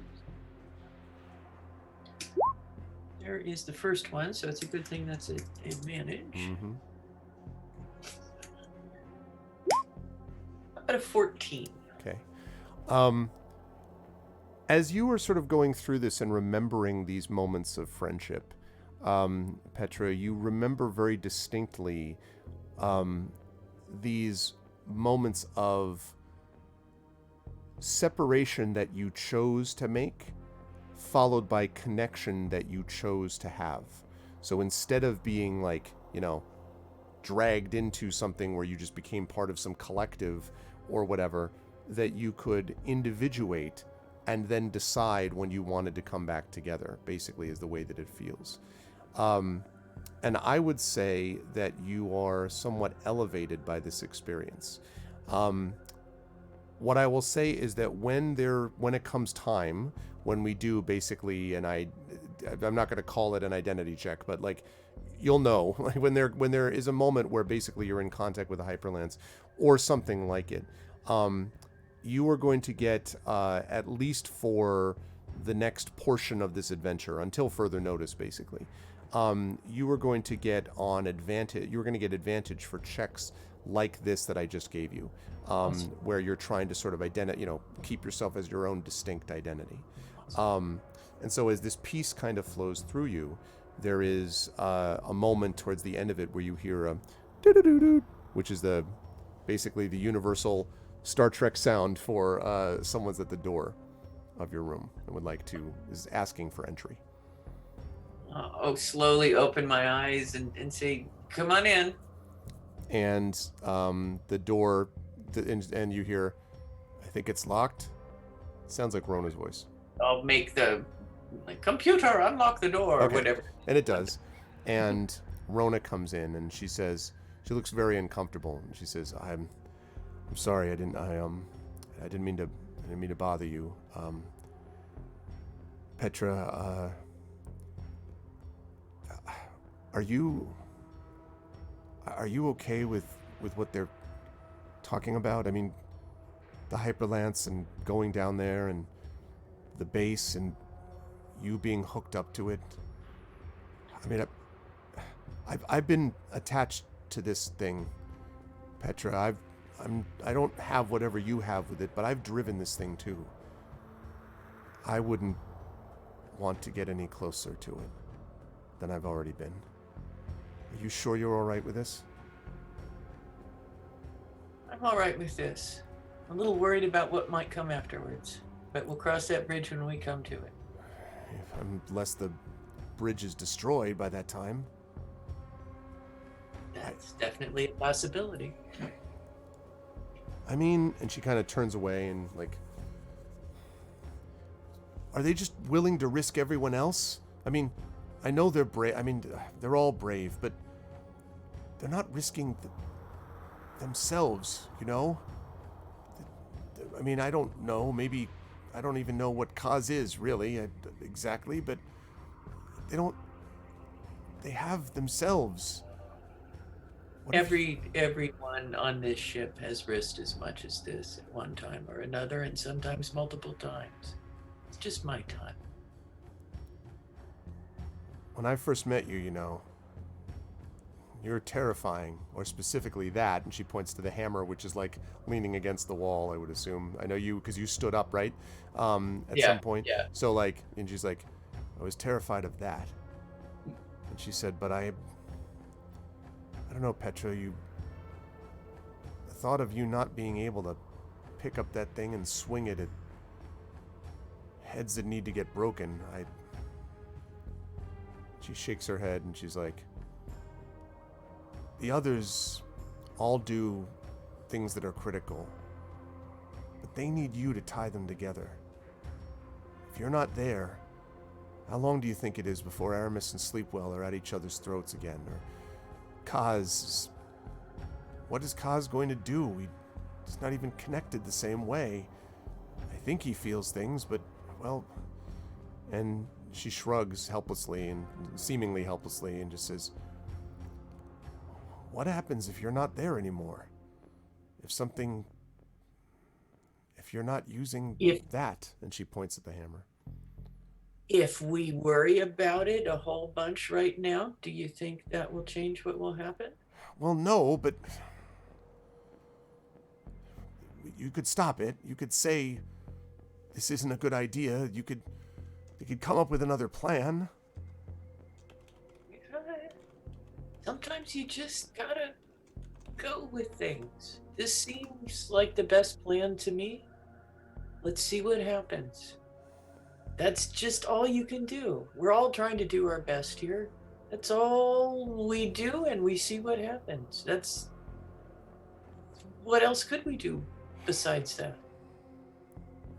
There is the first one, so it's a good thing that's an advantage. Mm-hmm. About a 14. Okay. As you were sort of going through this and remembering these moments of friendship, Petra, you remember very distinctly these moments of separation that you chose to make, followed by connection that you chose to have. So instead of being like, dragged into something where you just became part of some collective or whatever, that you could individuate and then decide when you wanted to come back together, basically, is the way that it feels. And I would say that you are somewhat elevated by this experience. What I will say is that when it comes time, when we do basically, and I'm not going to call it an identity check, but like, you'll know, like when there is a moment where basically you're in contact with a hyperlance or something like it, you are going to get, at least for the next portion of this adventure, until further notice, basically, you are going to get advantage for checks like this that I just gave you, Awesome. where you're trying to sort of keep yourself as your own distinct identity. Awesome. And so as this piece kind of flows through you, there is a moment towards the end of it where you hear a doo-doo-doo-doo, which is basically the universal Star Trek sound for someone's at the door of your room and is asking for entry. Slowly open my eyes and say, "Come on in." And the door, and you hear, "I think it's locked." It sounds like Rona's voice. I'll make the computer unlock the door, or whatever. And it does. And Rona comes in and she says, she looks very uncomfortable, and she says, I'm sorry, I didn't mean to bother you. Petra, are you okay with what they're talking about? I mean, the hyperlance and going down there and the base and you being hooked up to it. I mean, I've been attached to this thing, Petra. I don't have whatever you have with it, but I've driven this thing too. I wouldn't want to get any closer to it than I've already been. Are you sure you're all right with this? I'm all right with this. I'm a little worried about what might come afterwards, but we'll cross that bridge when we come to it. Unless the bridge is destroyed by that time. That's definitely a possibility. I mean, and she kind of turns away and are they just willing to risk everyone else? I mean, I know they're brave. I mean, they're all brave, but they're not risking themselves, I mean, I don't know. Maybe I don't even know what cause is really exactly, but they have themselves. Everyone on this ship has risked as much as this at one time or another, and sometimes multiple times. It's just my time. When I first met you, you're terrifying, or specifically that, and she points to the hammer, which is leaning against the wall, I would assume. I know you, because you stood up, right? At some point. Yeah. So and she's like, I was terrified of that. And she said, but I don't know, Petra, the thought of you not being able to pick up that thing and swing it at heads that need to get broken, She shakes her head and she's like, The others all do things that are critical, but they need you to tie them together. If you're not there, how long do you think it is before Aramis and Sleepwell are at each other's throats again? Or Kaz, what is Kaz going to do? He's not even connected the same way. I think he feels things, but, well... And she shrugs helplessly and seemingly helplessly and just says, what happens if you're not there anymore? If you're not using that, and she points at the hammer. If we worry about it a whole bunch right now, do you think that will change what will happen? Well, no, but you could stop it. You could say, this isn't a good idea. You could come up with another plan. Sometimes you just gotta go with things. This seems like the best plan to me. Let's see what happens. That's just all you can do. We're all trying to do our best here. That's all we do, and we see what happens. What else could we do besides that?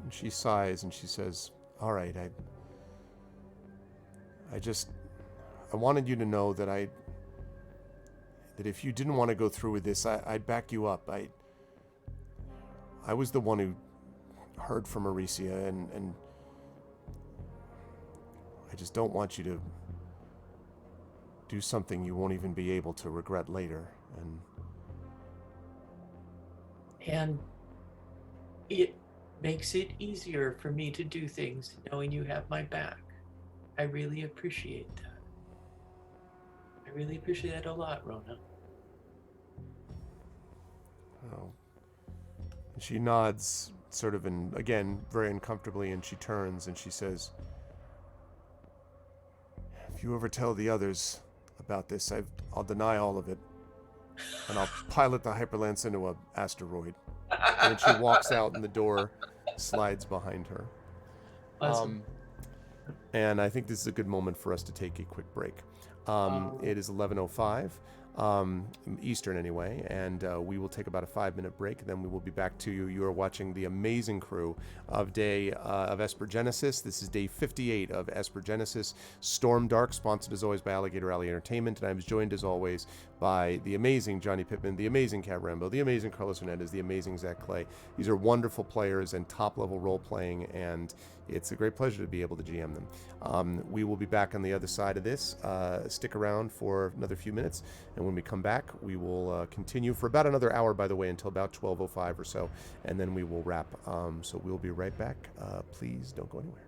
And she sighs and she says, all right, I wanted you to know that that if you didn't want to go through with this, I'd back you up. I was the one who heard from Aricia, and I just don't want you to do something you won't even be able to regret later. And it makes it easier for me to do things knowing you have my back. I really appreciate that. I really appreciate that a lot, Rona. Oh. She nods, sort of, again, very uncomfortably, and she turns and she says, if you ever tell the others about this, I'll deny all of it, and I'll pilot the Hyperlance into an asteroid. And then she walks out, and the door slides behind her. Awesome. And I think this is a good moment for us to take a quick break. It is 11:05 Eastern anyway, and we will take about a 5-minute break. Then we will be back to you. You are watching the amazing crew of Esper Genesis. This is day 58 of Esper Genesis. Storm Dark, sponsored as always by Alligator Alley Entertainment, and I'm joined as always by the amazing Johnny Pittman, the amazing Cat Rambo, the amazing Carlos Hernandez, the amazing Zach Clay. These are wonderful players and top-level role-playing, and it's a great pleasure to be able to GM them. We will be back on the other side of this. Stick around for another few minutes, and when we come back, we will continue for about another hour, by the way, until about 12:05 or so, and then we will wrap. So we'll be right back. Please don't go anywhere.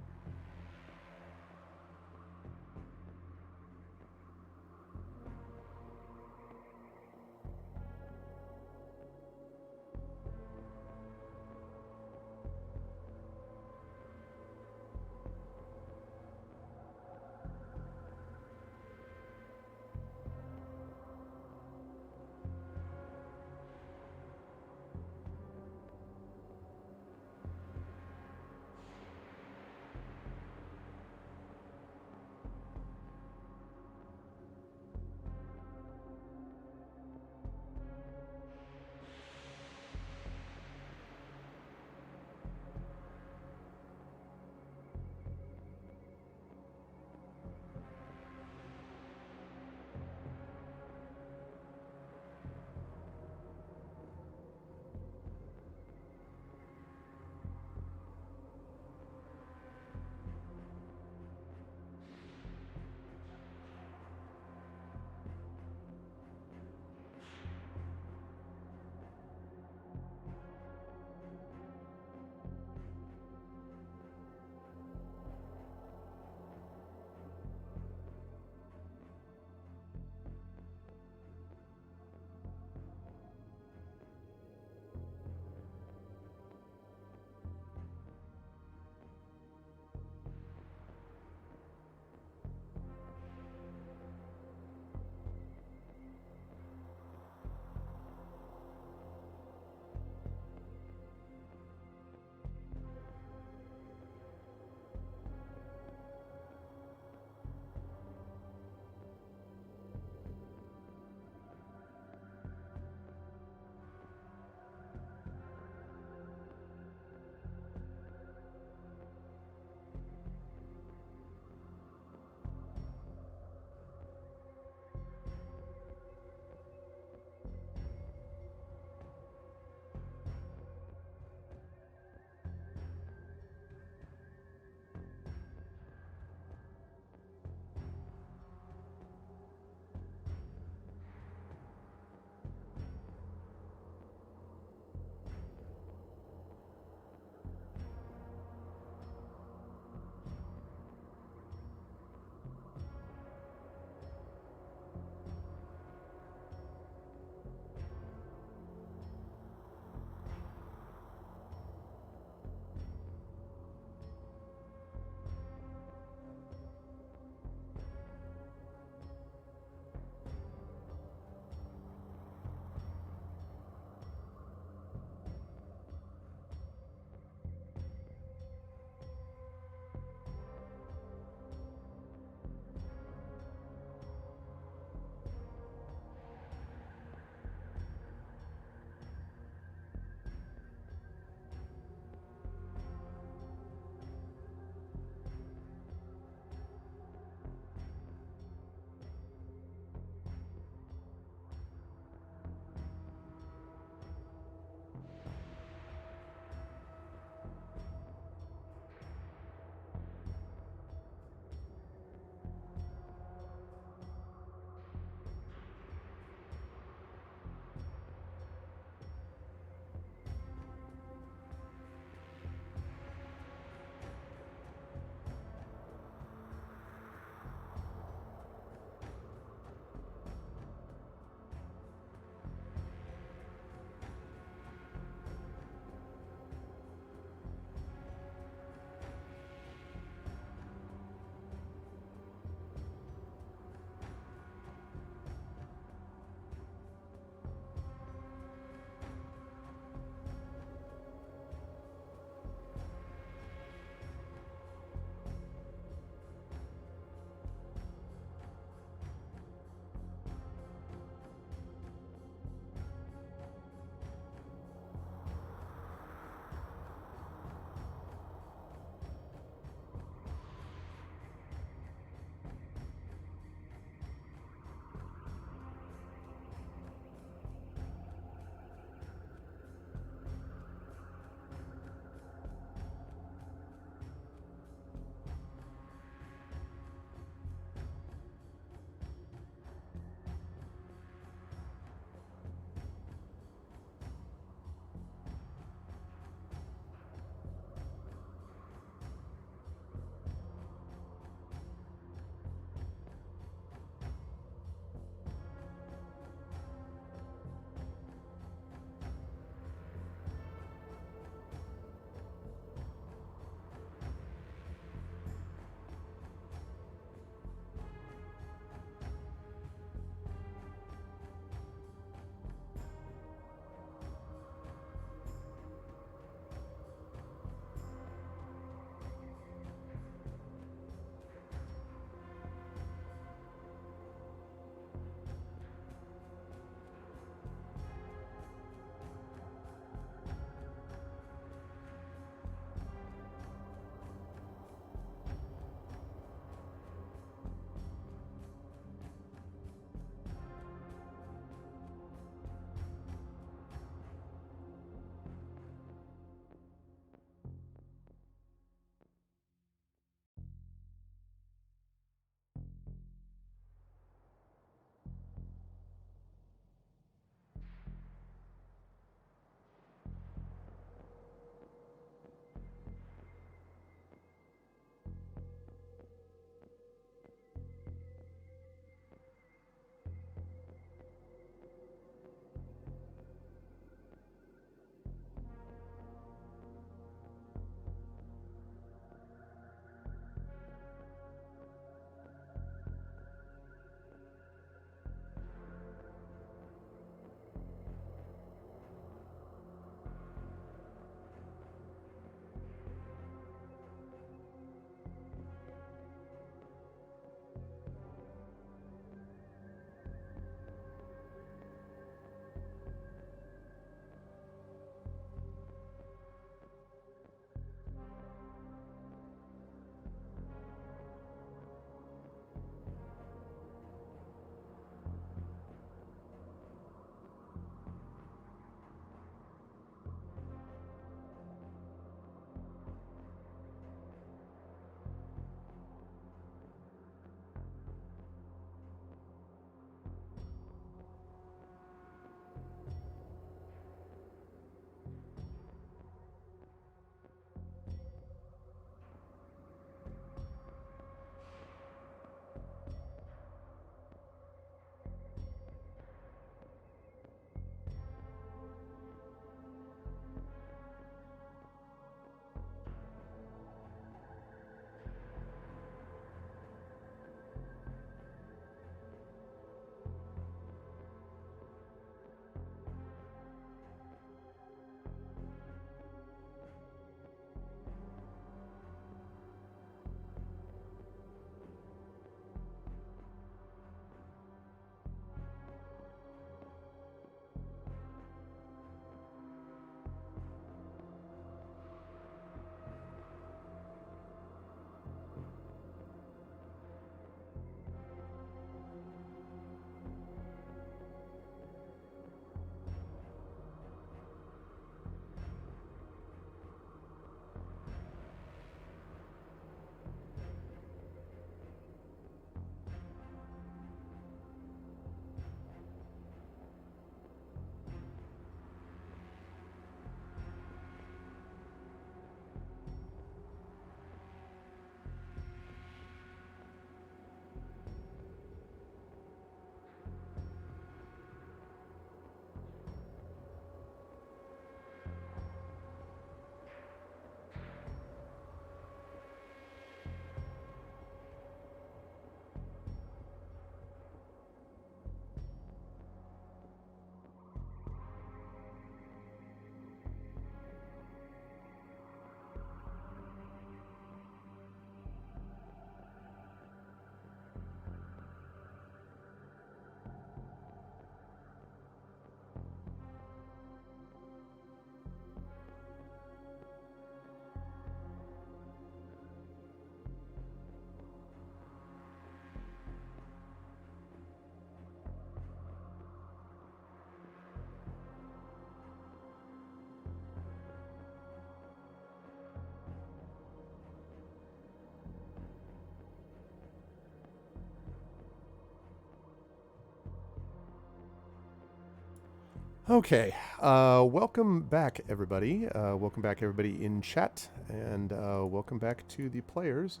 Okay, welcome back, everybody. Welcome back, everybody in chat, and welcome back to the players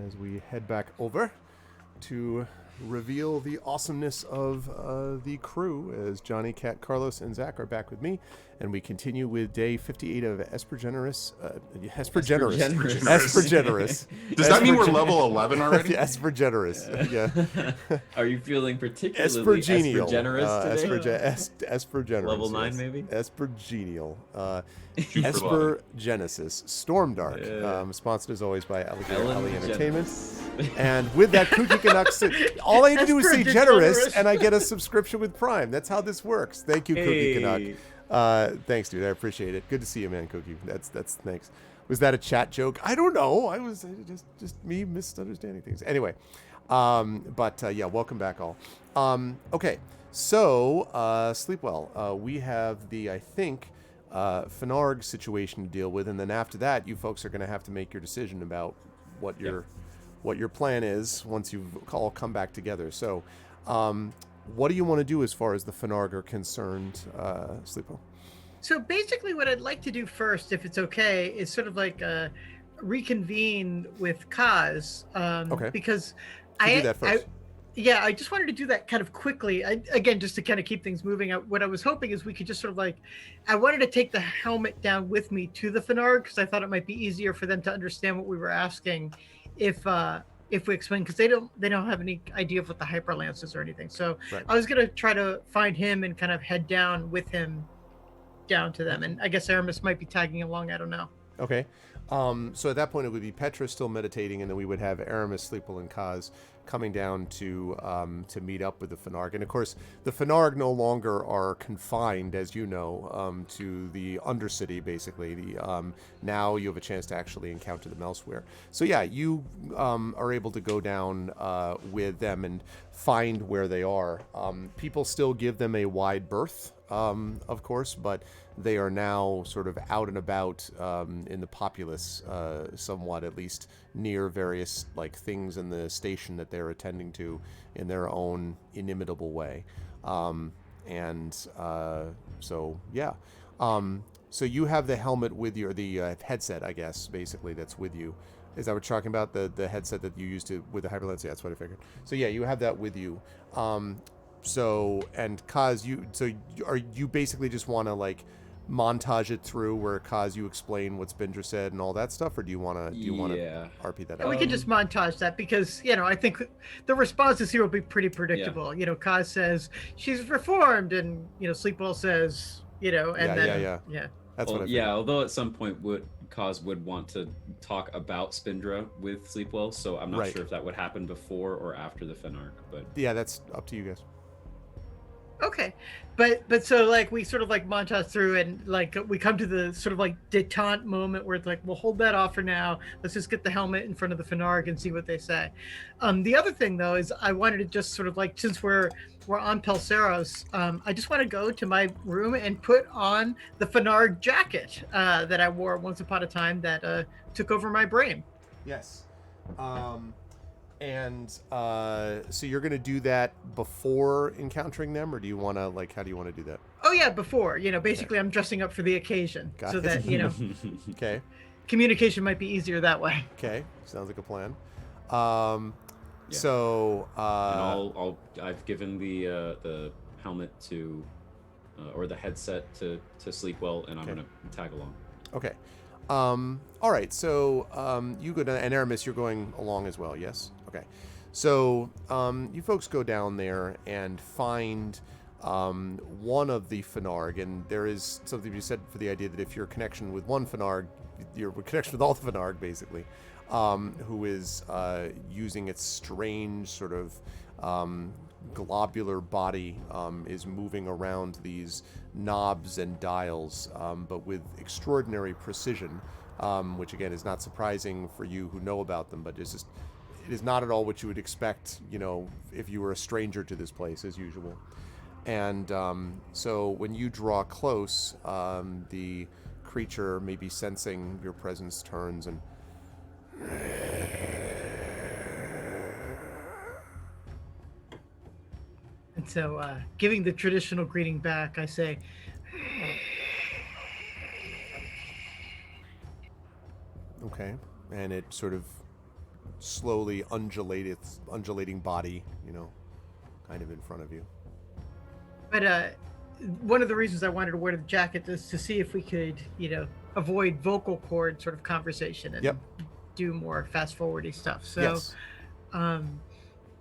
as we head back over to reveal the awesomeness of the crew as Johnny, Kat, Carlos, and Zach are back with me, and we continue with day 58 of Esper Genesis. Esper Genesis. Esper Genesis. Does that mean we're level 11 already? Esper Genesis. Yeah. Are you feeling particularly Esper Genial. generous today? Esper Generous. Level 9 yes. maybe? Esper Genial. Shoot for Esper Genesis. Stormdark. Yeah. Sponsored as always by Alligator Ellen Alley Entertainment. Generous. And with that, Kooky Canucks, all I had to do was say Esper generous, Generous. and I get a subscription with Prime. That's how this works. Thank you, Kooky Hey. Canuck. Thanks, dude. I appreciate it. Good to see you, man, Kooky. That's thanks. Was that a chat joke? I don't know. I was just me misunderstanding things. Anyway, yeah, welcome back all. Okay, so sleep well. We have the I think Fenarg situation to deal with, and then after that, you folks are going to have to make your decision about what your plan is once you've all come back together. So, what do you want to do as far as the Fenarg are concerned, Sleepo? So basically, what I'd like to do first, if it's okay, is sort of like reconvene with Kaz. Okay. Because Do that first. I just wanted to do that kind of quickly. Again, just to kind of keep things moving. What I was hoping is we could just sort of like, I wanted to take the helmet down with me to the Fenarg because I thought it might be easier for them to understand what we were asking if we explain, because they don't have any idea of what the hyperlance is or anything. So Right. I was gonna try to find him and kind of head down with him down to them, and I guess Aramis might be tagging along. I don't know. Okay. So at that point, it would be Petra still meditating, and then we would have Aramis, Sleeple, and Kaz coming down to meet up with the Fenarg. And of course, the Fenarg no longer are confined, as you know, to the Undercity. Basically, now you have a chance to actually encounter them elsewhere. So yeah, you are able to go down with them and find where they are. People still give them a wide berth, of course, but they are now sort of out and about in the populace, somewhat at least, near various like things in the station that they're attending to in their own inimitable way. So yeah. So you have the helmet with you, or the headset, I guess, basically, that's with you. Is that what you're talking about? The headset that you used to with the hyperlens? Yeah, that's what I figured. So yeah, you have that with you. So, and Kaz, you basically just want to like montage it through where Kaz, you explain what Spindra said and all that stuff, or do you want to RP that And out? we could just montage that because, I think the responses here will be pretty predictable. Kaz says she's reformed, and, Sleepwell says, and then, That's what I figured. Yeah, although at some point Kaz would want to talk about Spindra with Sleepwell, so I'm not Right. sure if that would happen before or after the Fenarg, but Yeah, that's up to you guys. Okay, but so like we sort of like montage through, and like we come to the sort of like detente moment where it's like, we'll hold that off for now. Let's just get the helmet in front of the Fenarg and see what they say. The other thing though is I wanted to just sort of like, since we're on Pelseros, I just want to go to my room and put on the Fenarg jacket that I wore once upon a time that took over my brain. Yes. And so you're going to do that before encountering them, or do you want to, like, how do you want to do that? Oh yeah, before, basically I'm dressing up for the occasion. Got so it. that, Okay. communication might be easier that way. Okay. Sounds like a plan. Yeah. So, and I've given the helmet to or the headset to Sleepwell, and I'm Okay. gonna tag along. okay. All right. So, you go down, and Aramis, you're going along as well. Yes. Okay. So, you folks go down there and find one of the Fenarg, and there is something to be said for the idea that if your connection with one Fenarg, your connection with all the Fenarg, basically, who is using its strange sort of globular body, is moving around these knobs and dials, but with extraordinary precision, which again is not surprising for you who know about them, but it is not at all what you would expect, if you were a stranger to this place, as usual. And so when you draw close, the creature, maybe sensing your presence, turns and so, giving the traditional greeting back, I say, Okay. And it sort of slowly undulates its undulating body, kind of in front of you. but one of the reasons I wanted to wear the jacket is to see if we could, avoid vocal cord sort of conversation and Yep. do more fast forwardy stuff. So, Yes.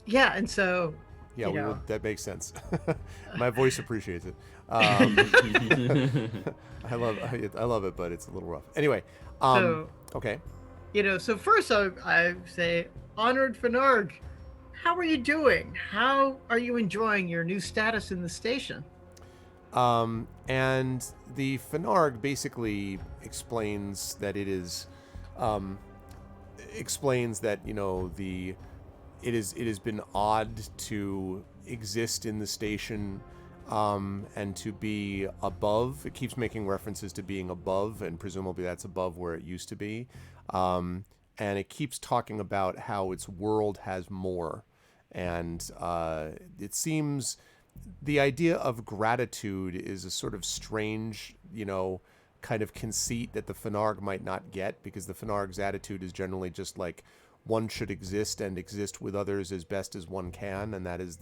Yeah, and so Yeah, you we know. will, that makes sense. My voice appreciates it. I love it, but it's a little rough. Anyway, So, okay. so first I say, honored Fenarg, how are you doing? How are you enjoying your new status in the station? And the Fenarg basically explains that it is, explains that it has been odd to exist in the station, and to be above. It keeps making references to being above, and presumably that's above where it used to be. And it keeps talking about how its world has more, and it seems the idea of gratitude is a sort of strange, kind of conceit that the Fenarg might not get, because the Fenarg's attitude is generally just like one should exist and exist with others as best as one can, and that is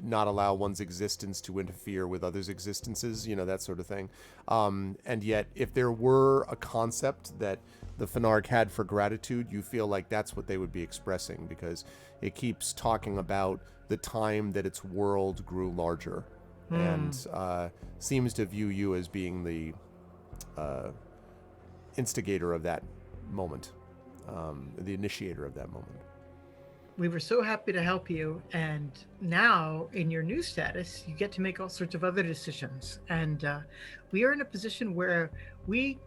not allow one's existence to interfere with others' existences, that sort of thing. And yet, if there were a concept that the Fenarg had for gratitude, you feel like that's what they would be expressing, because it keeps talking about the time that its world grew larger, and seems to view you as being the instigator of that moment, the initiator of that moment. We were so happy to help you, and now in your new status, you get to make all sorts of other decisions. And we are in a position where we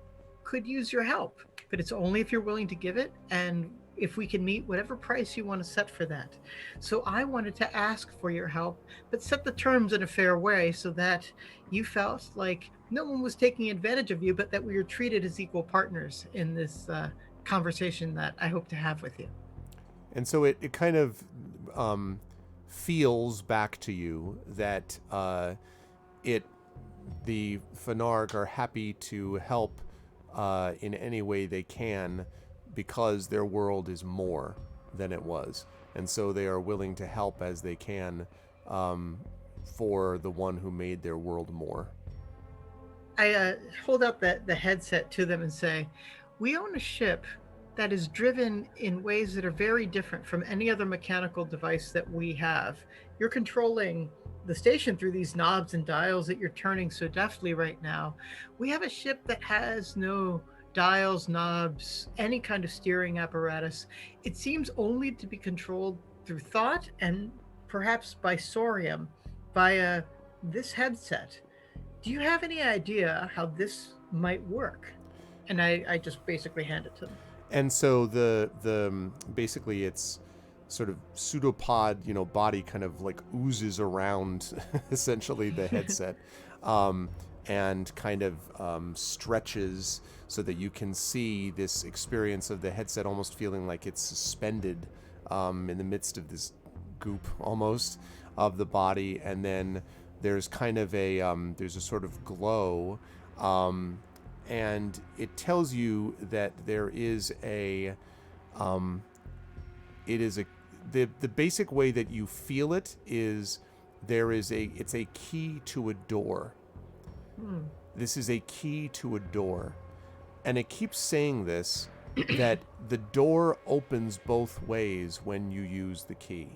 could use your help, but it's only if you're willing to give it, and if we can meet whatever price you want to set for that. So I wanted to ask for your help, but set the terms in a fair way so that you felt like no one was taking advantage of you, but that we were treated as equal partners in this conversation that I hope to have with you. And so it kind of feels back to you that the Fenarg are happy to help in any way they can, because their world is more than it was. And so they are willing to help as they can for the one who made their world more. I hold out the headset to them and say, we own a ship that is driven in ways that are very different from any other mechanical device that we have. You're controlling the station through these knobs and dials that you're turning so deftly right now. We have a ship that has no dials, knobs, any kind of steering apparatus. It seems only to be controlled through thought and perhaps by sorium via this headset. Do you have any idea how this might work? And I just basically hand it to them. And so the basically it's sort of pseudopod, body kind of like oozes around essentially the headset, and kind of stretches so that you can see this experience of the headset almost feeling like it's suspended in the midst of this goop almost of the body. And then there's kind of there's a sort of glow, and it tells you that there is the basic way that you feel it is it's a key to a door. This is a key to a door. And it keeps saying this, that the door opens both ways when you use the key.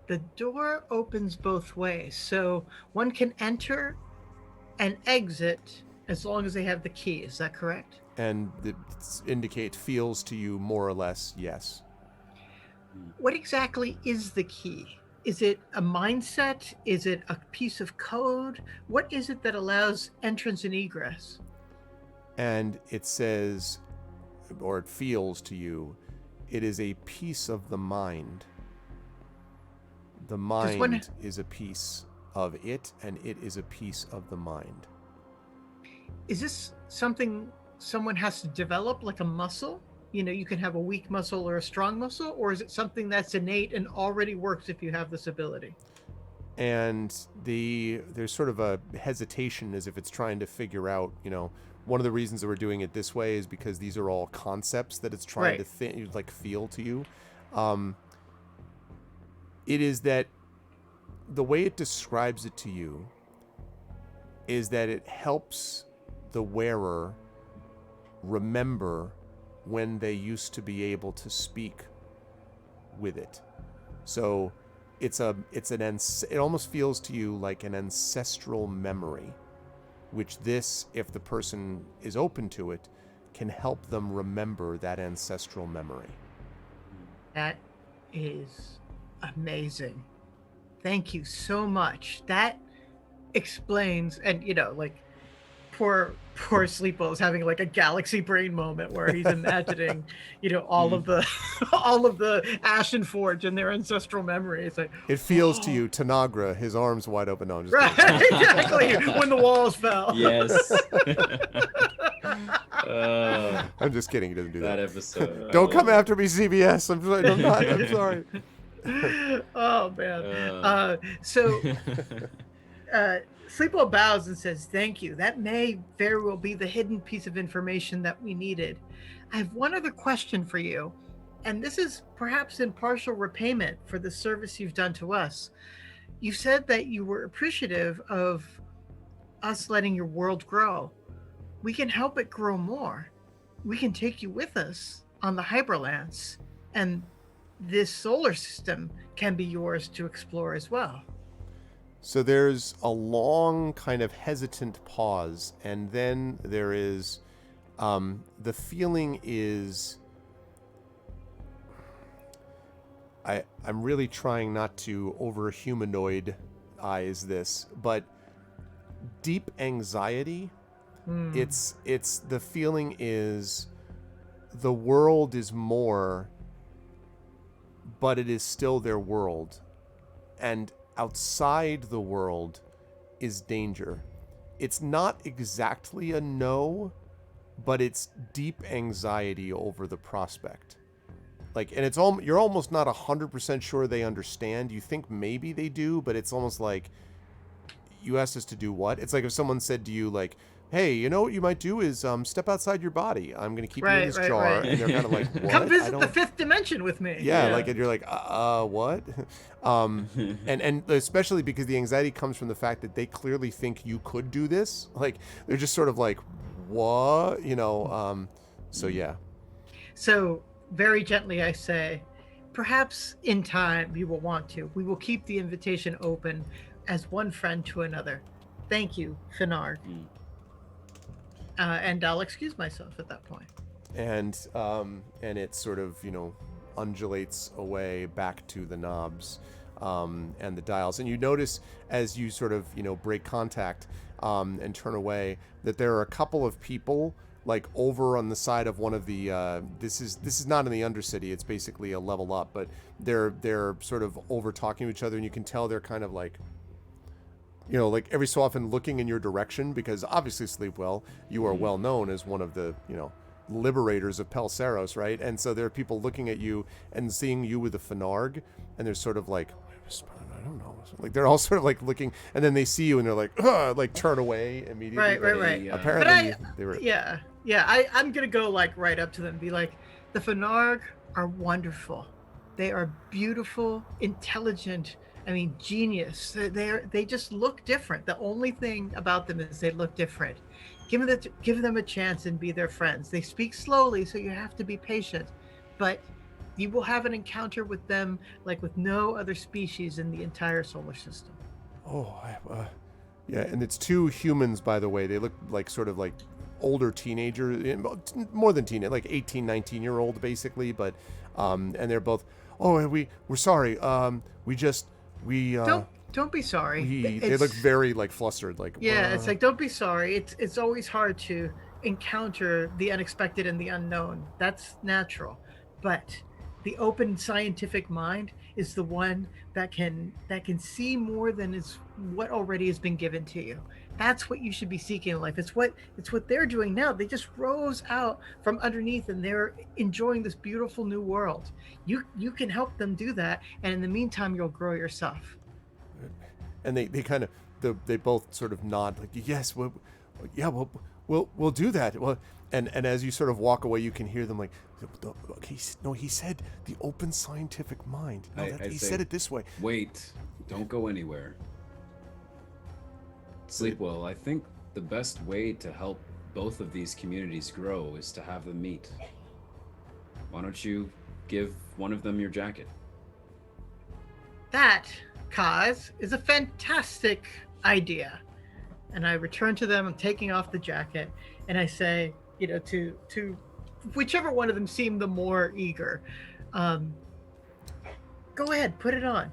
The door opens both ways. So one can enter and exit as long as they have the key. Is that correct? And it feels to you more or less, yes. What exactly is the key? Is it a mindset? Is it a piece of code? What is it that allows entrance and egress? And it says, or it feels to you, it is a piece of the mind. The mind is a piece of it, and it is a piece of the mind. Is this something someone has to develop, like a muscle? you can have a weak muscle or a strong muscle, or is it something that's innate and already works if you have this ability? And there's sort of a hesitation as if it's trying to figure out, one of the reasons that we're doing it this way is because these are all concepts that it's trying to feel to you. It is that the way it describes it to you is that it helps the wearer remember when they used to be able to speak with it. So it almost feels to you like an ancestral memory, which this, if the person is open to it, can help them remember that ancestral memory. That is amazing. Thank you so much. That explains, and poor Sleepo is having like a galaxy brain moment where he's imagining, all of the Ashen Forge and their ancestral memory. It's like it feels to you, Tanagra, his arms wide open. No, I'm just right, exactly. When the walls fell. Yes. I'm just kidding. He doesn't do that. That episode. Don't come after me, CBS. I'm sorry. I'm sorry. Oh man. So Sleepo bows and says, "Thank you. That may very well be the hidden piece of information that we needed. I have one other question for you, and this is perhaps in partial repayment for the service you've done to us. You said that you were appreciative of us letting your world grow. We can help it grow more. We can take you with us on the Hyperlance, and this solar system can be yours to explore as well." So there's a long kind of hesitant pause, and then there is the feeling is I'm really trying not to over humanoid-ize this, but deep anxiety. It's the feeling is the world is more, but it is still their world, and outside the world is danger. It's not exactly a no, but it's deep anxiety over the prospect. And it's you're almost not 100% sure they understand. You think maybe they do, but it's almost like, you asked us to do what? It's like if someone said to you, like, hey, what you might do is step outside your body. I'm going to keep you in this jar. Right. And they're kind of like, what? Come visit the fifth dimension with me. Yeah, and you're like, what? And especially because the anxiety comes from the fact that they clearly think you could do this. They're just sort of like, what? So yeah. So very gently I say, perhaps in time you will want to. We will keep the invitation open as one friend to another. Thank you, Finard. And I'll excuse myself at that point. And it sort of, undulates away back to the knobs and the dials. And you notice as you sort of, break contact and turn away, that there are a couple of people over on the side of one of the this is not in the Undercity, it's basically a level up, but they're sort of over talking to each other, and you can tell they're kind of every so often looking in your direction, because obviously, Sleepwell, you are well known as one of the liberators of Pelseros, right? And so there are people looking at you and seeing you with a Fenarg, and they're sort of like, I don't know, they're all sort of looking, and then they see you and they're like turn away immediately. Right. Apparently they were. I'm gonna go right up to them and be like, the Fenarg are wonderful. They are beautiful, intelligent. I mean, genius. They just look different. The only thing about them is they look different. Give them a chance and be their friends. They speak slowly, so you have to be patient. But you will have an encounter with them with no other species in the entire solar system. Yeah, and it's two humans, by the way. They look sort of older teenagers, more than teenage, 18, 19-year-old basically. But and they're both, we're sorry. Don't be sorry. They look very flustered. It's don't be sorry. It's always hard to encounter the unexpected and the unknown. That's natural. But the open scientific mind is the one that can see more than is what already has been given to you. That's what you should be seeking in life. It's what they're doing now. They just rose out from underneath and they're enjoying this beautiful new world. You can help them do that, and in the meantime you'll grow yourself. And they kind of they both sort of nod like, yes, we'll do that. Well, and as you sort of walk away, you can hear them like, okay, no, he said the open scientific mind. No, he said it this way. Wait, don't go anywhere. Sleepwell, I think the best way to help both of these communities grow is to have them meet. Why don't you give one of them your jacket? That, Kaz, is a fantastic idea. And I return to them, I'm taking off the jacket, and I say, to whichever one of them seemed the more eager, go ahead, put it on.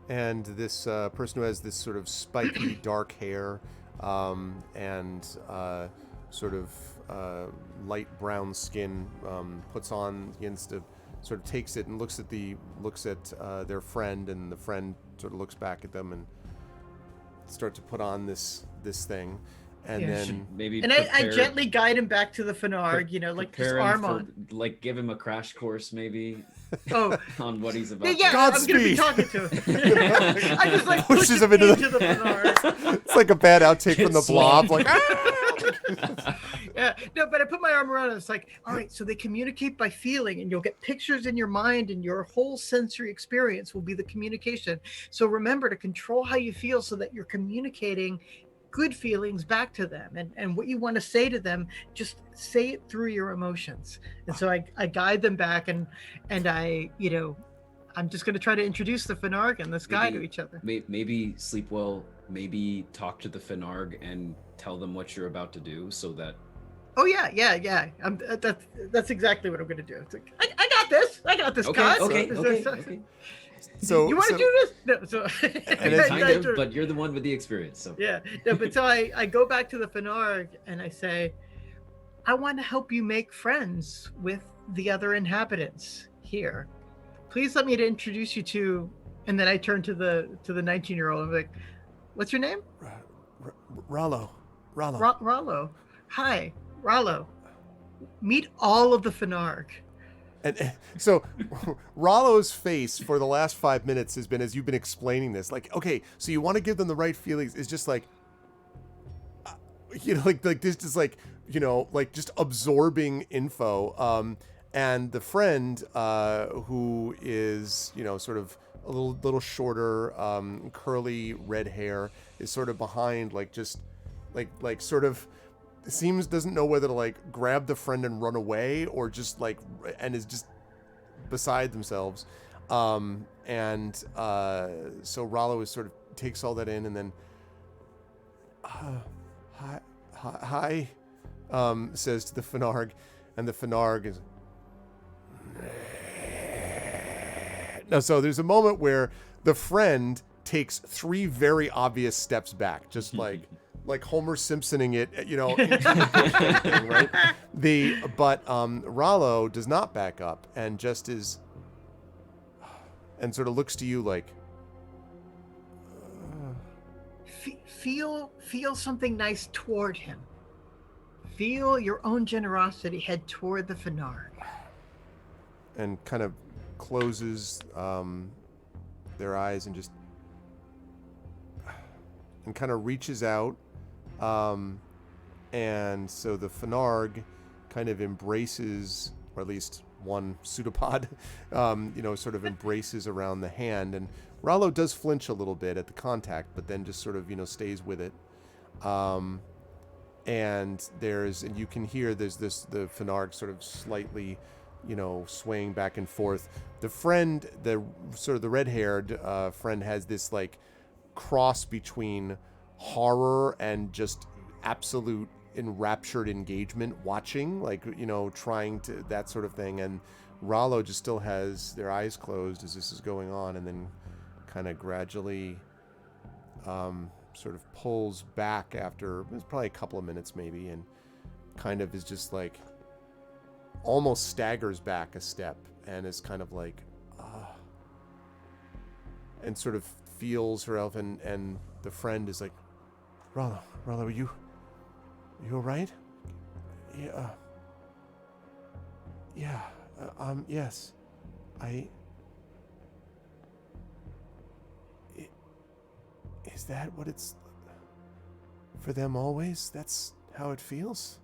And this person who has this sort of spiky dark hair and sort of light brown skin puts on, begins to sort of takes it and looks at their friend, and the friend sort of looks back at them and starts to put on this thing. And then maybe I gently guide him back to the Fenarg, like his arm on. Like give him a crash course maybe. Oh, on what he's about. Yeah, Godspeed. I'm gonna be talking to him. I just like pushes him into the Fenarg. It's like a bad outtake from the Blob. Like, ah! Yeah, no, but I put my arm around it. It's like, all right, so they communicate by feeling, and you'll get pictures in your mind, and your whole sensory experience will be the communication. So remember to control how you feel so that you're communicating good feelings back to them, and what you want to say to them, just say it through your emotions. And so I guide them back, and I, I'm just going to try to introduce the Fenarg and this guy to each other. Maybe Sleepwell, maybe talk to the Fenarg and tell them what you're about to do, so that. Oh yeah. That's exactly what I'm going to do. It's like, I got this. Okay. So you want to do this? No, so kind of, but you're the one with the experience. So yeah, no, but so I go back to the Fenarg and I say, I want to help you make friends with the other inhabitants here. Please let me to introduce you to. And then I turn to the 19-year-old. I'm like, what's your name? Rollo. Rollo. Hi, Rollo. Meet all of the Fenarg. And so Rollo's face for the last 5 minutes has been, as you've been explaining this, like, okay, so you want to give them the right feelings, is just like, like this is like, like just absorbing info. And the friend who is, sort of a little shorter, curly red hair, is sort of behind, like just like sort of doesn't know whether to like grab the friend and run away or just like, and is just beside themselves. And so Rollo is sort of takes all that in, and then hi, says to the Fenarg, and the Fenarg is no. So there's a moment where the friend takes 3 very obvious steps back, just like Homer Simpsoning it, into the thing, right? But Rollo does not back up and just is, and sort of looks to you like, feel something nice toward him. Feel your own generosity head toward the Fenarg. And kind of closes their eyes and just, and kind of reaches out. And so the Fenarg kind of embraces, or at least one pseudopod, sort of embraces around the hand. And Rollo does flinch a little bit at the contact, but then just sort of, stays with it. And you can hear the Fenarg sort of slightly, swaying back and forth. The friend, the red-haired friend, has this like cross between horror and just absolute enraptured engagement, watching, like, trying to, that sort of thing. And Rollo just still has their eyes closed as this is going on, and then kind of gradually sort of pulls back after, it's probably a couple of minutes maybe, and kind of is just like almost staggers back a step and is kind of like, and sort of feels her elf, and the friend is like, Rollo, are you all right? Yeah. Yes. Is that what it's for them always? That's how it feels?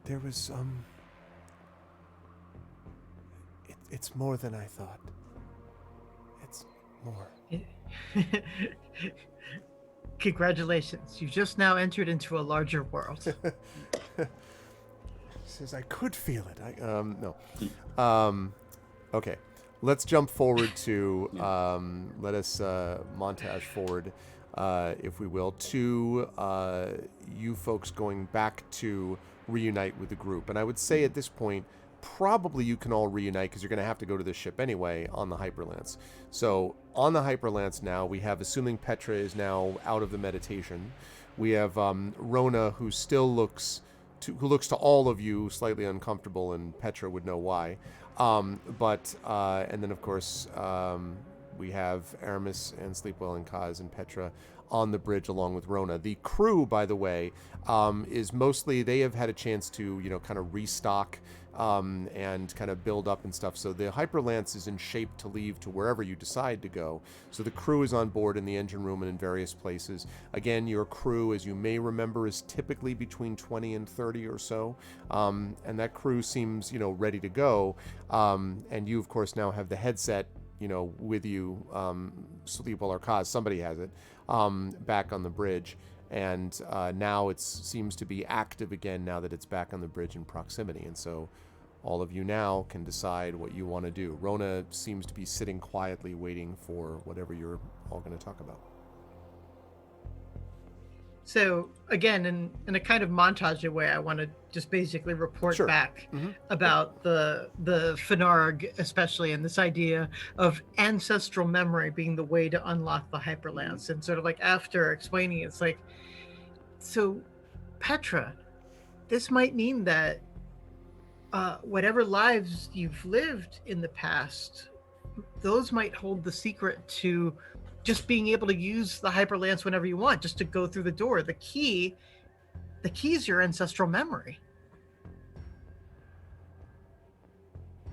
There was, it's more than I thought. It's more. Congratulations. You've just now entered into a larger world. Says I could feel it. No. Okay. Let's jump forward to, let us montage forward, if we will, to you folks going back to reunite with the group. And I would say at this point, probably you can all reunite because you're going to have to go to this ship anyway on the Hyperlance. So on the Hyperlance now, we have, assuming Petra is now out of the meditation, we have Rona, who still looks to all of you slightly uncomfortable, and Petra would know why. And then of course we have Aramis and Sleepwell and Kaz and Petra on the bridge along with Rona. The crew, by the way, is mostly, they have had a chance to, kind of restock and kind of build up and stuff. So the Hyperlance is in shape to leave to wherever you decide to go. So the crew is on board in the engine room and in various places. Again, your crew, as you may remember, is typically between 20 and 30 or so. And that crew seems, ready to go. And you, of course, now have the headset, with you, Sleepwell or Kaz, somebody has it, back on the bridge. And now it seems to be active again now that it's back on the bridge in proximity. And so all of you now can decide what you want to do. Rona seems to be sitting quietly waiting for whatever you're all going to talk about. So again, in a kind of montage way, I want to just basically report back about the Fenarg, especially, and this idea of ancestral memory being the way to unlock the Hyperlance. And sort of like after explaining it, it's like, so Petra, this might mean that whatever lives you've lived in the past, those might hold the secret to just being able to use the Hyperlance whenever you want, just to go through the door. The key is your ancestral memory.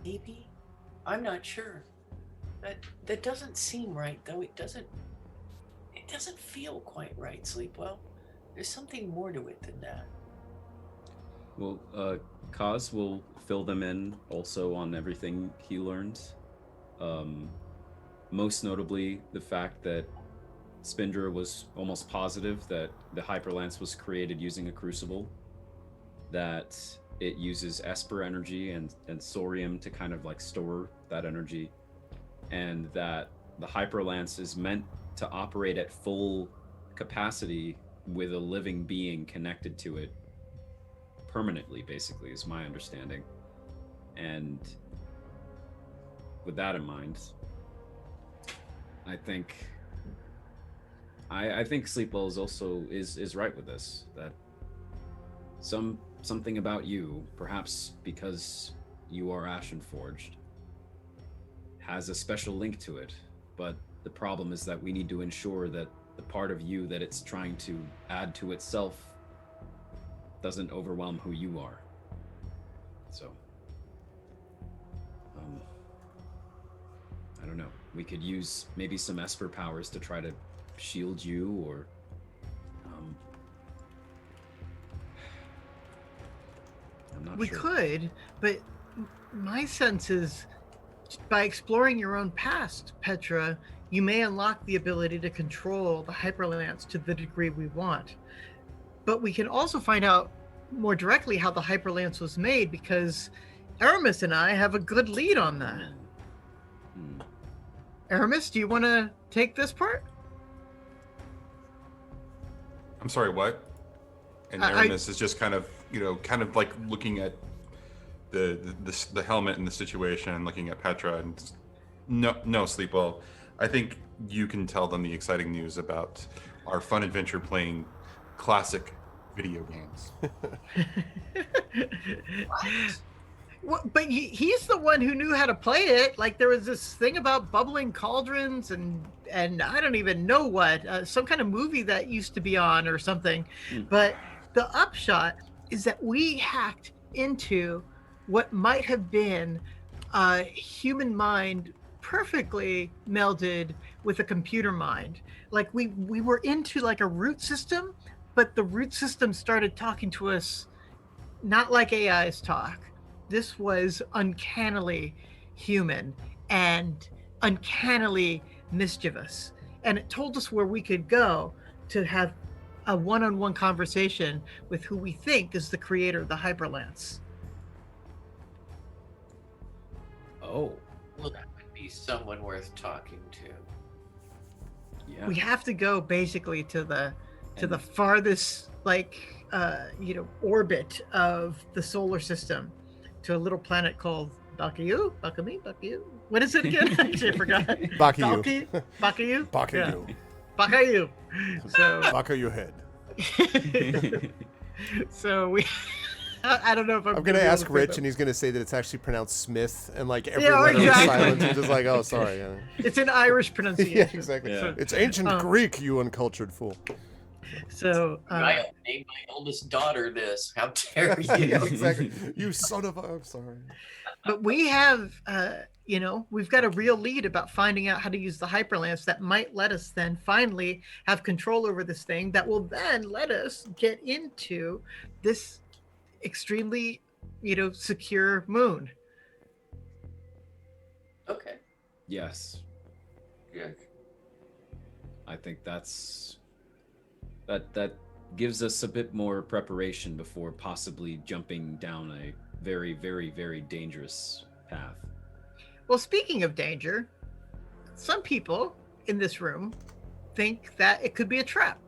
Maybe. I'm not sure. That doesn't seem right, though. It doesn't feel quite right, Sleepwell. There's something more to it than that. Well, Kaz will fill them in also on everything he learned. Most notably, the fact that Spindra was almost positive that the Hyperlance was created using a crucible, that it uses Esper energy and Sorium to kind of like store that energy, and that the Hyperlance is meant to operate at full capacity with a living being connected to it permanently, basically, is my understanding. And with that in mind, I think Sleepwell is also is right with this, that something about you, perhaps because you are Ashen Forged, has a special link to it. But the problem is that we need to ensure that the part of you that it's trying to add to itself doesn't overwhelm who you are. So I don't know. We could use maybe some Esper powers to try to shield you, or I'm not sure. We could, but my sense is by exploring your own past, Petra, you may unlock the ability to control the Hyperlance to the degree we want. But we can also find out more directly how the Hyperlance was made, because Aramis and I have a good lead on that. Aramis, do you want to take this part? I'm sorry, what? And Aramis is just kind of like looking at the helmet and the situation, and looking at Petra, and just, no, Sleepwell. I think you can tell them the exciting news about our fun adventure playing classic video games. Well, but he's the one who knew how to play it. Like there was this thing about bubbling cauldrons and I don't even know what, some kind of movie that used to be on or something. But the upshot is that we hacked into what might have been a human mind perfectly melded with a computer mind. Like we were into like a root system, but the root system started talking to us not like AIs talk. This was uncannily human and uncannily mischievous. And it told us where we could go to have a one-on-one conversation with who we think is the creator of the Hyperlance. Oh, Well, that would be someone worth talking to. yeah. We have to go basically to the farthest orbit of the solar system, to a little planet called Bakayu. What is it again? Actually, I forgot. Bakayu. Bakayu. Bakayu. Yeah. Bakayu. So Bakayu head. so we. I don't know if I'm gonna ask Rich, and he's gonna say that it's actually pronounced Smith, and like every Yeah, letter exactly. is silent. I'm just like, oh, sorry. Yeah, It's an Irish pronunciation. yeah exactly. Yeah. It's ancient Greek, you uncultured fool. So I named my oldest daughter this. How dare you? Yeah, exactly. You son of a. I'm sorry. but we have we've got a real lead about finding out how to use the hyperlance that might let us then finally have control over this thing that will then let us get into this extremely secure moon. Okay. Yes, Yeah. I think that gives us a bit more preparation before possibly jumping down a very, very, very dangerous path. Well, speaking of danger, some people in this room think that it could be a trap.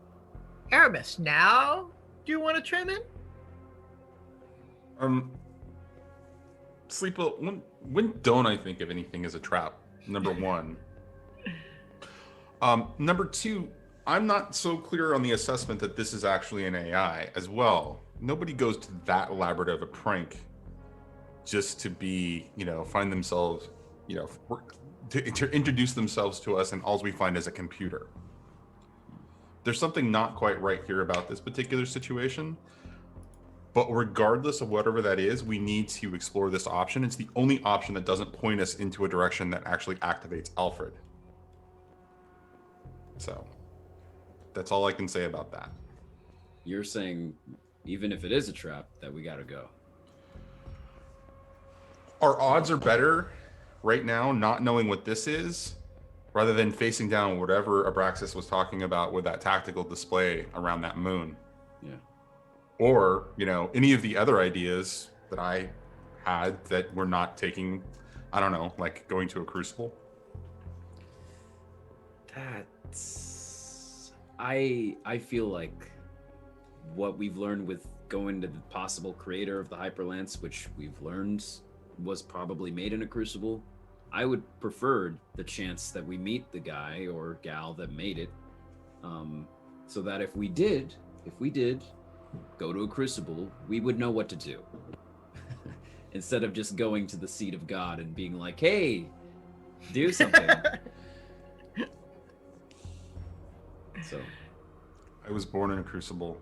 Aramis, now do you want to trim in? Sleeper, when don't I think of anything as a trap? Number one. Number two, I'm not so clear on the assessment that this is actually an AI as well. Nobody goes to that elaborate of a prank just to be, find themselves, to introduce themselves to us, and all we find is a computer. There's something not quite right here about this particular situation. But regardless of whatever that is, we need to explore this option. It's the only option that doesn't point us into a direction that actually activates Alfred. So that's all I can say about that. You're saying, even if it is a trap, that we gotta go. Our odds are better right now not knowing what this is, rather than facing down whatever Abraxas was talking about with that tactical display around that moon. Yeah. Or, any of the other ideas that I had that we're not taking, I don't know, like going to a crucible. I feel like what we've learned with going to the possible creator of the Hyperlance, which we've learned was probably made in a crucible, I would prefer the chance that we meet the guy or gal that made it, so that if we did go to a crucible, we would know what to do. Instead of just going to the seat of God and being like, hey, do something. So I was born in a crucible.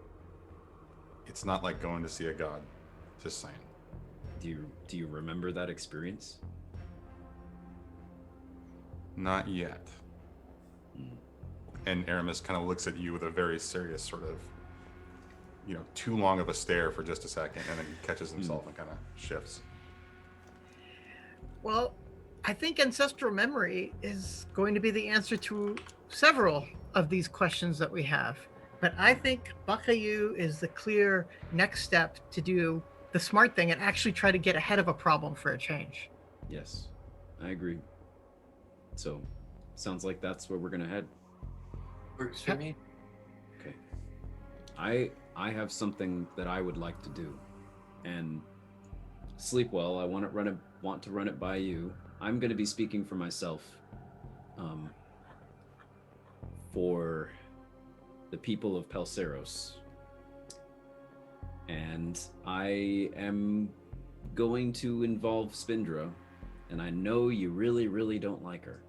It's not like going to see a god. Just saying. do you remember that experience? Not yet. And Aramis kind of looks at you with a very serious sort of, too long of a stare for just a second, and then catches himself and kind of shifts. Well, I think ancestral memory is going to be the answer to several of these questions that we have. But I think Bakayu is the clear next step to do the smart thing and actually try to get ahead of a problem for a change. Yes, I agree. So, sounds like that's where we're gonna head. Works for me. Okay. I have something that I would like to do, and sleep well. I want to run it by you. I'm going to be speaking for myself. For the people of Pelseros, and I am going to involve Spindra, and I know you really, really don't like her.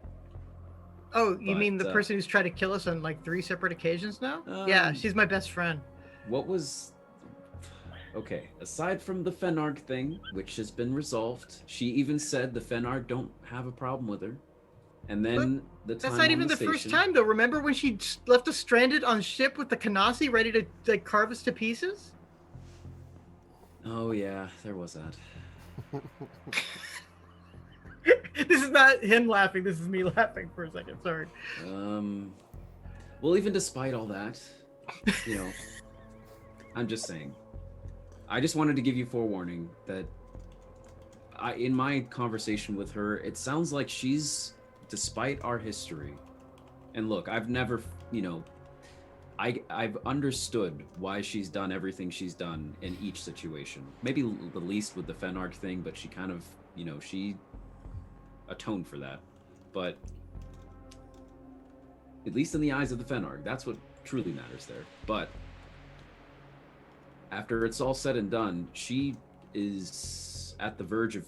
Oh, you mean the But, person who's tried to kill us on like 3 separate occasions now? Yeah, she's my best friend. What was... Okay, aside from the Fenarg thing, which has been resolved, she even said the Fenarg don't have a problem with her. And then the time That's not on even the station, first time, though. Remember when she left us stranded on ship with the Kanasi ready to like carve us to pieces? Oh yeah, there was that. This is not him laughing. This is me laughing for a second. Sorry. Well, even despite all that, you know, I'm just saying. I just wanted to give you forewarning that in my conversation with her, it sounds like she's, despite our history, and look, I've never, you know, I've understood why she's done everything she's done in each situation. Maybe the least with the Fenarg thing, but she kind of, you know, she atoned for that. But at least in the eyes of the Fenarg, that's what truly matters there. But after it's all said and done, she is at the verge of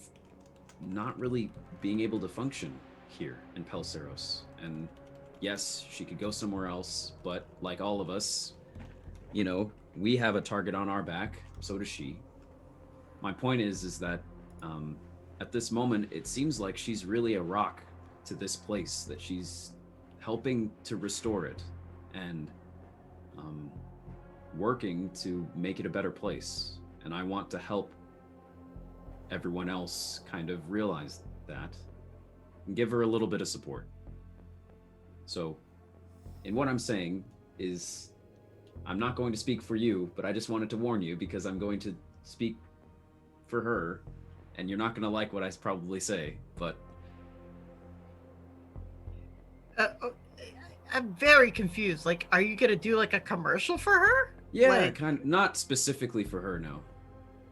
not really being able to function here in Pelseros. And yes, she could go somewhere else, but like all of us, you know, we have a target on our back, so does she. My point is that at this moment, it seems like she's really a rock to this place, that she's helping to restore it and working to make it a better place. And I want to help everyone else kind of realize that and give her a little bit of support. So, in what I'm saying is, I'm not going to speak for you, but I just wanted to warn you because I'm going to speak for her, and you're not going to like what I probably say, but... I'm very confused. Like, are you going to do like a commercial for her? Yeah, like... kind of, not specifically for her, no.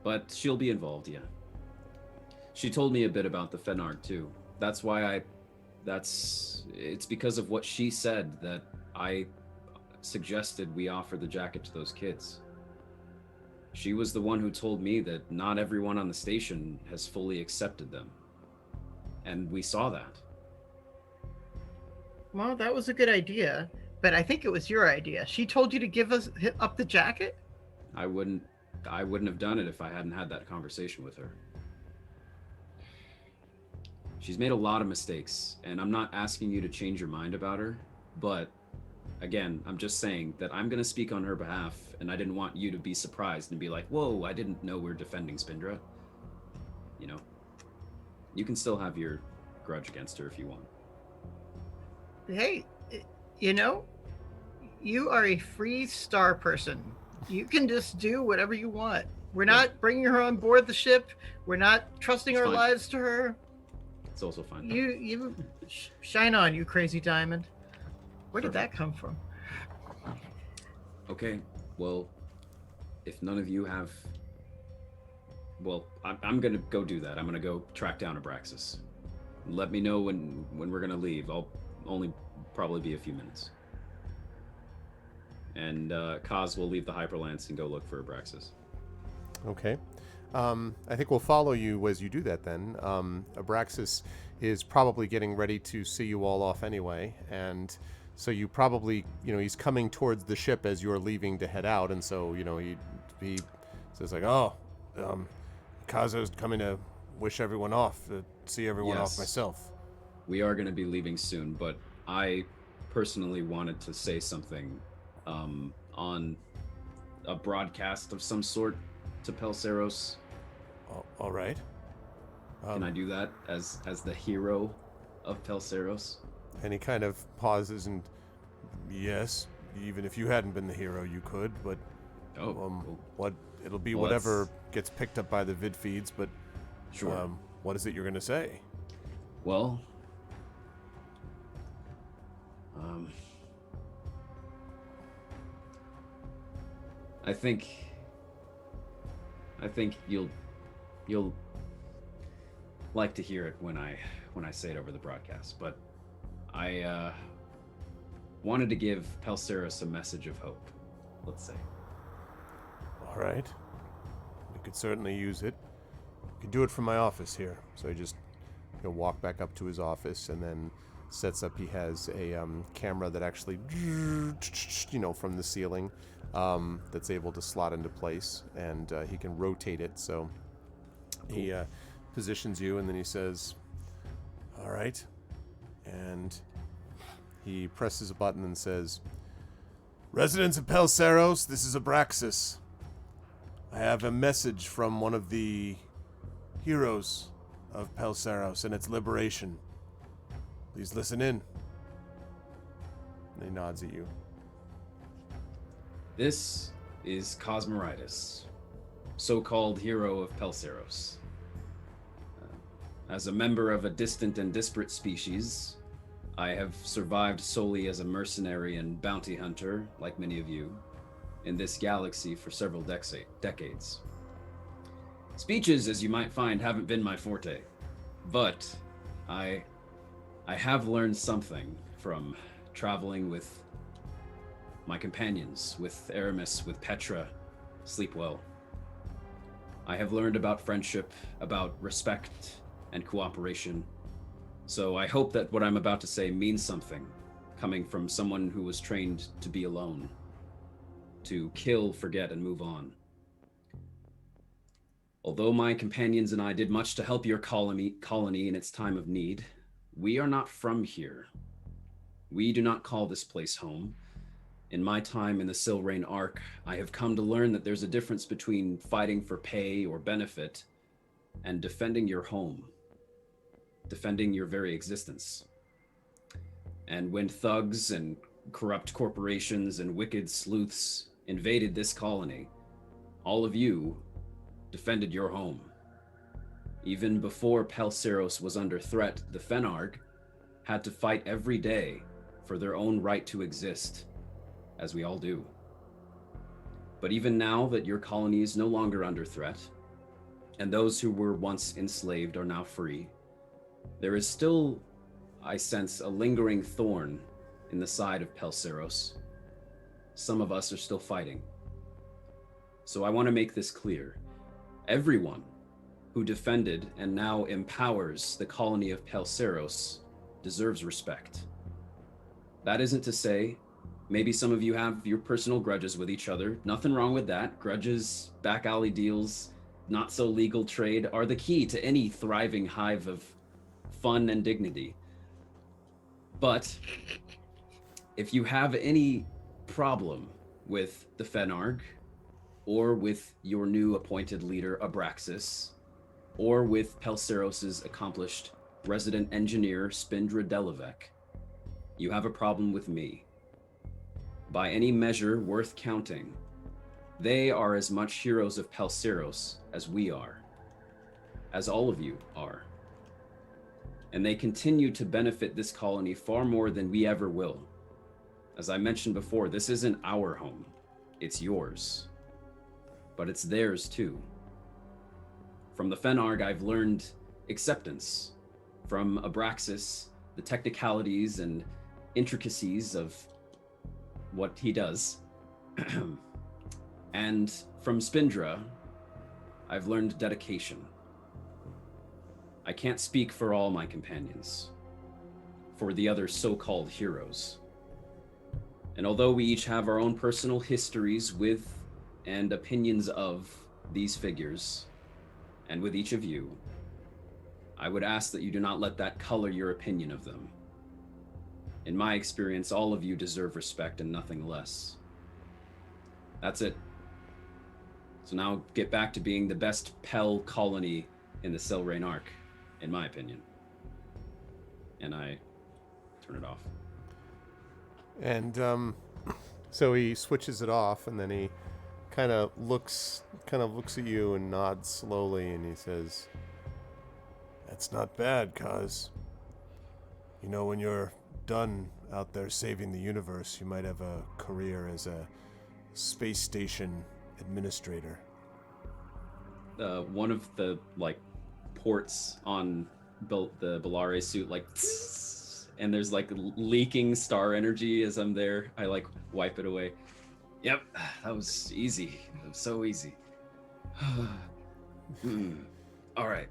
But she'll be involved, yeah. She told me a bit about the Fenarg, too. That's why it's because of what she said that I suggested we offer the jacket to those kids. She was the one who told me that not everyone on the station has fully accepted them. And we saw that. Well, that was a good idea, but I think it was your idea. She told you to give us up the jacket? I wouldn't have done it if I hadn't had that conversation with her. She's made a lot of mistakes, and I'm not asking you to change your mind about her, but again, I'm just saying that I'm going to speak on her behalf, and I didn't want you to be surprised and be like, whoa, I didn't know we're defending Spindra. You know, you can still have your grudge against her if you want. Hey, you know, you are a free star person. You can just do whatever you want. We're not bringing her on board the ship. We're not trusting our lives to her. It's also fine. You shine on, you crazy diamond. Where did that come from? Okay, well, if none of you have... Well, I'm going to go do that. I'm going to go track down Abraxas. Let me know when we're going to leave. I'll only probably be a few minutes. And Kaz will leave the Hyperlance and go look for Abraxas. Okay. I think we'll follow you as you do that then. Abraxas is probably getting ready to see you all off anyway, and so you probably, you know, he's coming towards the ship as you're leaving to head out, and so, you know, he says like, oh, Kazo's coming to wish everyone off, to see everyone off myself. We are going to be leaving soon, but I personally wanted to say something on a broadcast of some sort to Pelseros. All right. Can I do that as the hero of Pelseros? And he kind of pauses and, yes, even if you hadn't been the hero, you could, but cool. It'll be whatever gets picked up by the vid feeds, but sure. What is it you're going to say? Well, I think you'll like to hear it when I say it over the broadcast, but I wanted to give Pelseros a message of hope, let's say. All right. could certainly use it. You can do it from my office here. So he'll walk back up to his office and then sets up. He has a camera that actually, from the ceiling, that's able to slot into place, and he can rotate it. So he positions you, and then he says, "All right," and he presses a button and says, "Residents of Pelseros, this is Abraxas. I have a message from one of the heroes of Pelseros and its liberation. Please listen in." And he nods at you. This is Cosmoritis, so-called hero of Pelseros. As a member of a distant and disparate species, I have survived solely as a mercenary and bounty hunter, like many of you, in this galaxy for several decades. Speeches, as you might find, haven't been my forte, but I have learned something from traveling with my companions, with Aramis, with Petra. Sleep well. I have learned about friendship, about respect and cooperation. So I hope that what I'm about to say means something, coming from someone who was trained to be alone, to kill, forget, and move on. Although my companions and I did much to help your colony in its time of need, we are not from here. We do not call this place home. In my time in the Silrain Arc, I have come to learn that there's a difference between fighting for pay or benefit and defending your home, defending your very existence. And when thugs and corrupt corporations and wicked sleuths invaded this colony, all of you defended your home. Even before Pelseros was under threat, the Fenarg had to fight every day for their own right to exist, as we all do. But even now that your colony is no longer under threat, and those who were once enslaved are now free, there is still, I sense, a lingering thorn in the side of Pelseros. Some of us are still fighting. So I want to make this clear. Everyone who defended and now empowers the colony of Pelseros deserves respect. That isn't to say, maybe some of you have your personal grudges with each other. Nothing wrong with that. Grudges, back alley deals, not so legal trade are the key to any thriving hive of fun and dignity. But if you have any problem with the Fenarg, or with your new appointed leader, Abraxas, or with Pelseros' accomplished resident engineer, Spindra Delavec, you have a problem with me. By any measure worth counting, they are as much heroes of Pelseros as we are, as all of you are. And they continue to benefit this colony far more than we ever will. As I mentioned before, this isn't our home, it's yours. But it's theirs too. From the Fenarg, I've learned acceptance. From Abraxas, the technicalities and intricacies of what he does. And from Spindra, I've learned dedication. I can't speak for all my companions, for the other so-called heroes. And although we each have our own personal histories with and opinions of these figures, and with each of you, I would ask that you do not let that color your opinion of them. In my experience, all of you deserve respect and nothing less. That's it. So now get back to being the best Pel colony in the Silrain Arc, in my opinion. And I turn it off. And so he switches it off, and then he kind of looks at you and nods slowly, and he says, "That's not bad, Kaz. You know, when you're done out there saving the universe, you might have a career as a space station administrator." One of the ports on the Bellare suit and there's leaking star energy as I'm there. I wipe it away. Yep, that was easy. It was so easy. All right.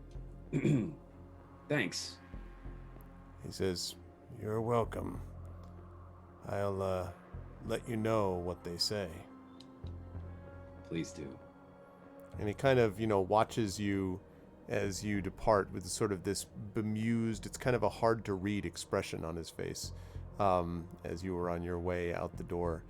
Thanks. He says, "You're welcome. I'll let you know what they say." Please do. And he kind of, watches you as you depart with sort of this bemused, it's kind of a hard to read expression on his face as you were on your way out the door.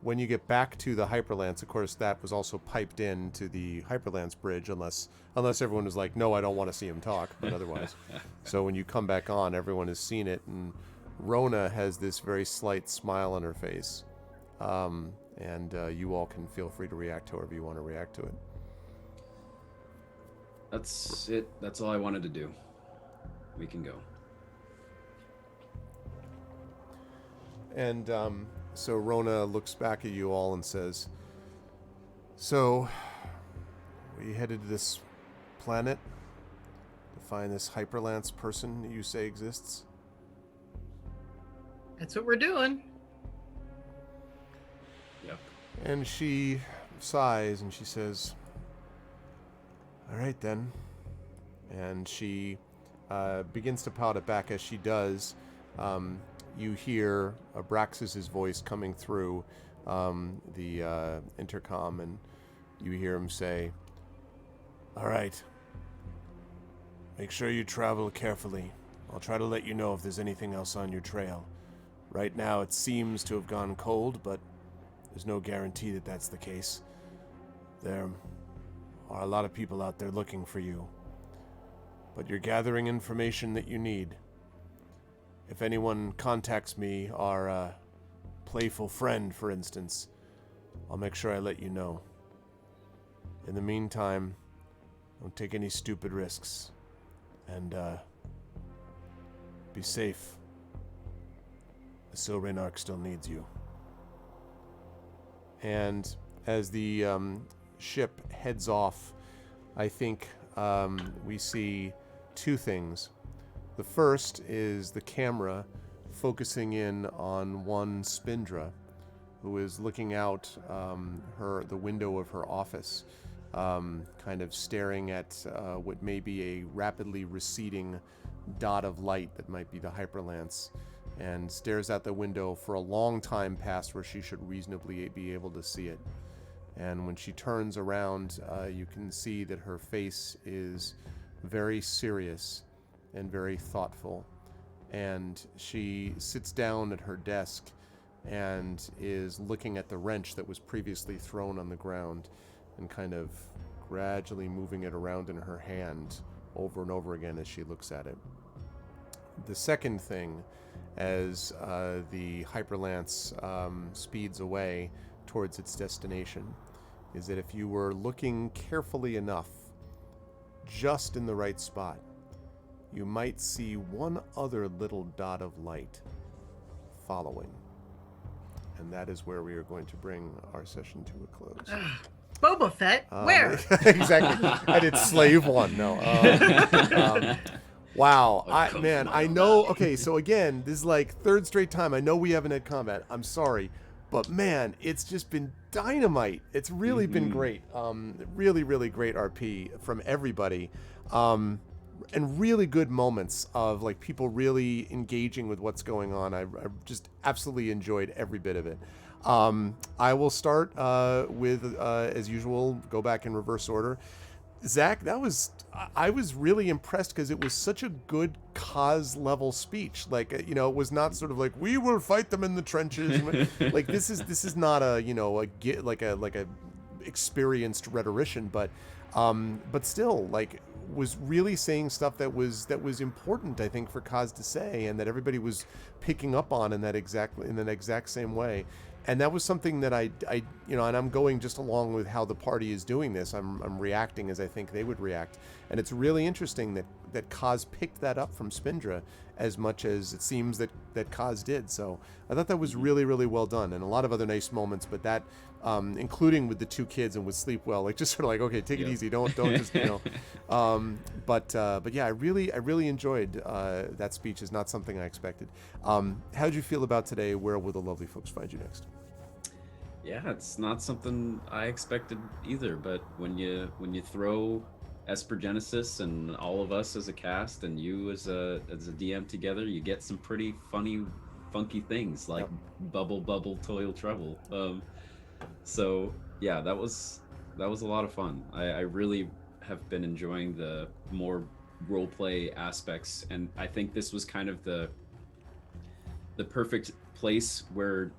When you get back to the Hyperlance, of course, that was also piped in to the Hyperlance bridge, unless everyone was like, no, I don't want to see him talk, but otherwise. So when you come back on, everyone has seen it, and Rona has this very slight smile on her face. And you all can feel free to react however you want to react to it. That's it. That's all I wanted to do. We can go. And so Rona looks back at you all and says, "So, we headed to this planet to find this Hyperlance person that you say exists?" That's what we're doing. Yep. And she sighs and she says, "All right then." And she begins to pout it back. As she does, you hear Abraxas's voice coming through the intercom, and you hear him say, "All right. Make sure you travel carefully. I'll try to let you know if there's anything else on your trail. Right now it seems to have gone cold, but there's no guarantee that that's the case. There are a lot of people out there looking for you, but you're gathering information that you need. If anyone contacts me, our playful friend, for instance, I'll make sure I let you know. In the meantime, don't take any stupid risks, and be safe. The Silranarch still needs you." And as the ship heads off, I think we see two things. The first is the camera focusing in on one Spindra, who is looking out the window of her office, kind of staring at what may be a rapidly receding dot of light that might be the Hyperlance, and stares out the window for a long time past where she should reasonably be able to see it. And when she turns around, you can see that her face is very serious and very thoughtful. And she sits down at her desk and is looking at the wrench that was previously thrown on the ground and kind of gradually moving it around in her hand over and over again as she looks at it. The second thing, as the Hyperlance speeds away towards its destination, is that if you were looking carefully enough, just in the right spot, you might see one other little dot of light following. And that is where we are going to bring our session to a close. Boba Fett, where? Exactly. I did Slave 1. No. Wow. I know. Okay, so again, this is like third straight time. I know we haven't had combat. I'm sorry. But man, it's just been dynamite. It's really been great. Really, really great RP from everybody. And really good moments of like people really engaging with what's going on. I just absolutely enjoyed every bit of it. I will start with, as usual, go back in reverse order. Zach, I was really impressed because it was such a good cause level speech. Like, it was not sort of like, we will fight them in the trenches. Like this is not a experienced rhetorician, but still, like, was really saying stuff that was important, I think, for Kaz to say, and that everybody was picking up on in that exact same way. And that was something that I and I'm going just along with how the party is doing this. I'm reacting as I think they would react. And it's really interesting that Kaz picked that up from Spindra as much as it seems that Kaz did. So I thought that was really, really well done, and a lot of other nice moments, but that, including with the two kids and with Sleepwell, like just sort of like, okay, take it easy. Don't just, but yeah, I really enjoyed that speech. Is not something I expected. How did you feel about today? Where will the lovely folks find you next? Yeah, it's not something I expected either. But when you throw Esper Genesis and all of us as a cast and you as a DM together, you get some pretty funny, funky things like Yep. bubble, bubble, toil, trouble. So yeah, that was a lot of fun. I really have been enjoying the more role play aspects, and I think this was kind of the perfect place where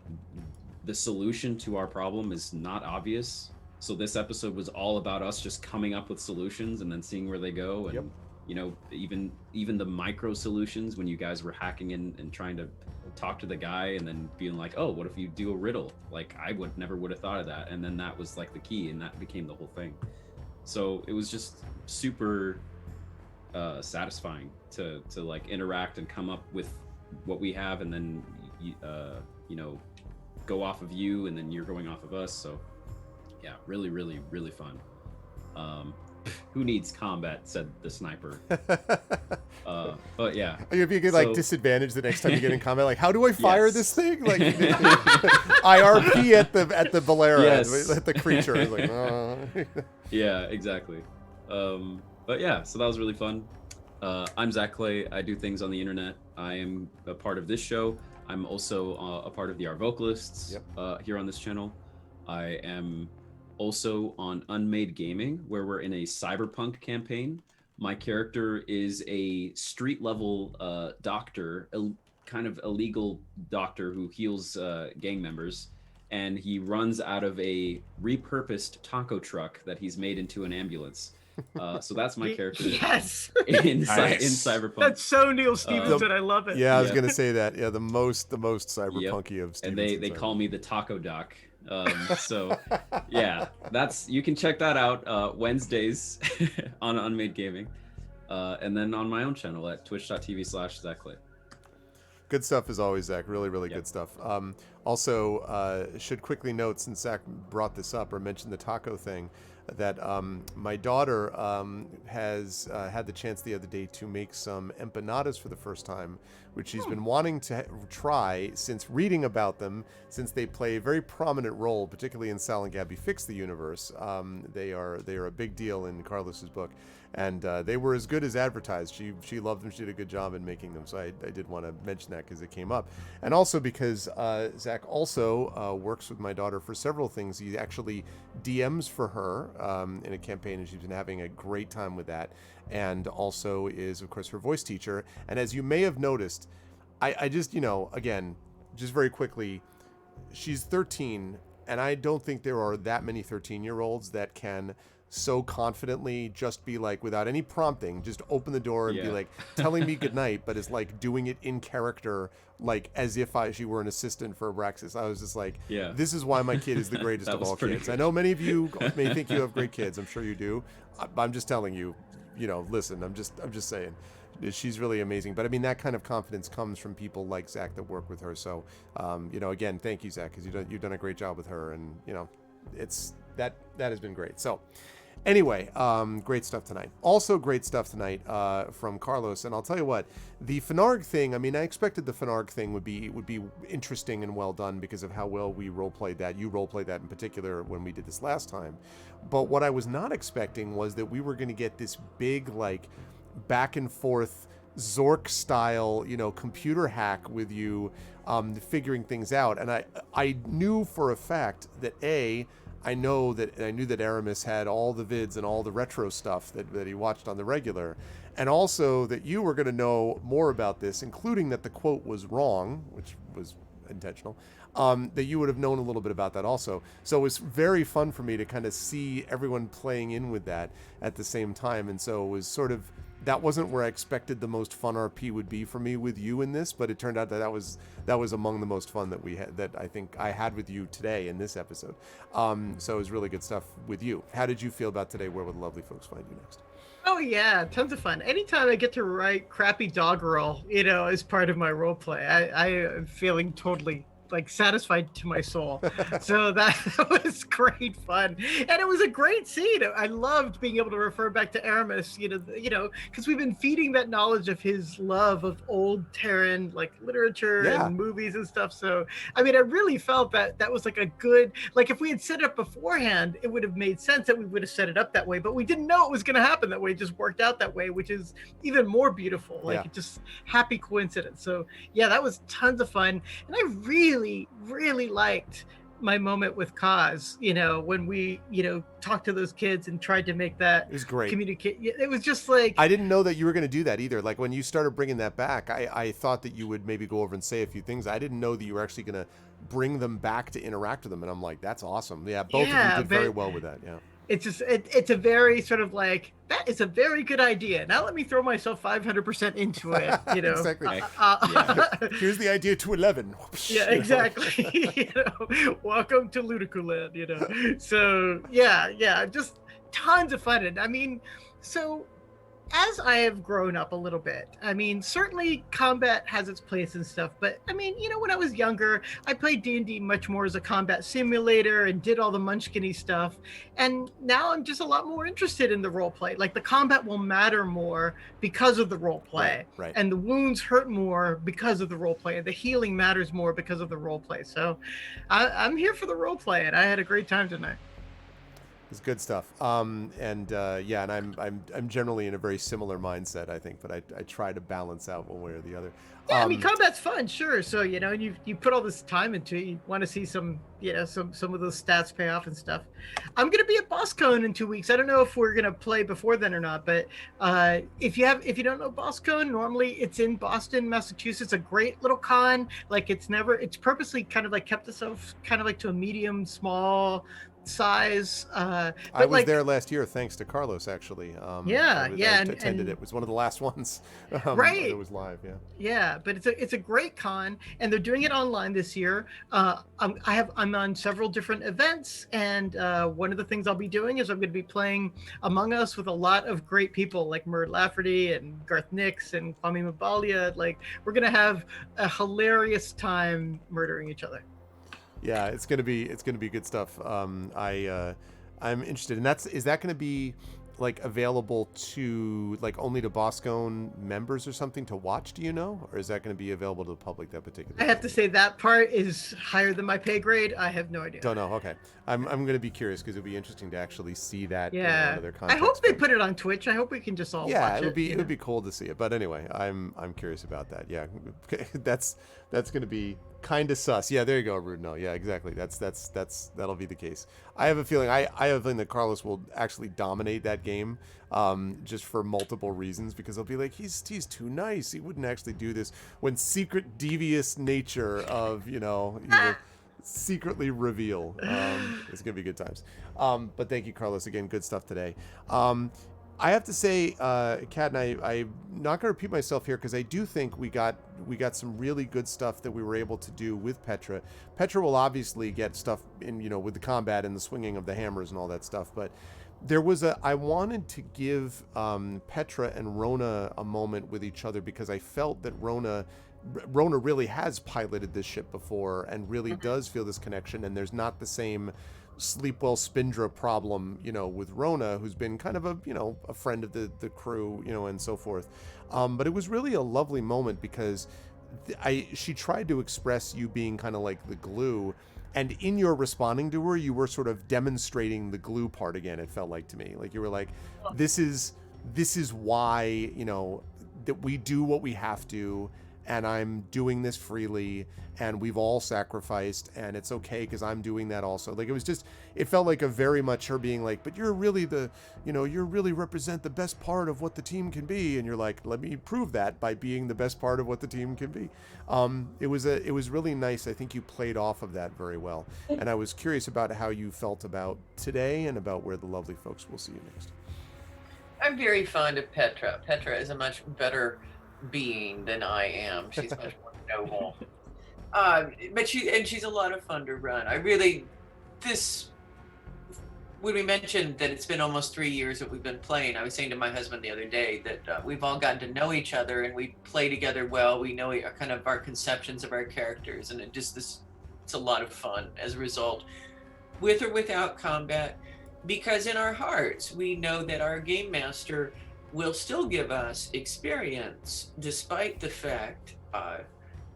the solution to our problem is not obvious. So this episode was all about us just coming up with solutions and then seeing where they go. And Yep. you know, even the micro solutions when you guys were hacking in and trying to talk to the guy and then being like, oh, what if you do a riddle? Like I would have thought of that. And then that was like the key, and that became the whole thing. So it was just super satisfying to like interact and come up with what we have, and then you know, go off of you, and then you're going off of us. So yeah, really, really, really fun. Who needs combat, said the sniper. But yeah, If you get like So- disadvantage the next time you get in combat, like how do I fire Yes. this thing? Like IRP at the Valera, Yes. at the creature. It's like, oh. yeah, exactly. But yeah, so that was really fun. I'm Zach Clay. I do things on the internet. I am a part of this show. I'm also a part of the Our Vocalists here on this channel. I am also on Unmade Gaming, where we're in a cyberpunk campaign. My character is a street level doctor, kind of illegal doctor who heals gang members. And he runs out of a repurposed taco truck that he's made into an ambulance. So that's my character Yes. in Nice. Cyberpunk. That's so Neil Stevenson. I love it. Yeah, I was Yeah. gonna say that. Yeah, the most cyberpunky of And Stevenson's they call art. me the Taco Doc. So yeah, you can check that out Wednesdays on Unmade Gaming, and then on my own channel at twitch.tv/ZachClay. Good stuff as always, Zach. Really, really Yep. good stuff. Also, should quickly note, since Zach brought this up or mentioned the taco thing, that my daughter has had the chance the other day to make some empanadas for the first time, which she's been wanting to try since reading about them, since they play a very prominent role, particularly in Sal and Gabby Fix the Universe. They are a big deal in Carlos's book. And they were as good as advertised. She loved them. She did a good job in making them. So I did want to mention that because it came up. And also because Zach also works with my daughter for several things. He actually DMs for her in a campaign, and she's been having a great time with that. And also is, of course, her voice teacher. And as you may have noticed, I just, again, just very quickly, she's 13, and I don't think there are that many 13-year-olds that can so confidently just be like, without any prompting, just open the door and be Yeah. like telling me goodnight, but is like doing it in character, like as if she were an assistant for Abraxas. I was just like, Yeah. this is why my kid is the greatest That of was all pretty kids. good. I know many of you may think you have great kids. I'm sure you do. I'm just telling you, listen, I'm just saying. She's really amazing. But I mean, that kind of confidence comes from people like Zach that work with her. So, again, thank you, Zach, because you've done a great job with her, and it's that has been great. So, anyway, great stuff tonight. Also, great stuff tonight from Carlos. And I'll tell you what, the Fenarg thing. I mean, I expected the Fenarg thing would be interesting and well done because of how well we roleplayed that. You roleplayed that in particular when we did this last time. But what I was not expecting was that we were going to get this big, like, back and forth Zork style, computer hack with you figuring things out. And I knew for a fact that I knew that Aramis had all the vids and all the retro stuff that he watched on the regular, and also that you were going to know more about this, including that the quote was wrong, which was intentional, that you would have known a little bit about that also. So it was very fun for me to kind of see everyone playing in with that at the same time, and so it was sort of, that wasn't where I expected the most fun RP would be for me with you in this, but it turned out that was among the most fun that we had, that I think I had with you today in this episode. So it was really good stuff with you. How did you feel about today? Where would the lovely folks find you next? Oh yeah, tons of fun. Anytime I get to write crappy doggerel, as part of my role play, I am feeling totally like satisfied to my soul. So that was great fun, and it was a great scene. I loved being able to refer back to Aramis, because we've been feeding that knowledge of his love of old Terran like literature Yeah. and movies and stuff. So I mean, I really felt that was like a good, like if we had set it up beforehand, it would have made sense that we would have set it up that way, but we didn't know it was going to happen that way. It just worked out that way, which is even more beautiful. Like Yeah. it just happy coincidence. So yeah, that was tons of fun, and I really liked my moment with Kaz, when we, talked to those kids and tried to make that It was great. communicate. It was just like, I didn't know that you were going to do that either. Like when you started bringing that back, I thought that you would maybe go over and say a few things. I didn't know that you were actually going to bring them back to interact with them. And I'm like, that's awesome. Yeah, both of you did very well with that. Yeah. it's just, it's a very sort of like, that is a very good idea. Now let me throw myself 500% into it, Exactly. Here's the idea to 11. Yeah, exactly. Welcome to Ludicroland, So yeah, just tons of fun. And I mean, so as I have grown up a little bit, I mean, certainly combat has its place and stuff, but I mean, when I was younger, I played D&D much more as a combat simulator and did all the munchkin-y stuff. And now I'm just a lot more interested in the role play. Like the combat will matter more because of the role play. Right. And the wounds hurt more because of the role play. And the healing matters more because of the role play. So I'm here for the role play, and I had a great time tonight. It's good stuff. And I'm generally in a very similar mindset, I think, but I try to balance out one way or the other. Yeah, I mean, combat's fun, sure. So, and you put all this time into it. You want to see some of those stats pay off and stuff. I'm going to be at BossCon in 2 weeks. I don't know if we're going to play before then or not, but if you don't know BossCon, normally it's in Boston, Massachusetts. A great little con. Like it's purposely kind of like kept itself kind of like to a medium, small size. I was there last year thanks to Carlos, actually. I attended it. It was one of the last ones. Right. It was live. Yeah, but it's a great con, and they're doing it online this year. I'm on several different events, and one of the things I'll be doing is I'm going to be playing Among Us with a lot of great people like Murd Lafferty and Garth Nix and Kwame Mabalia. Like we're going to have a hilarious time murdering each other. Yeah, it's gonna be good stuff. I'm interested, and is that gonna be like available to like only to BossCon members or something to watch? Do you know, or is that gonna be available to the public? That particular. I have to say that part is higher than my pay grade. I have no idea. Don't know. Okay, I'm gonna be curious because it'll be interesting to actually see that. Yeah, in one of their context, I hope they put it on Twitch. I hope we can just all watch it. it would be cool to see it. But anyway, I'm curious about that. Yeah, that's gonna be kind of sus. Yeah, there you go, Rude. No, yeah, exactly. That'll be the case. I have a feeling that Carlos will actually dominate that game, just for multiple reasons, because they'll be like, he's too nice. He wouldn't actually do this, when secret devious nature of he will secretly reveal. It's gonna be good times. But thank you, Carlos, again. Good stuff today. I have to say, Kat and I'm not going to repeat myself here because I do think we got some really good stuff that we were able to do with Petra. Petra will obviously get stuff in, with the combat and the swinging of the hammers and all that stuff. But I wanted to give Petra and Rona a moment with each other because I felt that Rona really has piloted this ship before and really does feel this connection, and there's not the same Sleepwell Spindra problem, with Rona, who's been kind of a friend of the crew, and so forth. But it was really a lovely moment because she tried to express you being kind of like the glue, and in your responding to her, you were sort of demonstrating the glue part again. It felt like to me, like you were like, this is why, that we do what we have to, and I'm doing this freely, and we've all sacrificed, and it's okay because I'm doing that also. Like it felt like a very much her being like, but you're really you really represent the best part of what the team can be, and you're like, let me prove that by being the best part of what the team can be. It was really nice. I think you played off of that very well, and I was curious about how you felt about today and about where the lovely folks will see you next. I'm very fond of Petra. Petra is a much better being than I am. She's much more noble. But she's a lot of fun to run. When we mentioned that it's been almost 3 years that we've been playing, I was saying to my husband the other day that we've all gotten to know each other and we play together well. We know kind of our conceptions of our characters, and it just this It's a lot of fun as a result, with or without combat, because in our hearts we know that our game master will still give us experience, despite the fact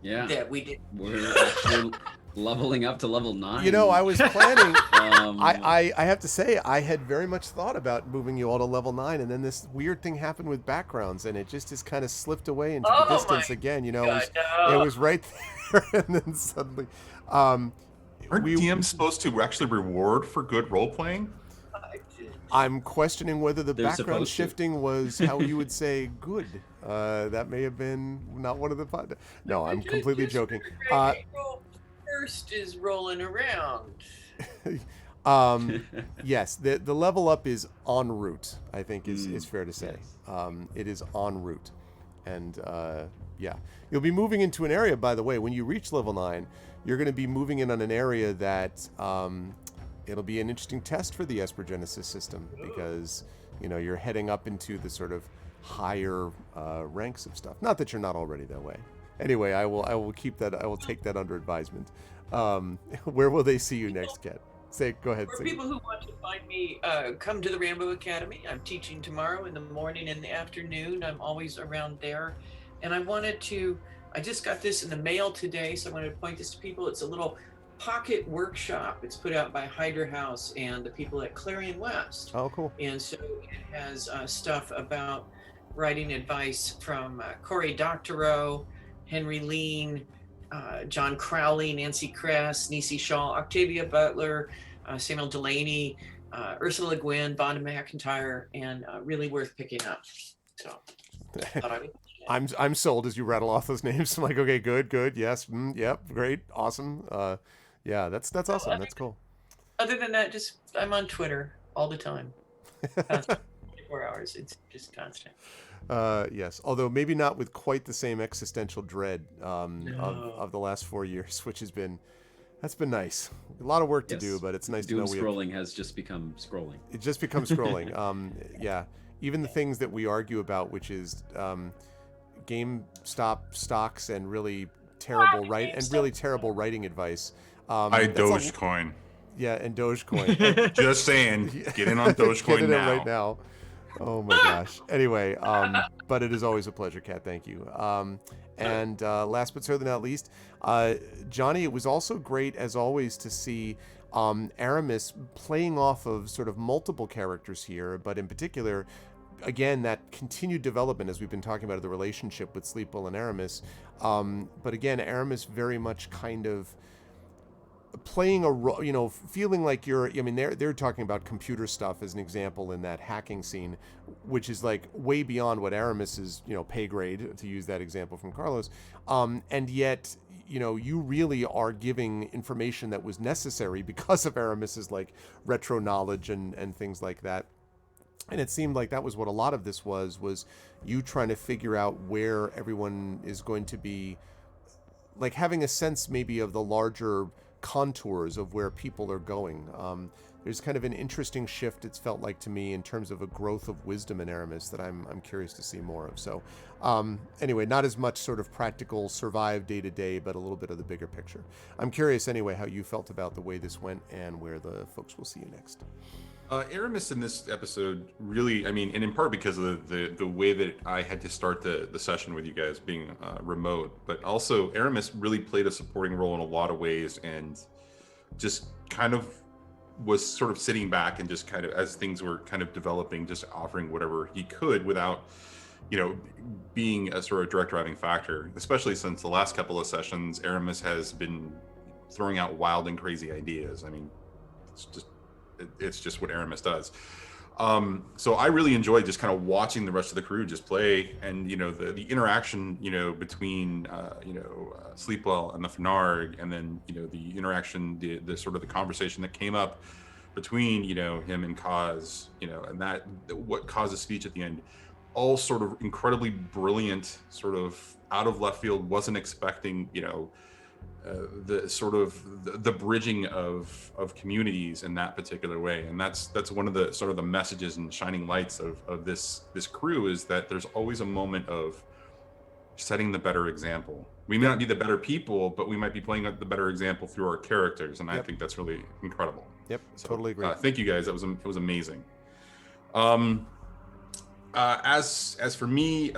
Yeah, that we did. we're actually leveling up to level 9. You know, I was planning. Um, I have to say, I had very much thought about moving you all to level 9, and then this weird thing happened with backgrounds, and it just kind of slipped away into the distance again. You know, it was right there, and then suddenly. Aren't DMs supposed to actually reward for good role playing? I'm questioning whether the They're background supposed to. shifting was how you would say good. That may have been not one of the. No, I'm completely joking. First is rolling around. Yes, the level up is en route, I think is fair to say. Yes. It is en route. And yeah, you'll be moving into an area, by the way, when you reach level 9, you're going to be moving in on an area that it'll be an interesting test for the Esper Genesis system, because, you know, you're heading up into the sort of higher ranks of stuff. Not that you're not already that way. Anyway, I will keep that. I will take that under advisement. Where will they see you next, Kat? Go ahead. For people who want to find me, come to the Rambo Academy. I'm teaching tomorrow in the morning and the afternoon. I'm always around there. And I just got this in the mail today, so I wanted to point this to people. It's a little pocket workshop. It's put out by Hydra House and the people at Clarion West. Oh, cool. And so it has stuff about writing advice from Cory Doctorow, Henry Lean, John Crowley, Nancy Kress, Nisi Shaw, Octavia Butler, Samuel Delaney, Ursula Le Guin, Vonda McIntyre, and really worth picking up. So, I'm sold as you rattle off those names. I'm like, okay, good, yes, yep, great, awesome. Yeah, that's awesome. That's cool. Other than that, I'm on Twitter all the time. 24 hours. It's just constant. Yes, although maybe not with quite the same existential dread of the last 4 years, which that's been nice. A lot of work to do, but it's nice to know scrolling has just become scrolling. It just becomes scrolling. Yeah, even the things that we argue about, which is GameStop stocks and really terrible writing advice. Dogecoin. Yeah, and Dogecoin. Just saying, get in on Dogecoin get now. Right now. Oh my gosh. Anyway, but it is always a pleasure, Kat. Thank you. And last but certainly not least, Johnny, it was also great, as always, to see Aramis playing off of sort of multiple characters here, but in particular, again, that continued development, as we've been talking about, the relationship with Sleepwell and Aramis. But again, Aramis very much kind of playing a role, you know, feeling like they're talking about computer stuff as an example in that hacking scene, which is like way beyond what Aramis's, pay grade, to use that example from Carlos. And yet, you really are giving information that was necessary because of Aramis's like retro knowledge and things like that. And it seemed like that was what a lot of this was you trying to figure out where everyone is going to be, like having a sense maybe of the larger contours of where people are going. There's kind of an interesting shift, it's felt like to me, in terms of a growth of wisdom in Aramis that I'm curious to see more of. So anyway, not as much sort of practical survive day to day, but a little bit of the bigger picture. I'm curious anyway how you felt about the way this went and where the folks will see you next. Aramis in this episode really, and in part because of the way that I had to start the session with you guys being remote, but also Aramis really played a supporting role in a lot of ways and just kind of was sort of sitting back and just kind of, as things were kind of developing, just offering whatever he could without, being a sort of direct driving factor, especially since the last couple of sessions, Aramis has been throwing out wild and crazy ideas. It's just what Aramis does. So I really enjoyed just kind of watching the rest of the crew just play, and the interaction between Sleepwell and the Fnarg, and then the interaction, the sort of the conversation that came up between him and Kaz, and that what Kaz's speech at the end, all sort of incredibly brilliant, sort of out of left field. Wasn't expecting the sort of the bridging of communities in that particular way. And that's one of the sort of the messages and shining lights of this crew, is that there's always a moment of setting the better example. We may not be the better people, but we might be playing the better example through our characters, and I think that's really incredible. Yep, So, totally agree. Thank you guys. It was amazing. As for me,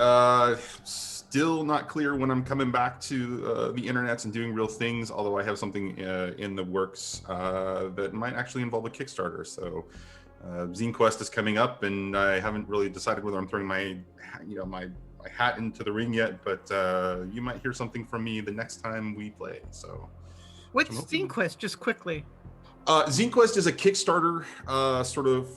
still not clear when I'm coming back to the internets and doing real things. Although I have something in the works that might actually involve a Kickstarter. So Zine Quest is coming up, and I haven't really decided whether I'm throwing my hat into the ring yet. But you might hear something from me the next time we play. So, What's Zine Quest? Just quickly. Zine Quest is a Kickstarter sort of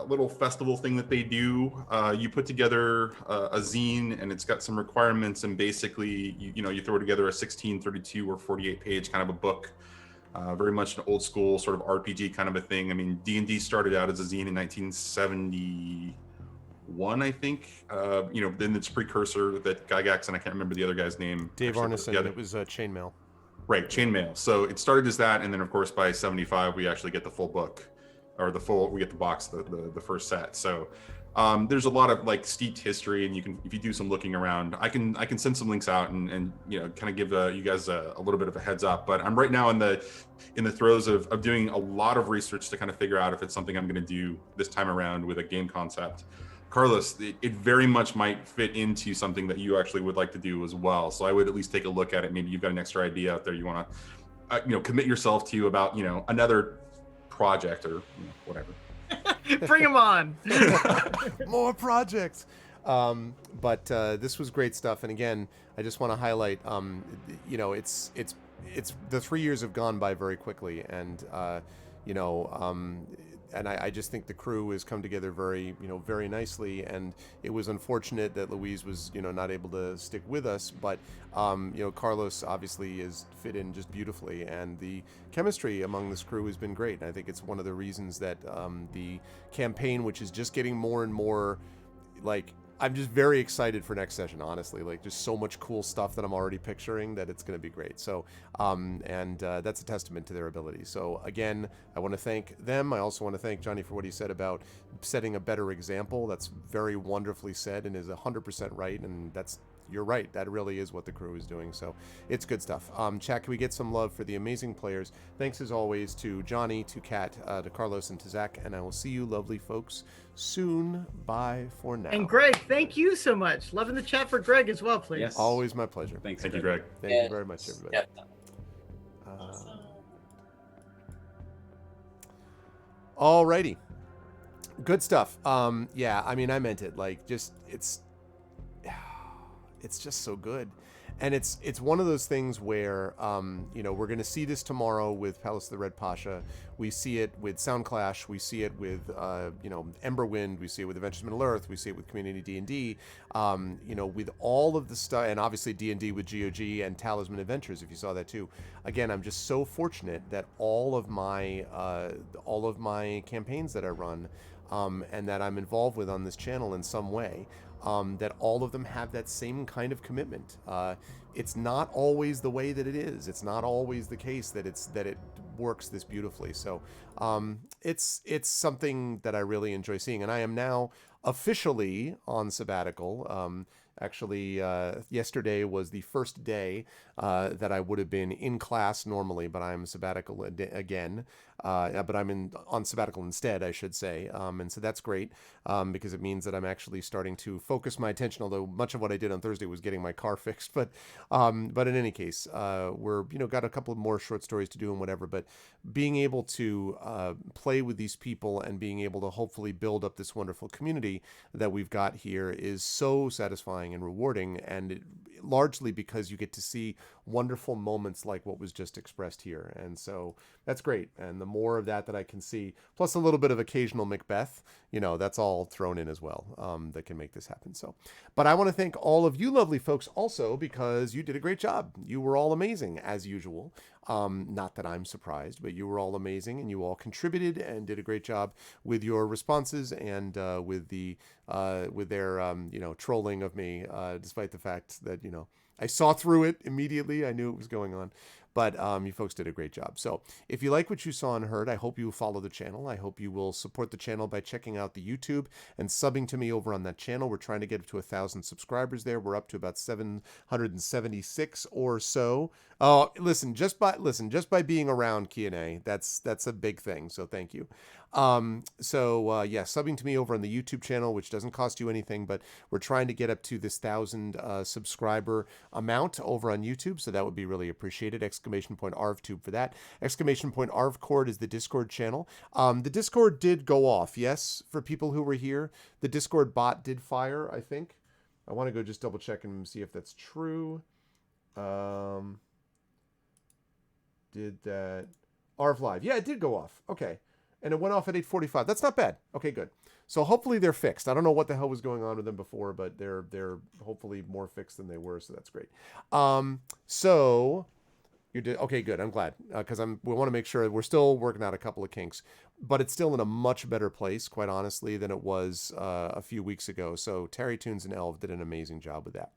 little festival thing that they do. You put together a zine, and it's got some requirements, and basically you throw together a 16, 32, or 48 page kind of a book. Very much an old school sort of RPG kind of a thing. I mean, D&D started out as a zine in 1971, I think. Then its precursor that Gygax, and I can't remember the other guy's name. Dave Arneson. It was Chainmail. Right, chainmail. So it started as that, and then of course by 75 we actually get the full book, or we get the box, the first set. So there's a lot of like steeped history, and you can, if you do some looking around, I can send some links out and kind of give you guys a little bit of a heads up. But I'm right now in the throes of doing a lot of research to kind of figure out if it's something I'm going to do this time around with a game concept. Carlos, it very much might fit into something that you actually would like to do as well. So I would at least take a look at it. Maybe you've got an extra idea out there you want to, commit yourself to about, another project or whatever. Bring them on. More projects. But this was great stuff. And again, I just want to highlight, it's the 3 years have gone by very quickly, and and I just think the crew has come together very nicely. And it was unfortunate that Louise was, not able to stick with us. But, Carlos obviously is fit in just beautifully. And the chemistry among this crew has been great. And I think it's one of the reasons that the campaign, which is just getting more and more, I'm just very excited for next session, honestly. Just so much cool stuff that I'm already picturing that it's going to be great. So, that's a testament to their ability. So again, I want to thank them. I also want to thank Johnny for what he said about setting a better example. That's very wonderfully said and is 100% right. And you're right. That really is what the crew is doing. So it's good stuff. Chat, can we get some love for the amazing players? Thanks as always to Johnny, to Kat, to Carlos, and to Zach. And I will see you lovely folks soon. Bye for now. And Greg, thank you so much. Love in the chat for Greg as well, please. Yes. Always my pleasure. Thank you, Greg. Thank you very much, everybody. Yeah. Alrighty. Good stuff. I meant it. It's just so good. And it's one of those things where, we're going to see this tomorrow with Palace of the Red Pasha. We see it with Soundclash. We see it with, Emberwind. We see it with Adventures in Middle-earth. We see it with Community D&D. With all of the stuff, and obviously D&D with GOG and Talisman Adventures, if you saw that too. Again, I'm just so fortunate that all of my campaigns that I run, and that I'm involved with on this channel in some way, that all of them have that same kind of commitment. It's not always the way that it is. It's not always the case that it works this beautifully. So it's something that I really enjoy seeing. And I am now officially on sabbatical. Actually, yesterday was the first day that I would have been in class normally, but I'm sabbatical again. But I'm on sabbatical instead, I should say. And so that's great because it means that I'm actually starting to focus my attention, although much of what I did on Thursday was getting my car fixed. But in any case, we're got a couple of more short stories to do and whatever. But being able to play with these people and being able to hopefully build up this wonderful community that we've got here is so satisfying and rewarding, and largely because you get to see wonderful moments like what was just expressed here. And so that's great. And the more of that I can see, plus a little bit of occasional Macbeth, that's all thrown in as well, that can make this happen. So, but I want to thank all of you lovely folks also, because you did a great job. You were all amazing as usual. Not that I'm surprised, but you were all amazing, and you all contributed and did a great job with your responses and with their trolling of me, despite the fact that I saw through it immediately. I knew it was going on. But you folks did a great job. So if you like what you saw and heard, I hope you will follow the channel. I hope you will support the channel by checking out the YouTube and subbing to me over on that channel. We're trying to get up to 1,000 subscribers there. We're up to about 776 or so. Oh, listen, just by being around Q&A, that's a big thing. So thank you. Yeah, subbing to me over on the YouTube channel, which doesn't cost you anything, but we're trying to get up to this 1,000 subscriber amount over on YouTube. So that would be really appreciated. !ArvTube for that. !ArvCord is the Discord channel. The Discord did go off. Yes, for people who were here, the Discord bot did fire, I think. I want to go just double check and see if that's true. Did that Arv Live? Yeah, it did go off. Okay. And it went off at 8:45. That's not bad. Okay, good. So hopefully they're fixed. I don't know what the hell was going on with them before, but they're hopefully more fixed than they were, so that's great. So you did okay, good. I'm glad because we want to make sure we're still working out a couple of kinks, but it's still in a much better place, quite honestly, than it was a few weeks ago. So Terry Tunes and Elv did an amazing job with that.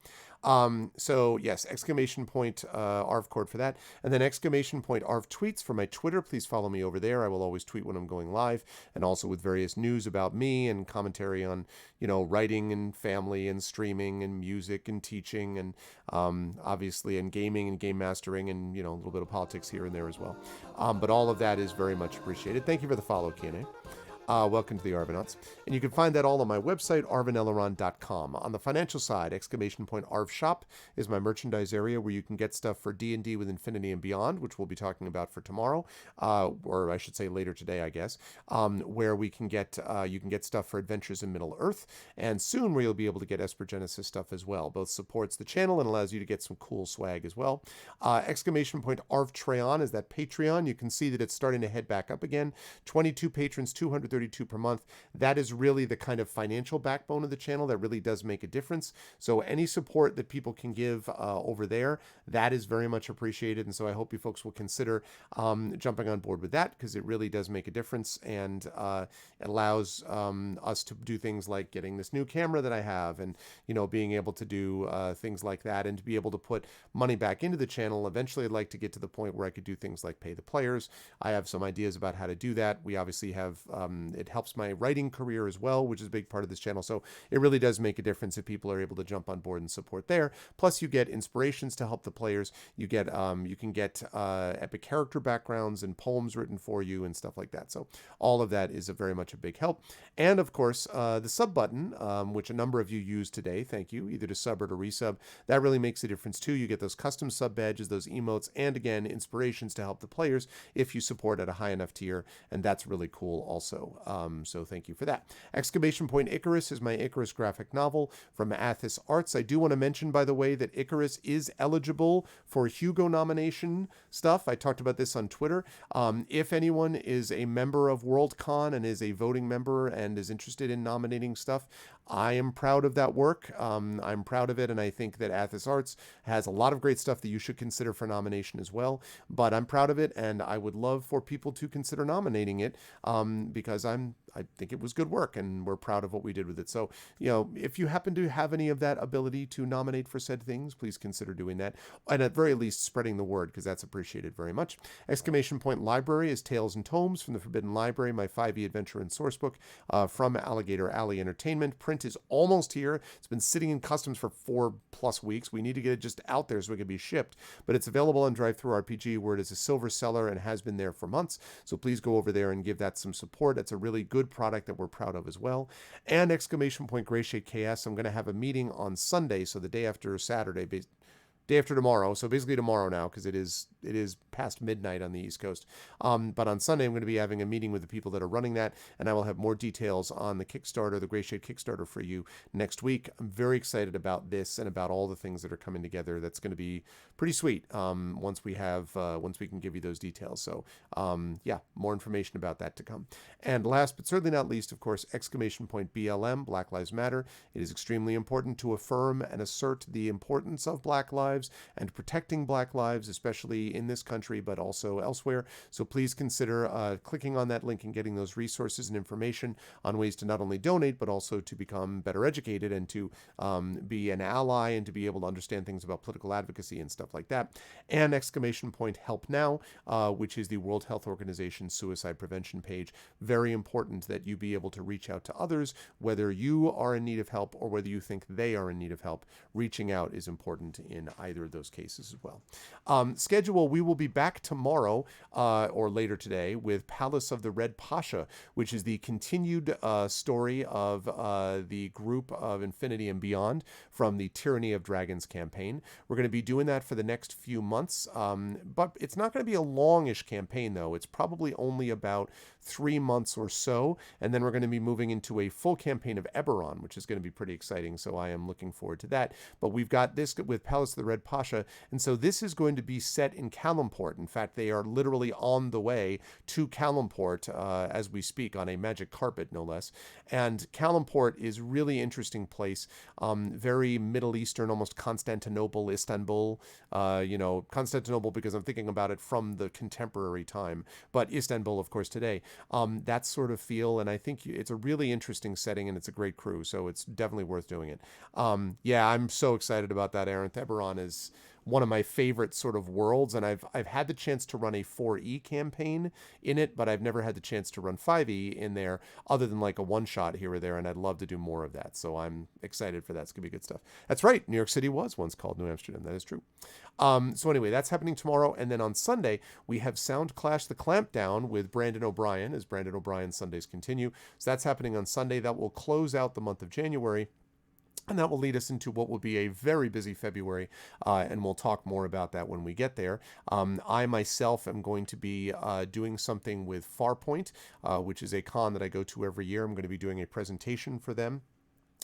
So yes, !ArvCord for that. And then !Arv tweets for my Twitter. Please follow me over there. I will always tweet when I'm going live, and also with various news about me and commentary on, writing and family and streaming and music and teaching and obviously and gaming and game mastering and, a little bit of politics here and there as well. But all of that is very much appreciated. Thank you for the follow, Q&A. Welcome to the Arvanauts. And you can find that all on my website, arvaneleron.com. On the financial side, !Arv Shop is my merchandise area where you can get stuff for D&D with Infinity and Beyond, which we'll be talking about for tomorrow, or I should say later today, I guess, where you can get stuff for Adventures in Middle-earth, and soon where you'll be able to get Esper Genesis stuff as well. Both supports the channel and allows you to get some cool swag as well. !Arv Treon is that Patreon. You can see that it's starting to head back up again. 22 patrons, 232 per month. That is really the kind of financial backbone of the channel that really does make a difference. So any support that people can give over there, that is very much appreciated. And so I hope you folks will consider jumping on board with that, because it really does make a difference, and it allows us to do things like getting this new camera that I have, and being able to do things like that, and to be able to put money back into the channel. Eventually I'd like to get to the point where I could do things like pay the players. I have some ideas about how to do that. We obviously have it helps my writing career as well, which is a big part of this channel. So it really does make a difference if people are able to jump on board and support there. Plus, you get inspirations to help the players. You get you can get epic character backgrounds and poems written for you and stuff like that. So all of that is very much a big help. And of course, the sub button, which a number of you use today. Thank you, either to sub or to resub. That really makes a difference too. You get those custom sub badges, those emotes, and again, inspirations to help the players if you support at a high enough tier, and that's really cool also. So thank you for that. !Icarus is my Icarus graphic novel from Athos Arts. I do want to mention, by the way, that Icarus is eligible for Hugo nomination stuff. I talked about this on Twitter. If anyone is a member of Worldcon and is a voting member and is interested in nominating stuff, I am proud of that work. I'm proud of it, and I think that Athos Arts has a lot of great stuff that you should consider for nomination as well. But I'm proud of it, and I would love for people to consider nominating it, because I think it was good work, and we're proud of what we did with it. So, if you happen to have any of that ability to nominate for said things, please consider doing that, and at very least spreading the word, because that's appreciated very much. !Library is Tales and Tomes from the Forbidden Library, my 5e adventure and sourcebook from Alligator Alley Entertainment. Print is almost here. It's been sitting in customs for 4+ weeks. We need to get it just out there so it can be shipped, but it's available on DriveThruRPG, where it is a silver seller and has been there for months. So please go over there and give that some support. It's a really good product that we're proud of as well. And !Grayshade KS, I'm going to have a meeting on Sunday, so the day after Saturday, day after tomorrow, so basically tomorrow now, because it is past midnight on the East Coast. But on Sunday, I'm going to be having a meeting with the people that are running that, and I will have more details on the Kickstarter, the Grayshade Kickstarter, for you next week. I'm very excited about this and about all the things that are coming together. That's going to be pretty sweet once we can give you those details. So yeah, more information about that to come. And last but certainly not least, of course, !BLM, Black Lives Matter. It is extremely important to affirm and assert the importance of Black lives and protecting Black lives, especially in this country country, but also elsewhere. So please consider clicking on that link and getting those resources and information on ways to not only donate, but also to become better educated and to be an ally and to be able to understand things about political advocacy and stuff like that. And !Help Now, which is the World Health Organization suicide prevention page. Very important that you be able to reach out to others, whether you are in need of help or whether you think they are in need of help. Reaching out is important in either of those cases as well. Schedule, we will be back tomorrow or later today with Palace of the Red Pasha, which is the continued story of the group of Infinity and Beyond from the Tyranny of Dragons campaign. We're going to be doing that for the next few months, but it's not going to be a longish campaign, though. It's probably only about 3 months or so, and then we're going to be moving into a full campaign of Eberron, which is going to be pretty exciting, so I am looking forward to that. But we've got this with Palace of the Red Pasha, and so this is going to be set in Kalimport. In fact, they are literally on the way to Kalimport as we speak, on a magic carpet, no less. And Kalimport is really interesting place, very Middle Eastern, almost Constantinople, Istanbul. Constantinople because I'm thinking about it from the contemporary time, but Istanbul, of course, today. That sort of feel, and I think it's a really interesting setting, and it's a great crew, so it's definitely worth doing it. I'm so excited about that. Aaron, Eberron is one of my favorite sort of worlds, and I've had the chance to run a 4E campaign in it, but I've never had the chance to run 5E in there other than like a one-shot here or there, and I'd love to do more of that, so I'm excited for that. It's going to be good stuff. That's right, New York City was once called New Amsterdam. That is true. So anyway, that's happening tomorrow, and then on Sunday, we have Sound Clash the Clampdown with Brandon O'Brien, as Brandon O'Brien Sundays continue. So that's happening on Sunday. That will close out the month of January. And that will lead us into what will be a very busy February, and we'll talk more about that when we get there. I myself am going to be doing something with Farpoint, which is a con that I go to every year. I'm going to be doing a presentation for them,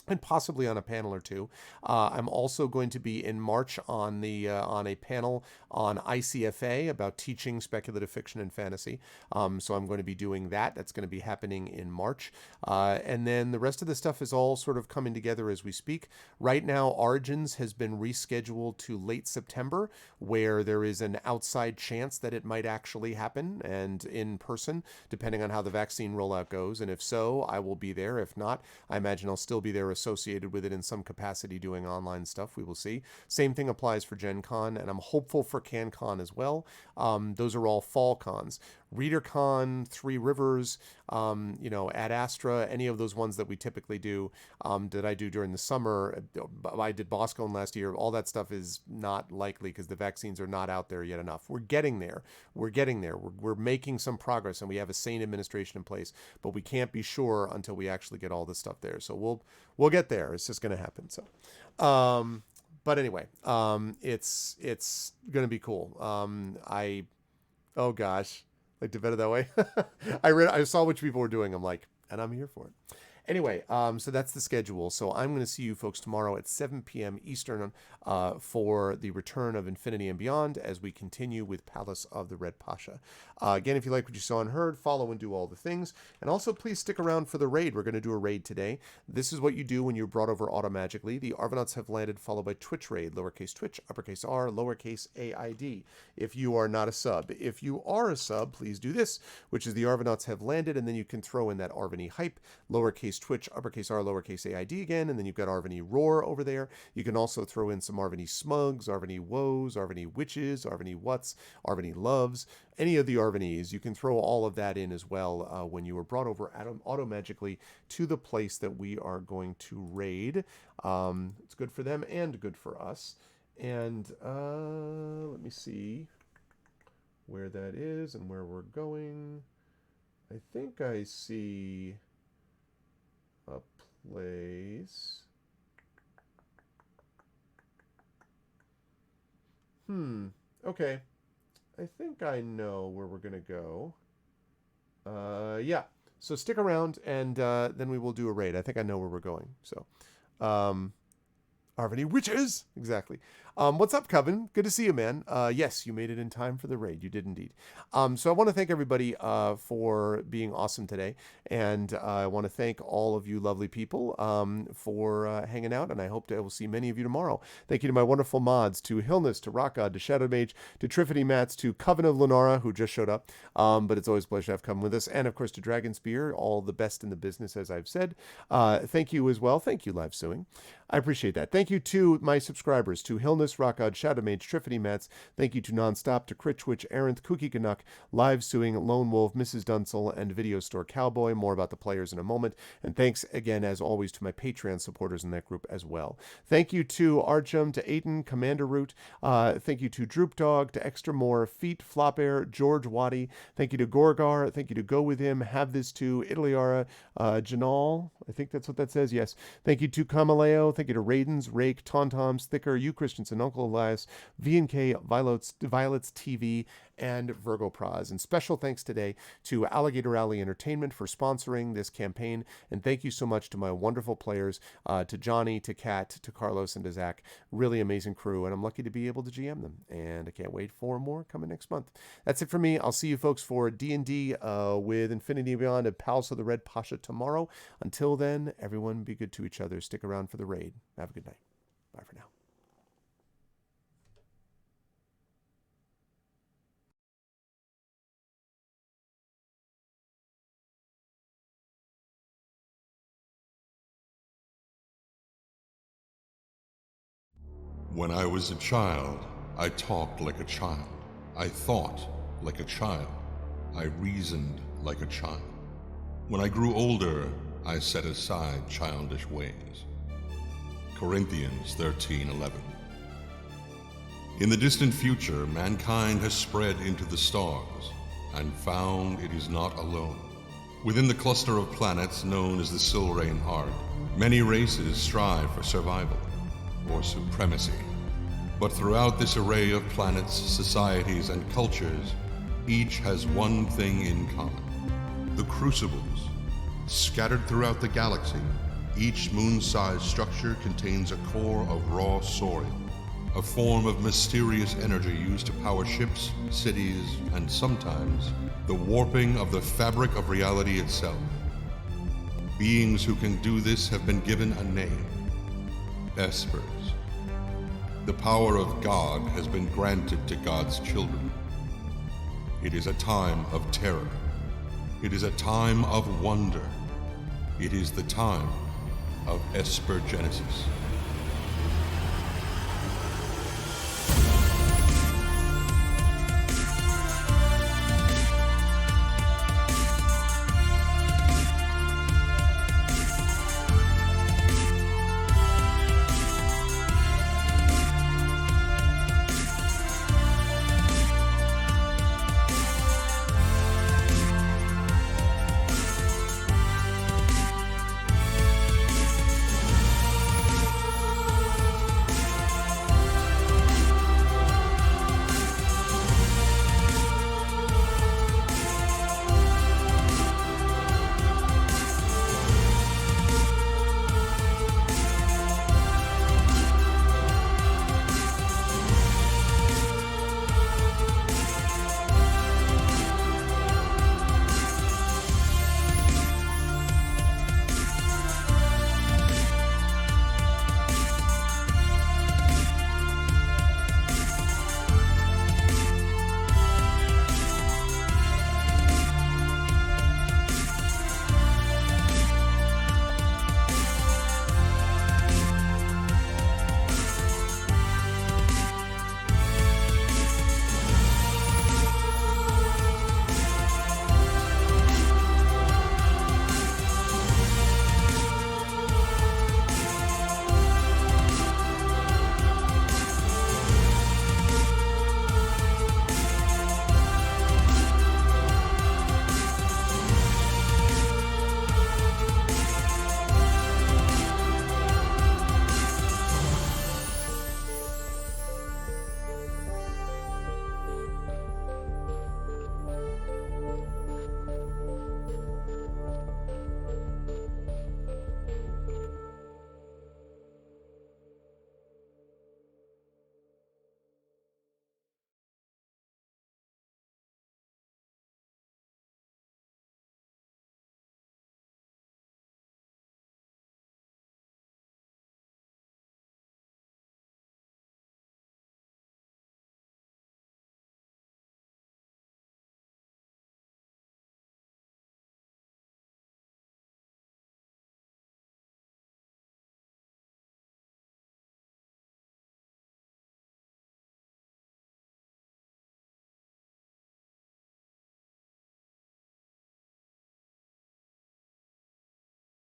and possibly on a panel or two. I'm also going to be in March on a panel on ICFA about teaching speculative fiction and fantasy. So I'm going to be doing that. That's going to be happening in March. And then the rest of the stuff is all sort of coming together as we speak. Right now, Origins has been rescheduled to late September, where there is an outside chance that it might actually happen and in person, depending on how the vaccine rollout goes. And if so, I will be there. If not, I imagine I'll still be there associated with it in some capacity doing online stuff. We will see. Same thing applies for Gen Con, and I'm hopeful for CanCon as well. Those are all fall cons. ReaderCon, Three Rivers, Ad Astra, any of those ones that we typically do, that I do during the summer. I did BosCon last year. All that stuff is not likely because the vaccines are not out there yet enough. We're getting there. We're making some progress, and we have a sane administration in place, but we can't be sure until we actually get all this stuff there. So we'll get there. It's just going to happen. So, but anyway, it's going to be cool. Oh gosh, like to bet it that way. I saw which people were doing. I'm like, and I'm here for it. Anyway, so that's the schedule. So I'm going to see you folks tomorrow at 7 p.m. Eastern for the return of Infinity and Beyond as we continue with Palace of the Red Pasha. Again, if you like what you saw and heard, follow and do all the things. And also, please stick around for the raid. We're going to do a raid today. This is what you do when you're brought over automagically. The Argonauts have landed, followed by Twitch raid, lowercase Twitch, uppercase R, lowercase AID. If you are not a sub. If you are a sub, please do this, which is the Argonauts have landed, and then you can throw in that Arvany hype, lowercase Twitch, uppercase R, lowercase AID again, and then you've got Arvany Roar over there. You can also throw in some Arvany Smugs, Arvany Woes, Arvany Witches, Arvany What's, Arvany Loves, any of the Arvanys. You can throw all of that in as well when you are brought over automagically to the place that we are going to raid. It's good for them and good for us. And let me see where that is and where we're going. I think I see a place. Okay. I think I know where we're going to go. Yeah. So stick around, and then we will do a raid. I think I know where we're going. So, Are any witches? Exactly. What's up, Coven? Good to see you, man. Yes, you made it in time for the raid. You did indeed. So I want to thank everybody for being awesome today. And I want to thank all of you lovely people for hanging out. And I hope I will see many of you tomorrow. Thank you to my wonderful mods, to Hillness, to Rock God, to Shadow Mage, to Triffany Mats, to Coven of Lenara, who just showed up. But it's always a pleasure to have Coven with us. And of course, to Dragon Spear, all the best in the business, as I've said. Thank you as well. Thank you, Live Suing. I appreciate that. Thank you to my subscribers, to Hillness, Rockod, Shadow Mage, Triffany Mats. Thank you to Nonstop, to Critchwitch, Arenth, Kooky Canuck, Live Suing, Lone Wolf, Mrs. Dunsel, and Video Store Cowboy. More about the players in a moment. And thanks again, as always, to my Patreon supporters in that group as well. Thank you to Archum, to Aiden, Commander Root. Thank you to Droop Dog, to Extra More, Feet, Flop Air, George Waddy. Thank you to Gorgar. Thank you to Go With Him, Have This Too, Italiara, Janal. I think that's what that says. Yes. Thank you to Kamaleo. Thank you to Raidens, Rake, Tauntoms, Thicker, you Christensen, Uncle Elias, V&K, Violets TV, and Virgo Praz. And special thanks today to Alligator Alley Entertainment for sponsoring this campaign. And thank you so much to my wonderful players, to Johnny, to Kat, to Carlos, and to Zach. Really amazing crew, and I'm lucky to be able to GM them. And I can't wait for more coming next month. That's it for me. I'll see you folks for D&D with Infinity Beyond and Palace of the Red Pasha tomorrow. Until then, everyone be good to each other. Stick around for the raid. Have a good night. Bye for now. When I was a child, I talked like a child. I thought like a child. I reasoned like a child. When I grew older, I set aside childish ways. Corinthians 13:11. In the distant future, mankind has spread into the stars and found it is not alone. Within the cluster of planets known as the Silrain Heart, many races strive for survival or supremacy. But throughout this array of planets, societies, and cultures, each has one thing in common: the Crucibles. Scattered throughout the galaxy, each moon-sized structure contains a core of raw Saurian, a form of mysterious energy used to power ships, cities, and sometimes the warping of the fabric of reality itself. Beings who can do this have been given a name: Espers. The power of God has been granted to God's children. It is a time of terror. It is a time of wonder. It is the time of Esper Genesis.